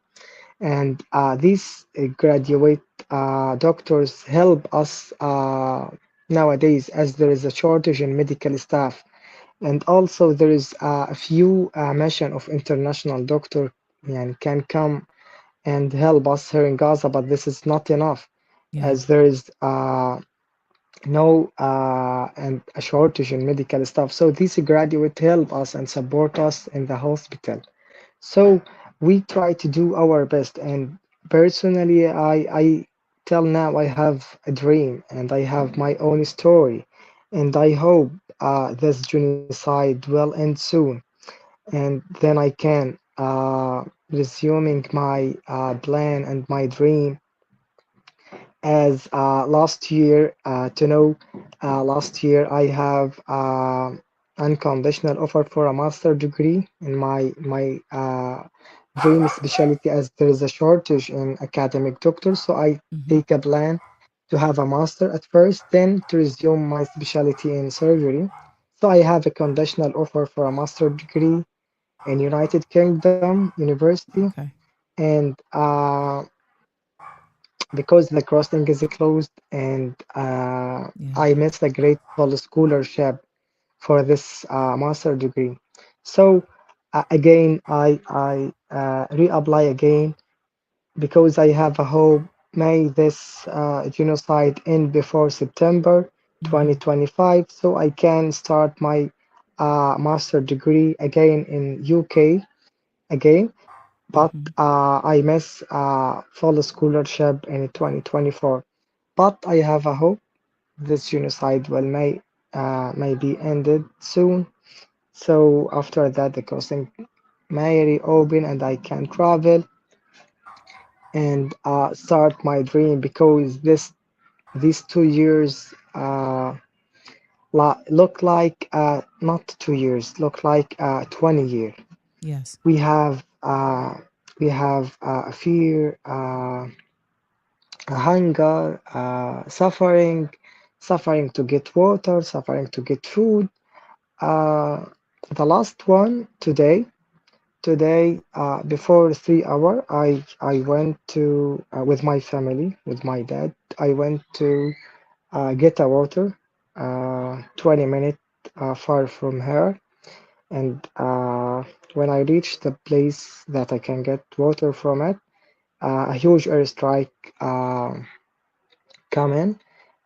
And these graduate doctors help us nowadays, as there is a shortage in medical staff, and also there is a few mission of international doctor and can come and help us here in Gaza, but this is not enough, Yeah. as there is no and a shortage in medical staff. So these graduates help us and support us in the hospital. So we try to do our best. And personally, I till now I have a dream and I have my own story, and I hope this genocide will end soon, and then I can resuming my plan and my dream as last year to know last year I have unconditional offer for a master degree in my dream specialty, as there is a shortage in academic doctors. So I take a plan to have a master at first, then to resume my specialty in surgery. So I have a conditional offer for a master degree in United Kingdom University, Okay. and because the crossing is closed, and I missed a great full scholarship for this master degree. So again, I reapply again because I have a hope. May this genocide end before September 2025, so I can start my master degree again in UK again, but I miss full scholarship in 2024. But I have a hope this genocide will may be ended soon. So after that, the crossing may reopen and I can travel and start my dream, because these 2 years look like not 2 years, look like 20 years. Yes. We have fear, hunger, suffering to get water, suffering to get food. Uh, the last one today, before 3 hour, I went to with my family, with my dad. I went to get a water, 20 minutes far from here, and when I reached the place that I can get water from it, a huge airstrike come in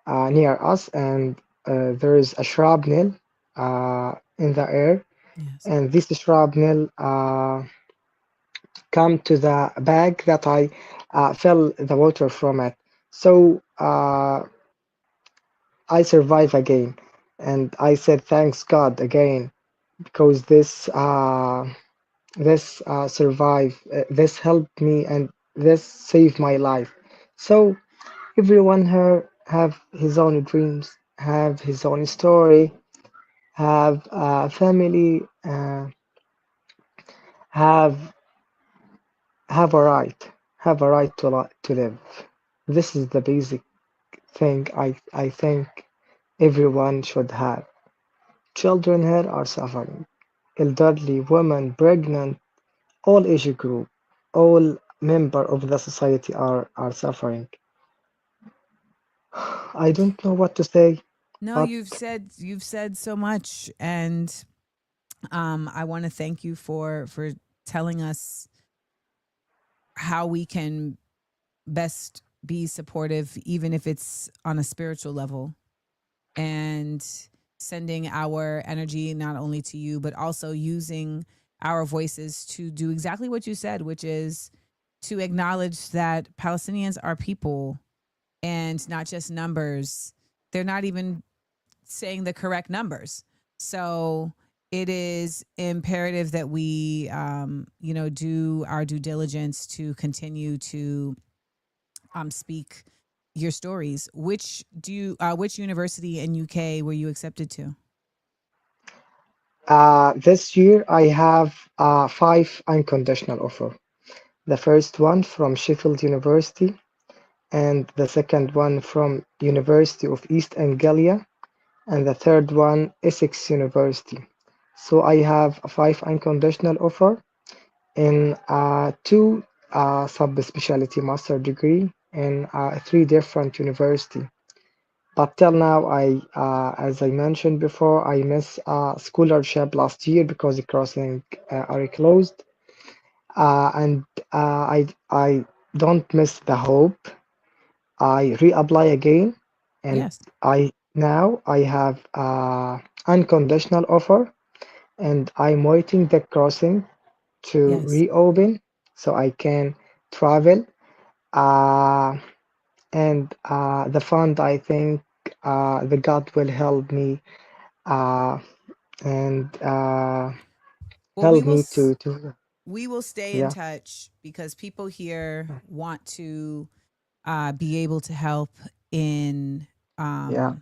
near us, and there is a shrapnel in the air, and this shrapnel come to the bag that I fill the water from it. So I survive again, and I said thanks God again, because this survive, this helped me, and this saved my life. So everyone here have his own dreams, have his own story, have a family, have have a right to live. This is the basic thing I think everyone should have. Children here are suffering. Elderly, women, pregnant, all age group, all member of the society are suffering. I don't know what to say, No, but you've said so much, and I want to thank you for telling us how we can best be supportive, even if it's on a spiritual level, and sending our energy not only to you, but also using our voices to do exactly what you said, which is to acknowledge that Palestinians are people and not just numbers. They're not even saying the correct numbers. So it is imperative that we, do our due diligence to continue to speak your stories. Which university in UK were you accepted to? This year I have 5 unconditional offer. The first one from Sheffield University, and the second one from University of East Anglia, and the third one Essex University. So I have 5 unconditional offer in 2 subspecialty master degree in 3 different university. But till now, as I mentioned before, I missed a scholarship last year because the crossing are closed, and I don't miss the hope. I reapply again, and Yes. I have unconditional offer, and I'm waiting the crossing to Yes. reopen so I can travel. And the fund, I think the God will help me and Well, help me to we will stay in yeah, touch because people here want to be able to help in yeah,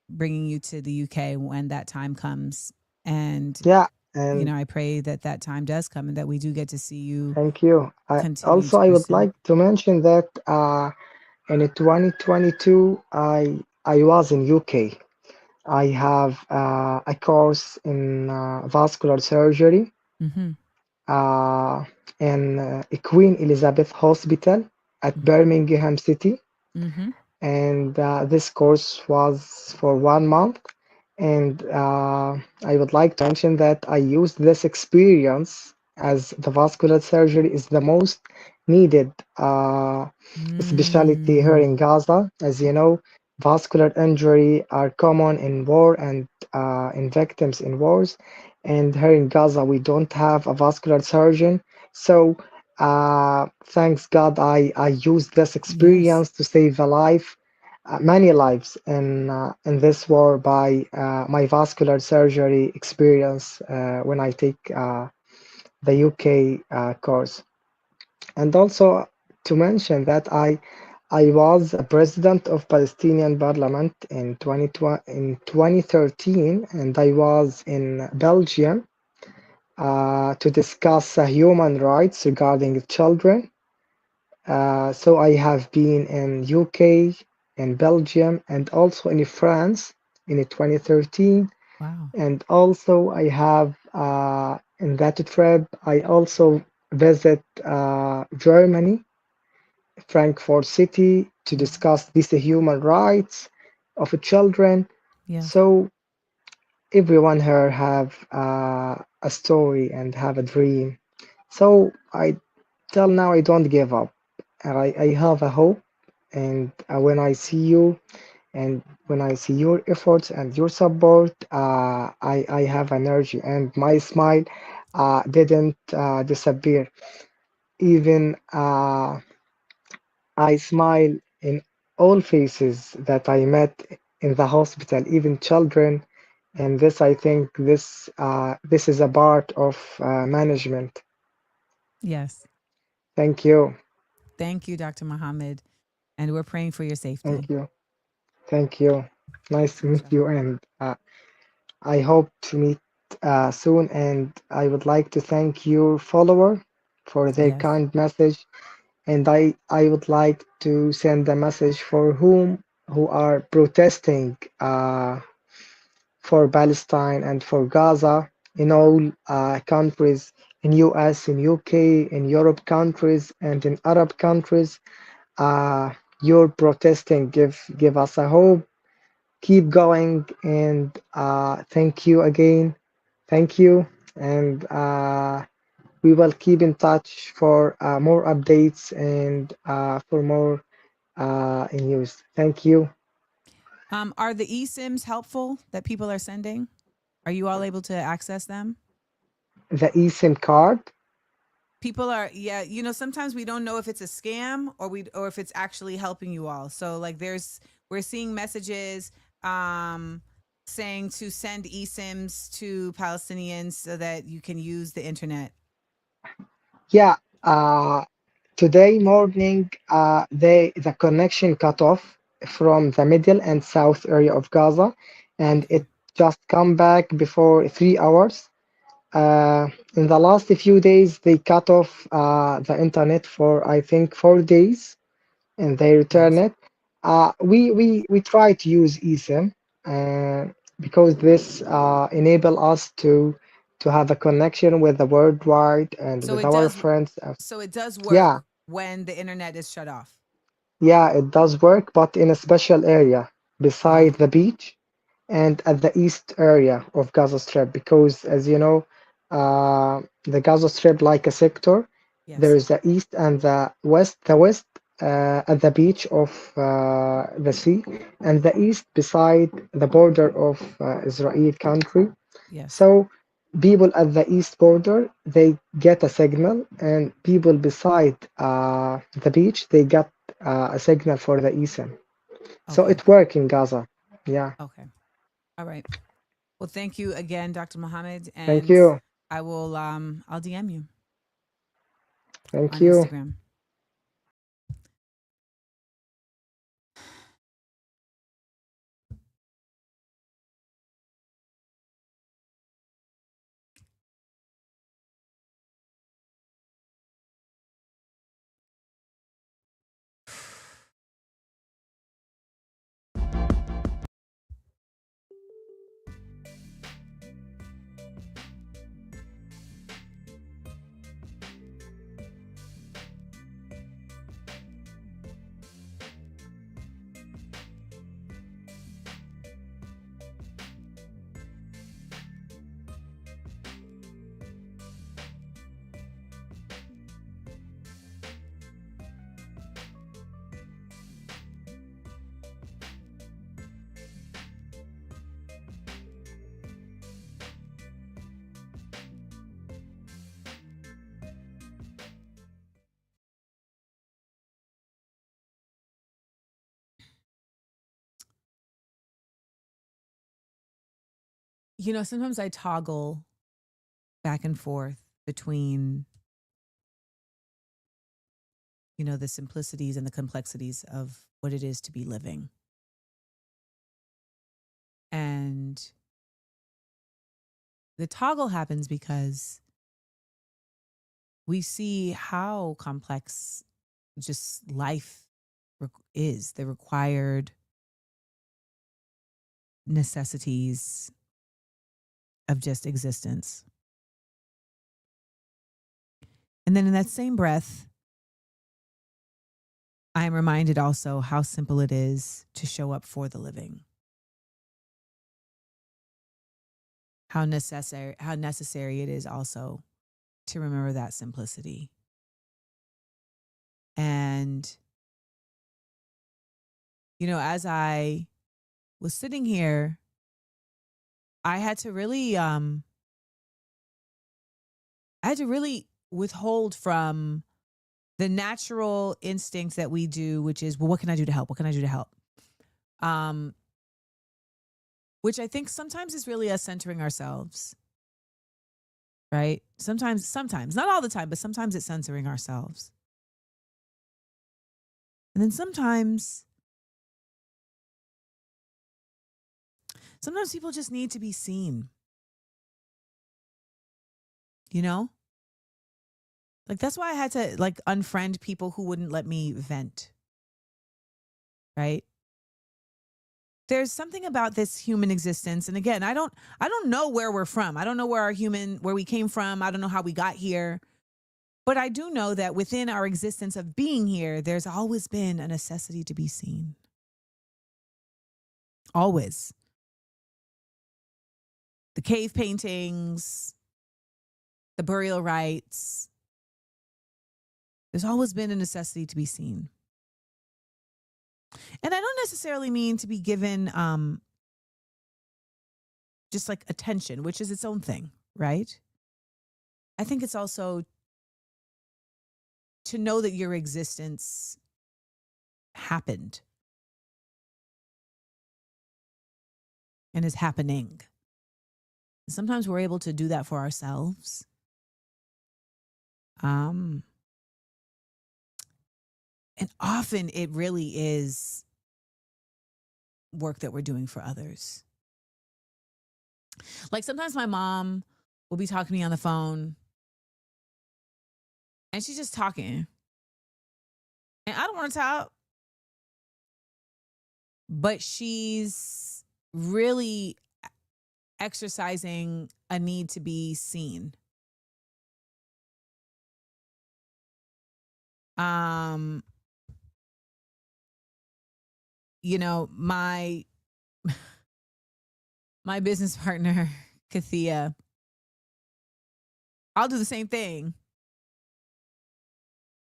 bringing you to the UK when that time comes. And, yeah. And I pray that that time does come and that we do get to see you thank you. continue to I would pursue. like to mention that in 2022 I was in UK. I have a course in vascular surgery Mm-hmm. uh, in Queen Elizabeth Hospital at Birmingham City. Mm-hmm. And this course was for 1 month. And I would like to mention that I used this experience as the vascular surgery is the most needed specialty here in Gaza. As you know, vascular injury are common in war and in victims in wars. And here in Gaza, we don't have a vascular surgeon. So thanks God, I used this Yes. experience to save a life, many lives in this war by my vascular surgery experience when I take the UK course. And also to mention that I was a president of Palestinian Parliament in 2013, and I was in Belgium to discuss human rights regarding children. So I have been in UK, in Belgium, and also in France in 2013. Wow. And also I have in that trip I also visit Germany, Frankfurt City to discuss these human rights of children. Yes. So everyone here have a story and have a dream. So I till now I don't give up, and I have a hope. And when I see you and when I see your efforts and your support, I have energy, and my smile didn't disappear. Even I smile in all faces that I met in the hospital, even children. And this, I think, this is a part of management. Yes. Thank you, Thank you, Dr. Mohammed. And we're praying for your thank safety. you, thank you. Nice to meet you, Inshallah. and I hope to meet soon. And I would like to thank your follower for their Yes. kind message. And I would like to send a message for who are protesting for Palestine and for Gaza in all countries, in US, in UK, in Europe countries, and in Arab countries. Uh, your protesting give us a hope. Keep going, and thank you again. Thank you, and we will keep in touch for more updates and for more in use. Thank you. Are the eSIMs helpful that people are sending? Are you all able to access them? The eSIM card. People are, yeah, you know, sometimes we don't know if it's a scam or if it's actually helping you all. So like we're seeing messages saying to send eSIMs to Palestinians so that you can use the internet. Yeah. Today morning, the connection cut off from the middle and south area of Gaza, and it just come back before 3 hours. In the last few days, they cut off the internet for I think 4 days, and they return it. We try to use eSIM because this enable us to have a connection with the worldwide and So with it our does friends. so it does Yeah, work when the internet is shut off. yeah, it does work, but in a special area beside the beach and at the east area of Gaza Strip, because as you know, the Gaza Strip like a sector. There Yes. is the east and the west. The west at the beach of the sea, and the east beside the border of Israel country. Yes. So people at the east border they get a signal, and people beside the beach they get a signal for the eSIM. So Okay. it works in Gaza. Yeah. Okay. All right. Well, thank you again, Dr. Mohammed, Thank and you. I will I'll DM you Thank on you. Instagram. You know, sometimes I toggle back and forth between, you know, the simplicities and the complexities of what it is to be living. And the toggle happens because we see how complex just life is, the required necessities of just existence. And then in that same breath, I am reminded also how simple it is to show up for the living. How necessary it is also to remember that simplicity. And, you know, as I was sitting here, I had to really withhold from the natural instincts that we do, which is, well, what can I do to help? What can I do to help? Which I think sometimes is really us centering ourselves, right? Sometimes, not all the time, but sometimes it's censoring ourselves. And then sometimes people just need to be seen. You know? Like, that's why I had to like unfriend people who wouldn't let me vent. Right? There's something about this human existence. And again, I don't know where we're from. I don't know where we came from. I don't know how we got here. But I do know that within our existence of being here, there's always been a necessity to be seen. Always. The cave paintings, the burial rites. There's always been a necessity to be seen. And I don't necessarily mean to be given just like attention, which is its own thing, right? I think it's also to know that your existence happened and is happening. Sometimes we're able to do that for ourselves. And often it really is work that we're doing for others. Like sometimes my mom will be talking to me on the phone and she's just talking. And I don't want to talk. But she's really exercising a need to be seen. You know, my business partner, Kathia, I'll do the same thing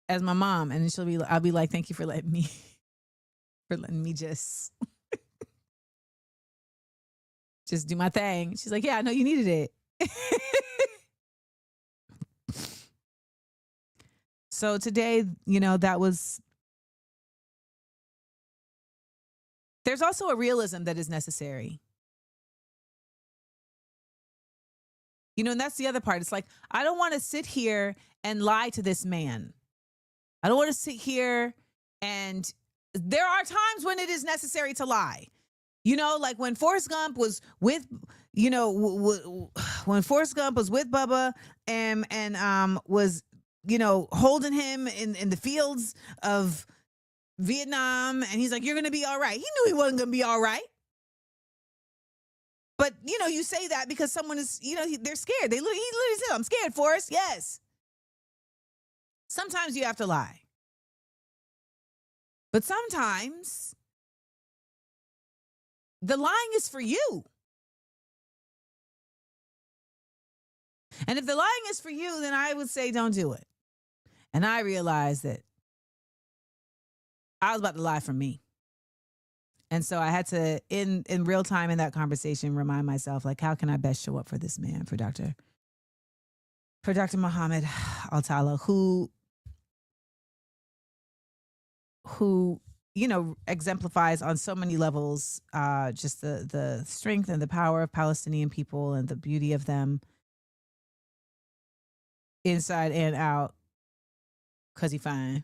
as my mom. And then I'll be like, thank you for letting me just do my thing. She's like, yeah, I know you needed it. So today, you know, there's also a realism that is necessary. You know, and that's the other part. It's like, I don't want to sit here and lie to this man. I don't want to sit here and there are times when it is necessary to lie. You know, like when Forrest Gump was with, you know, when Forrest Gump was with Bubba and was, you know, holding him in the fields of Vietnam. And he's like, you're going to be all right. He knew he wasn't going to be all right. But, you know, you say that because someone is, you know, they're scared. He literally said, I'm scared, Forrest. Yes. Sometimes you have to lie. But sometimes the lying is for you. And if the lying is for you, then I would say don't do it. And I realized that I was about to lie for me. And so I had to, in real time in that conversation, remind myself, like, how can I best show up for this man, for Dr. Mohammed Altalla, who, you know, exemplifies on so many levels just the strength and the power of Palestinian people and the beauty of them inside and out, because he fine.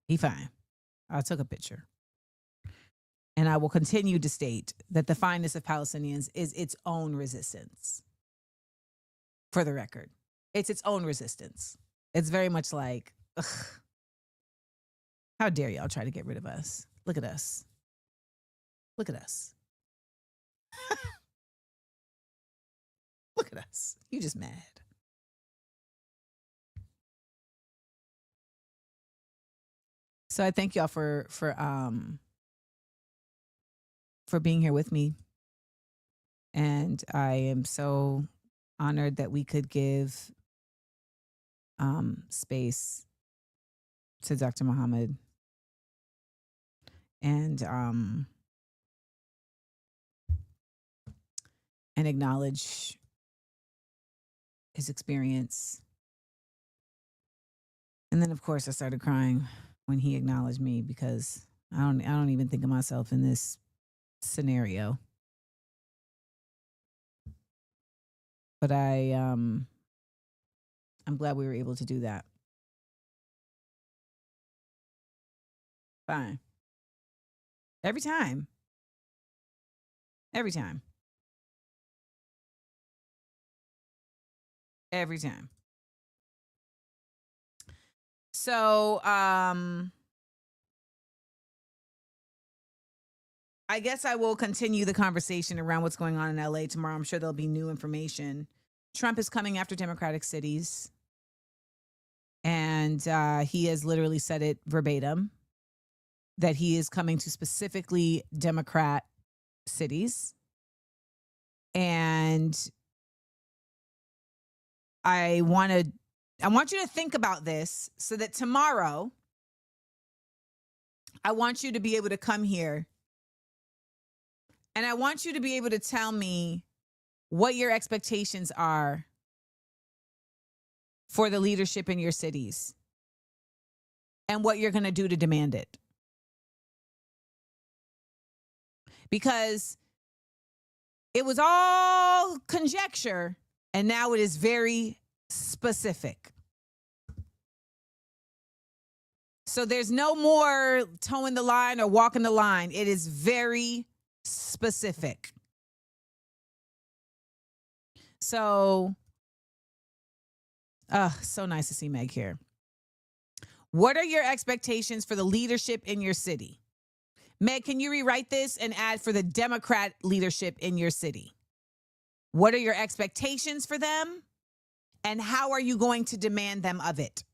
He fine. I took a picture. And I will continue to state that the fineness of Palestinians is its own resistance. For the record, it's its own resistance. It's very much like, ugh, how dare y'all try to get rid of us? Look at us. Look at us. Look at us. You just mad. So I thank y'all for being here with me. And I am so honored that we could give space to Dr. Mohammed and acknowledge his experience. And then of course I started crying when he acknowledged me, because I don't even think of myself in this scenario. But I'm glad we were able to do that. Fine. Every time. Every time. Every time. So, I guess I will continue the conversation around what's going on in LA tomorrow. I'm sure there'll be new information. Trump is coming after Democratic cities. And he has literally said it verbatim, that he is coming to specifically Democrat cities. And I want you to think about this so that tomorrow I want you to be able to come here and I want you to be able to tell me what your expectations are for the leadership in your cities and what you're going to do to demand it. Because it was all conjecture and now it is very specific. So there's no more towing the line or walking the line. It is very specific. So, so nice to see Meg here. What are your expectations for the leadership in your city? Meg, can you rewrite this and add for the Democrat leadership in your city? What are your expectations for them? And how are you going to demand them of it?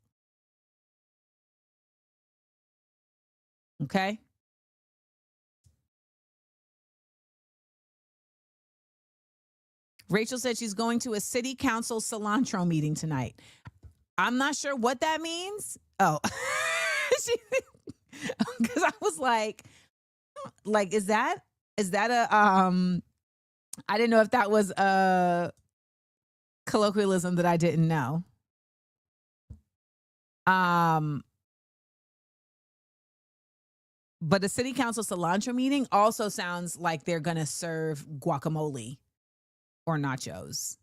Okay. Rachel said she's going to a city council cilantro meeting tonight. I'm not sure what that means. Oh, because I was like, is that a, I didn't know if that was a colloquialism that I didn't know. But the city council cilantro meeting also sounds like they're going to serve guacamole or nachos,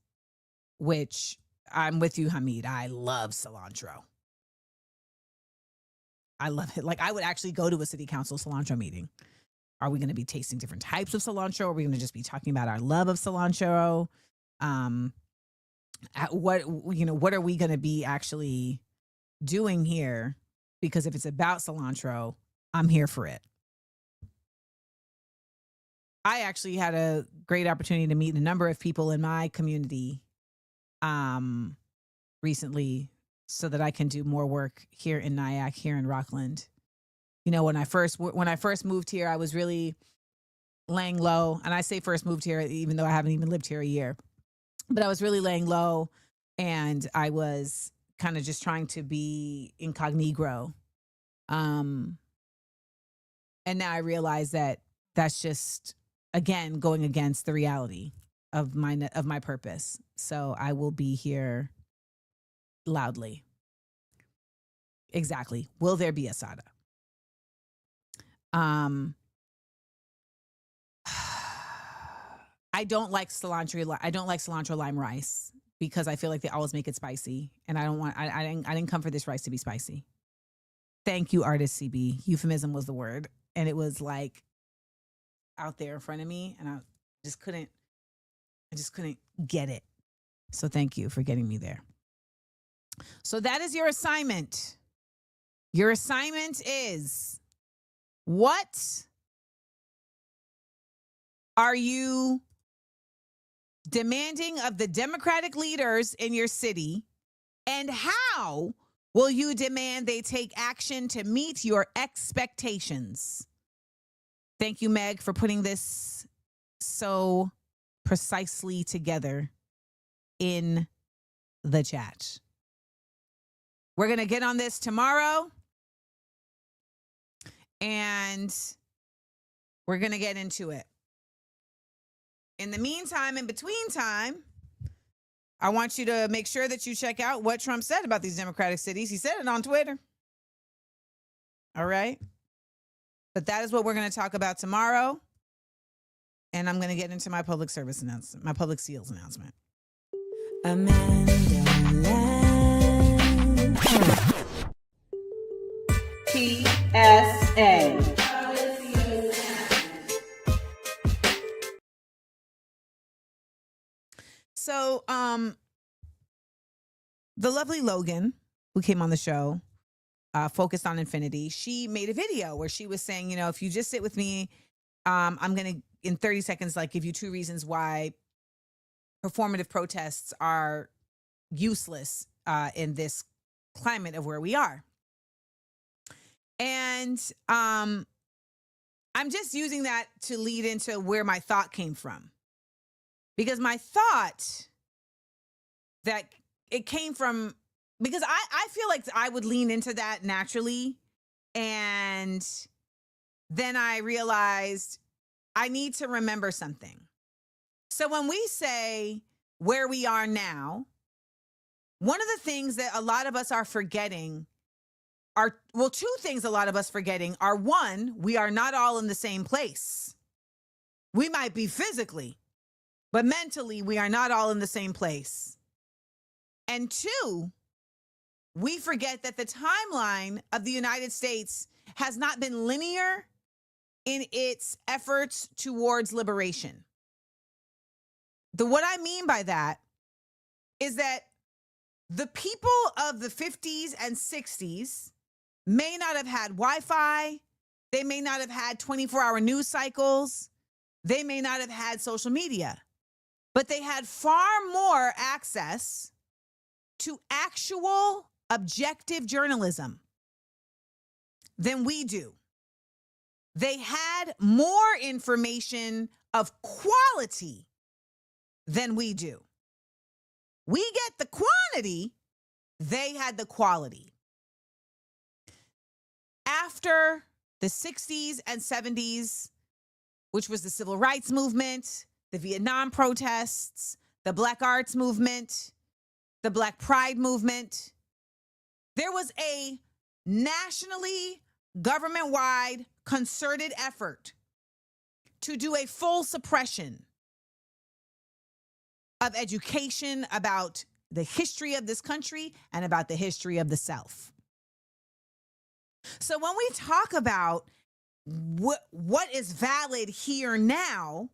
which I'm with you, Hamid. I love cilantro. I love it. Like, I would actually go to a city council cilantro meeting. Are we going to be tasting different types of cilantro? Are we going to just be talking about our love of cilantro? What are we going to be actually doing here? Because if it's about cilantro, I'm here for it. I actually had a great opportunity to meet a number of people in my community recently so that I can do more work here in Nyack, here in Rockland. You know, when I first moved here, I was really laying low. And I say first moved here, even though I haven't even lived here a year. But I was really laying low and I was kind of just trying to be incognito. And now I realize that that's just, again, going against the reality of my purpose. So I will be here loudly. Exactly. Will there be asada? I don't like cilantro. I don't like cilantro lime rice because I feel like they always make it spicy, and I don't want. I didn't come for this rice to be spicy. Thank you, artist CB. Euphemism was the word, and it was like out there in front of me, and I just couldn't get it. So thank you for getting me there. So that is your assignment. Your assignment is, what are you demanding of the Democratic leaders in your city, and how will you demand they take action to meet your expectations? Thank you, Meg, for putting this so precisely together in the chat. We're going to get on this tomorrow, and we're going to get into it. In the meantime, in between time, I want you to make sure that you check out what Trump said about these Democratic cities. He said it on Twitter. All right. But that is what we're going to talk about tomorrow. And I'm going to get into my public service announcement, my public seals announcement. AmandaLand. PSA. So, the lovely Logan, who came on the show, focused on infinity, she made a video where she was saying, you know, if you just sit with me, I'm going to, in 30 seconds, like, give you 2 reasons why performative protests are useless in this climate of where we are. And I'm just using that to lead into where my thought came from. Because my thought that it came from, because I feel like I would lean into that naturally. And then I realized I need to remember something. So when we say where we are now, one of the things that a lot of us are forgetting are, well, two things a lot of us forgetting are, one, we are not all in the same place. We might be physically, but mentally we are not all in the same place. And two, we forget that the timeline of the United States has not been linear in its efforts towards liberation. What I mean by that is that the people of the 50s and 60s may not have had Wi-Fi. They may not have had 24-hour news cycles. They may not have had social media, but they had far more access to actual objective journalism than we do. They had more information of quality than we do. We get the quantity, they had the quality. After the 60s and 70s, which was the civil rights movement, the Vietnam protests, the Black Arts movement, the Black Pride movement, there was a nationally government-wide concerted effort to do a full suppression of education about the history of this country and about the history of the South. So when we talk about what is valid here now,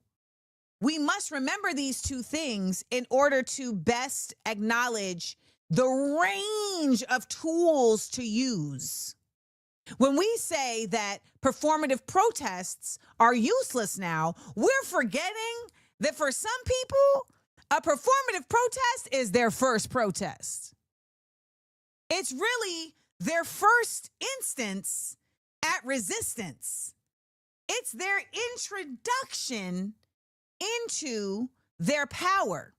we must remember these two things in order to best acknowledge the range of tools to use. When we say that performative protests are useless now, we're forgetting that for some people, a performative protest is their first protest. It's really their first instance at resistance. It's their introduction into their power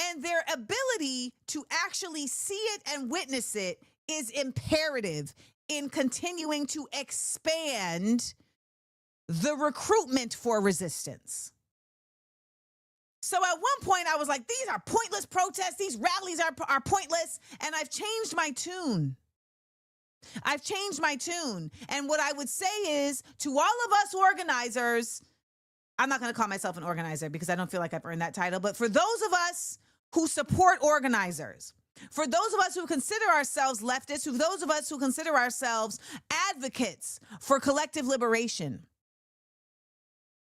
and their ability to actually see it and witness it is imperative in continuing to expand the recruitment for resistance. So at one point I was like, these are pointless protests. These rallies are pointless. And I've changed my tune. I've changed my tune. And what I would say is to all of us organizers, I'm not going to call myself an organizer because I don't feel like I've earned that title. But for those of us who support organizers, for those of us who consider ourselves leftists, for those of us who consider ourselves advocates for collective liberation,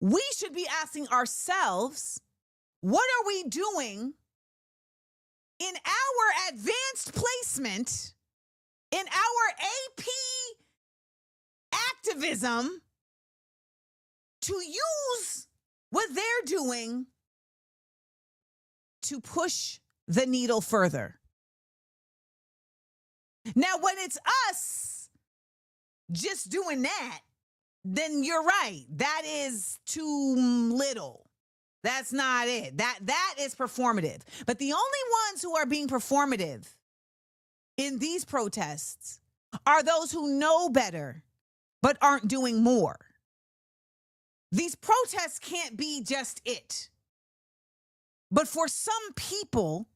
we should be asking ourselves, what are we doing in our advanced placement, in our AP activism, to use what they're doing to push the needle further? Now, when it's us just doing that, then you're right. That is too little. That's not it. That is performative. But the only ones who are being performative in these protests are those who know better but aren't doing more. These protests can't be just it. But for some people,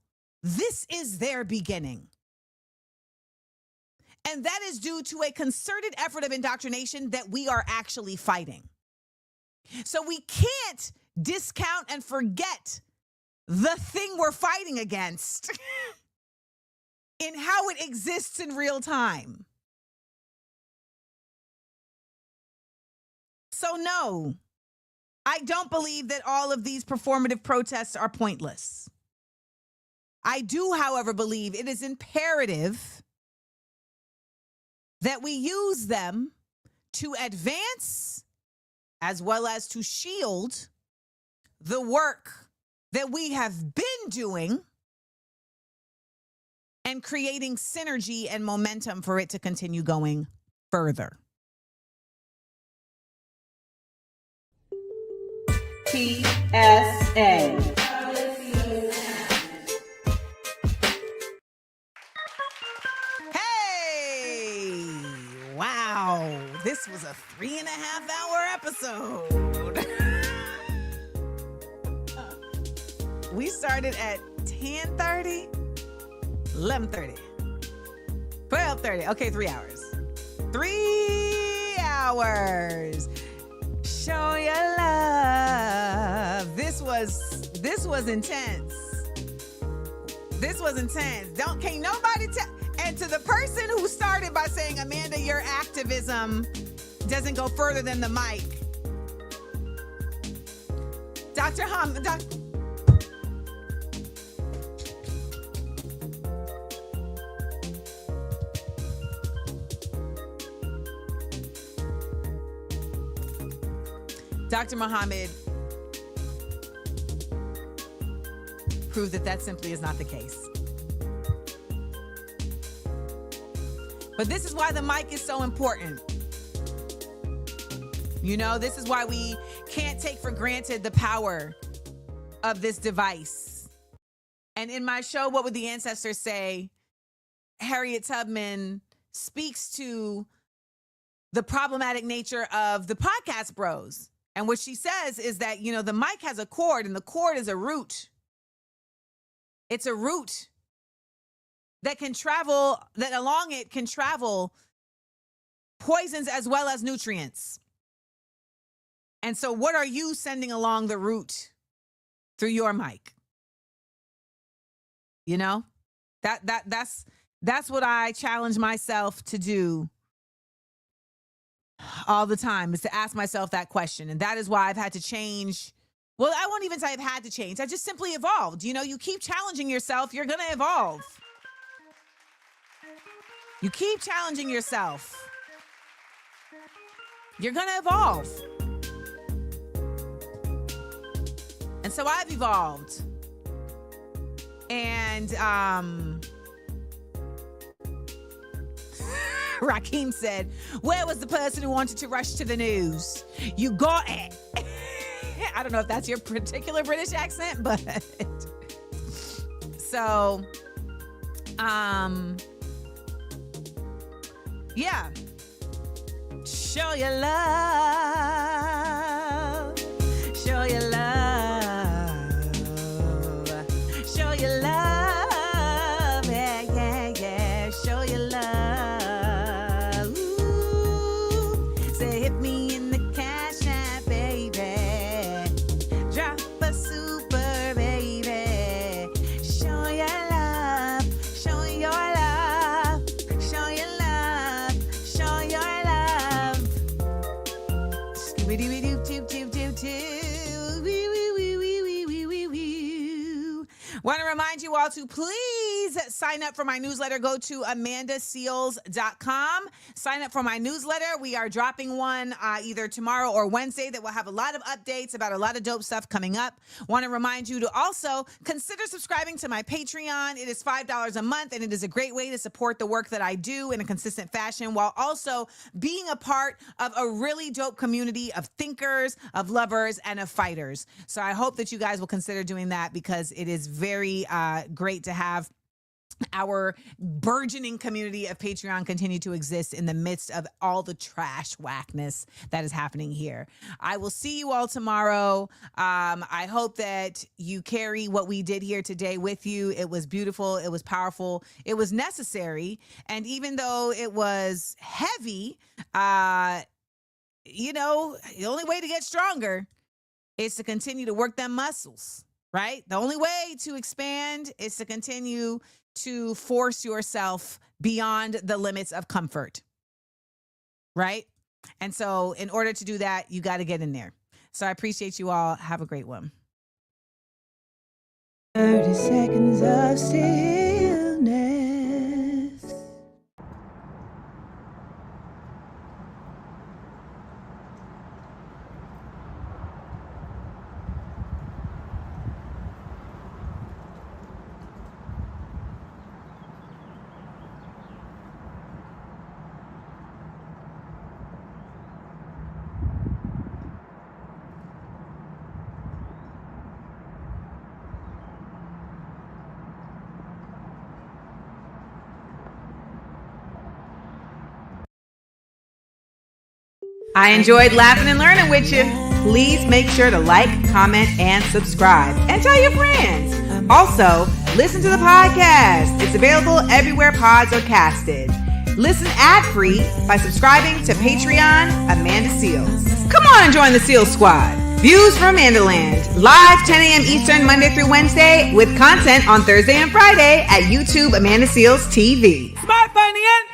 this is their beginning. And that is due to a concerted effort of indoctrination that we are actually fighting. So we can't discount and forget the thing we're fighting against in how it exists in real time. So no, I don't believe that all of these performative protests are pointless. I do, however, believe it is imperative that we use them to advance as well as to shield the work that we have been doing and creating synergy and momentum for it to continue going further. TSA. Hey! Wow, this was a We started at 10:30, 11:30, 12:30. Okay, 3 hours. 3 hours. Show your love. This was intense. This was intense. Can't nobody tell. And to the person who started by saying, Amanda, your activism doesn't go further than the mic. Dr. Mohammed proved that simply is not the case. But this is why the mic is so important. You know, this is why we can't take for granted the power of this device. And in my show, What Would the Ancestors Say? Harriet Tubman speaks to the problematic nature of the podcast bros. And what she says is that, you know, the mic has a cord, and the cord is a root. It's a root that can travel, that along it can travel poisons as well as nutrients. And so what are you sending along the route through your mic? You know, that's what I challenge myself to do all the time, is to ask myself that question. And that is why I've had to change. Well, I won't even say I've had to change. I just simply evolved. You know, you keep challenging yourself, you're going to evolve. You keep challenging yourself, you're going to evolve. And so I've evolved. And Rakeem said, where was the person who wanted to rush to the news? You got it. I don't know if that's your particular British accent, but so, yeah. Show your love. Show your love. Show your love. Yeah, yeah, yeah. Show your love. Ooh. Say, hit me in the cash app, baby. Drop a super, baby. Show your love. Show your love. Show your love. Show your love. Scooby-Doo-Doo-Doo-Doo-Doo-Doo. Want to remind you all to please sign up for my newsletter. Go to amandaseals.com. Sign up for my newsletter. We are dropping one either tomorrow or Wednesday that will have a lot of updates about a lot of dope stuff coming up. Want to remind you to also consider subscribing to my Patreon. It is $5 a month, and it is a great way to support the work that I do in a consistent fashion while also being a part of a really dope community of thinkers, of lovers, and of fighters. So I hope that you guys will consider doing that, because it is very great to have our burgeoning community of Patreon continue to exist in the midst of all the trash whackness that is happening here. I will see you all tomorrow. I hope that you carry what we did here today with you. It was beautiful. It was powerful. It was necessary. And even though it was heavy, you know, the only way to get stronger is to continue to work them muscles. Right? The only way to expand is to continue to force yourself beyond the limits of comfort. Right? And so in order to do that, you got to get in there. So I appreciate you all. Have a great one. 30 seconds of stillness. I enjoyed laughing and learning with you. please make sure to like, comment, and subscribe. And tell your friends. Also, listen to the podcast. It's available everywhere pods are casted. Listen ad-free by subscribing to Patreon Amanda Seales. Come on and join the Seales Squad. Views from AmandaLand, live 10 a.m. Eastern, Monday through Wednesday, with content on Thursday and Friday at YouTube Amanda Seales TV. Smart, funny, and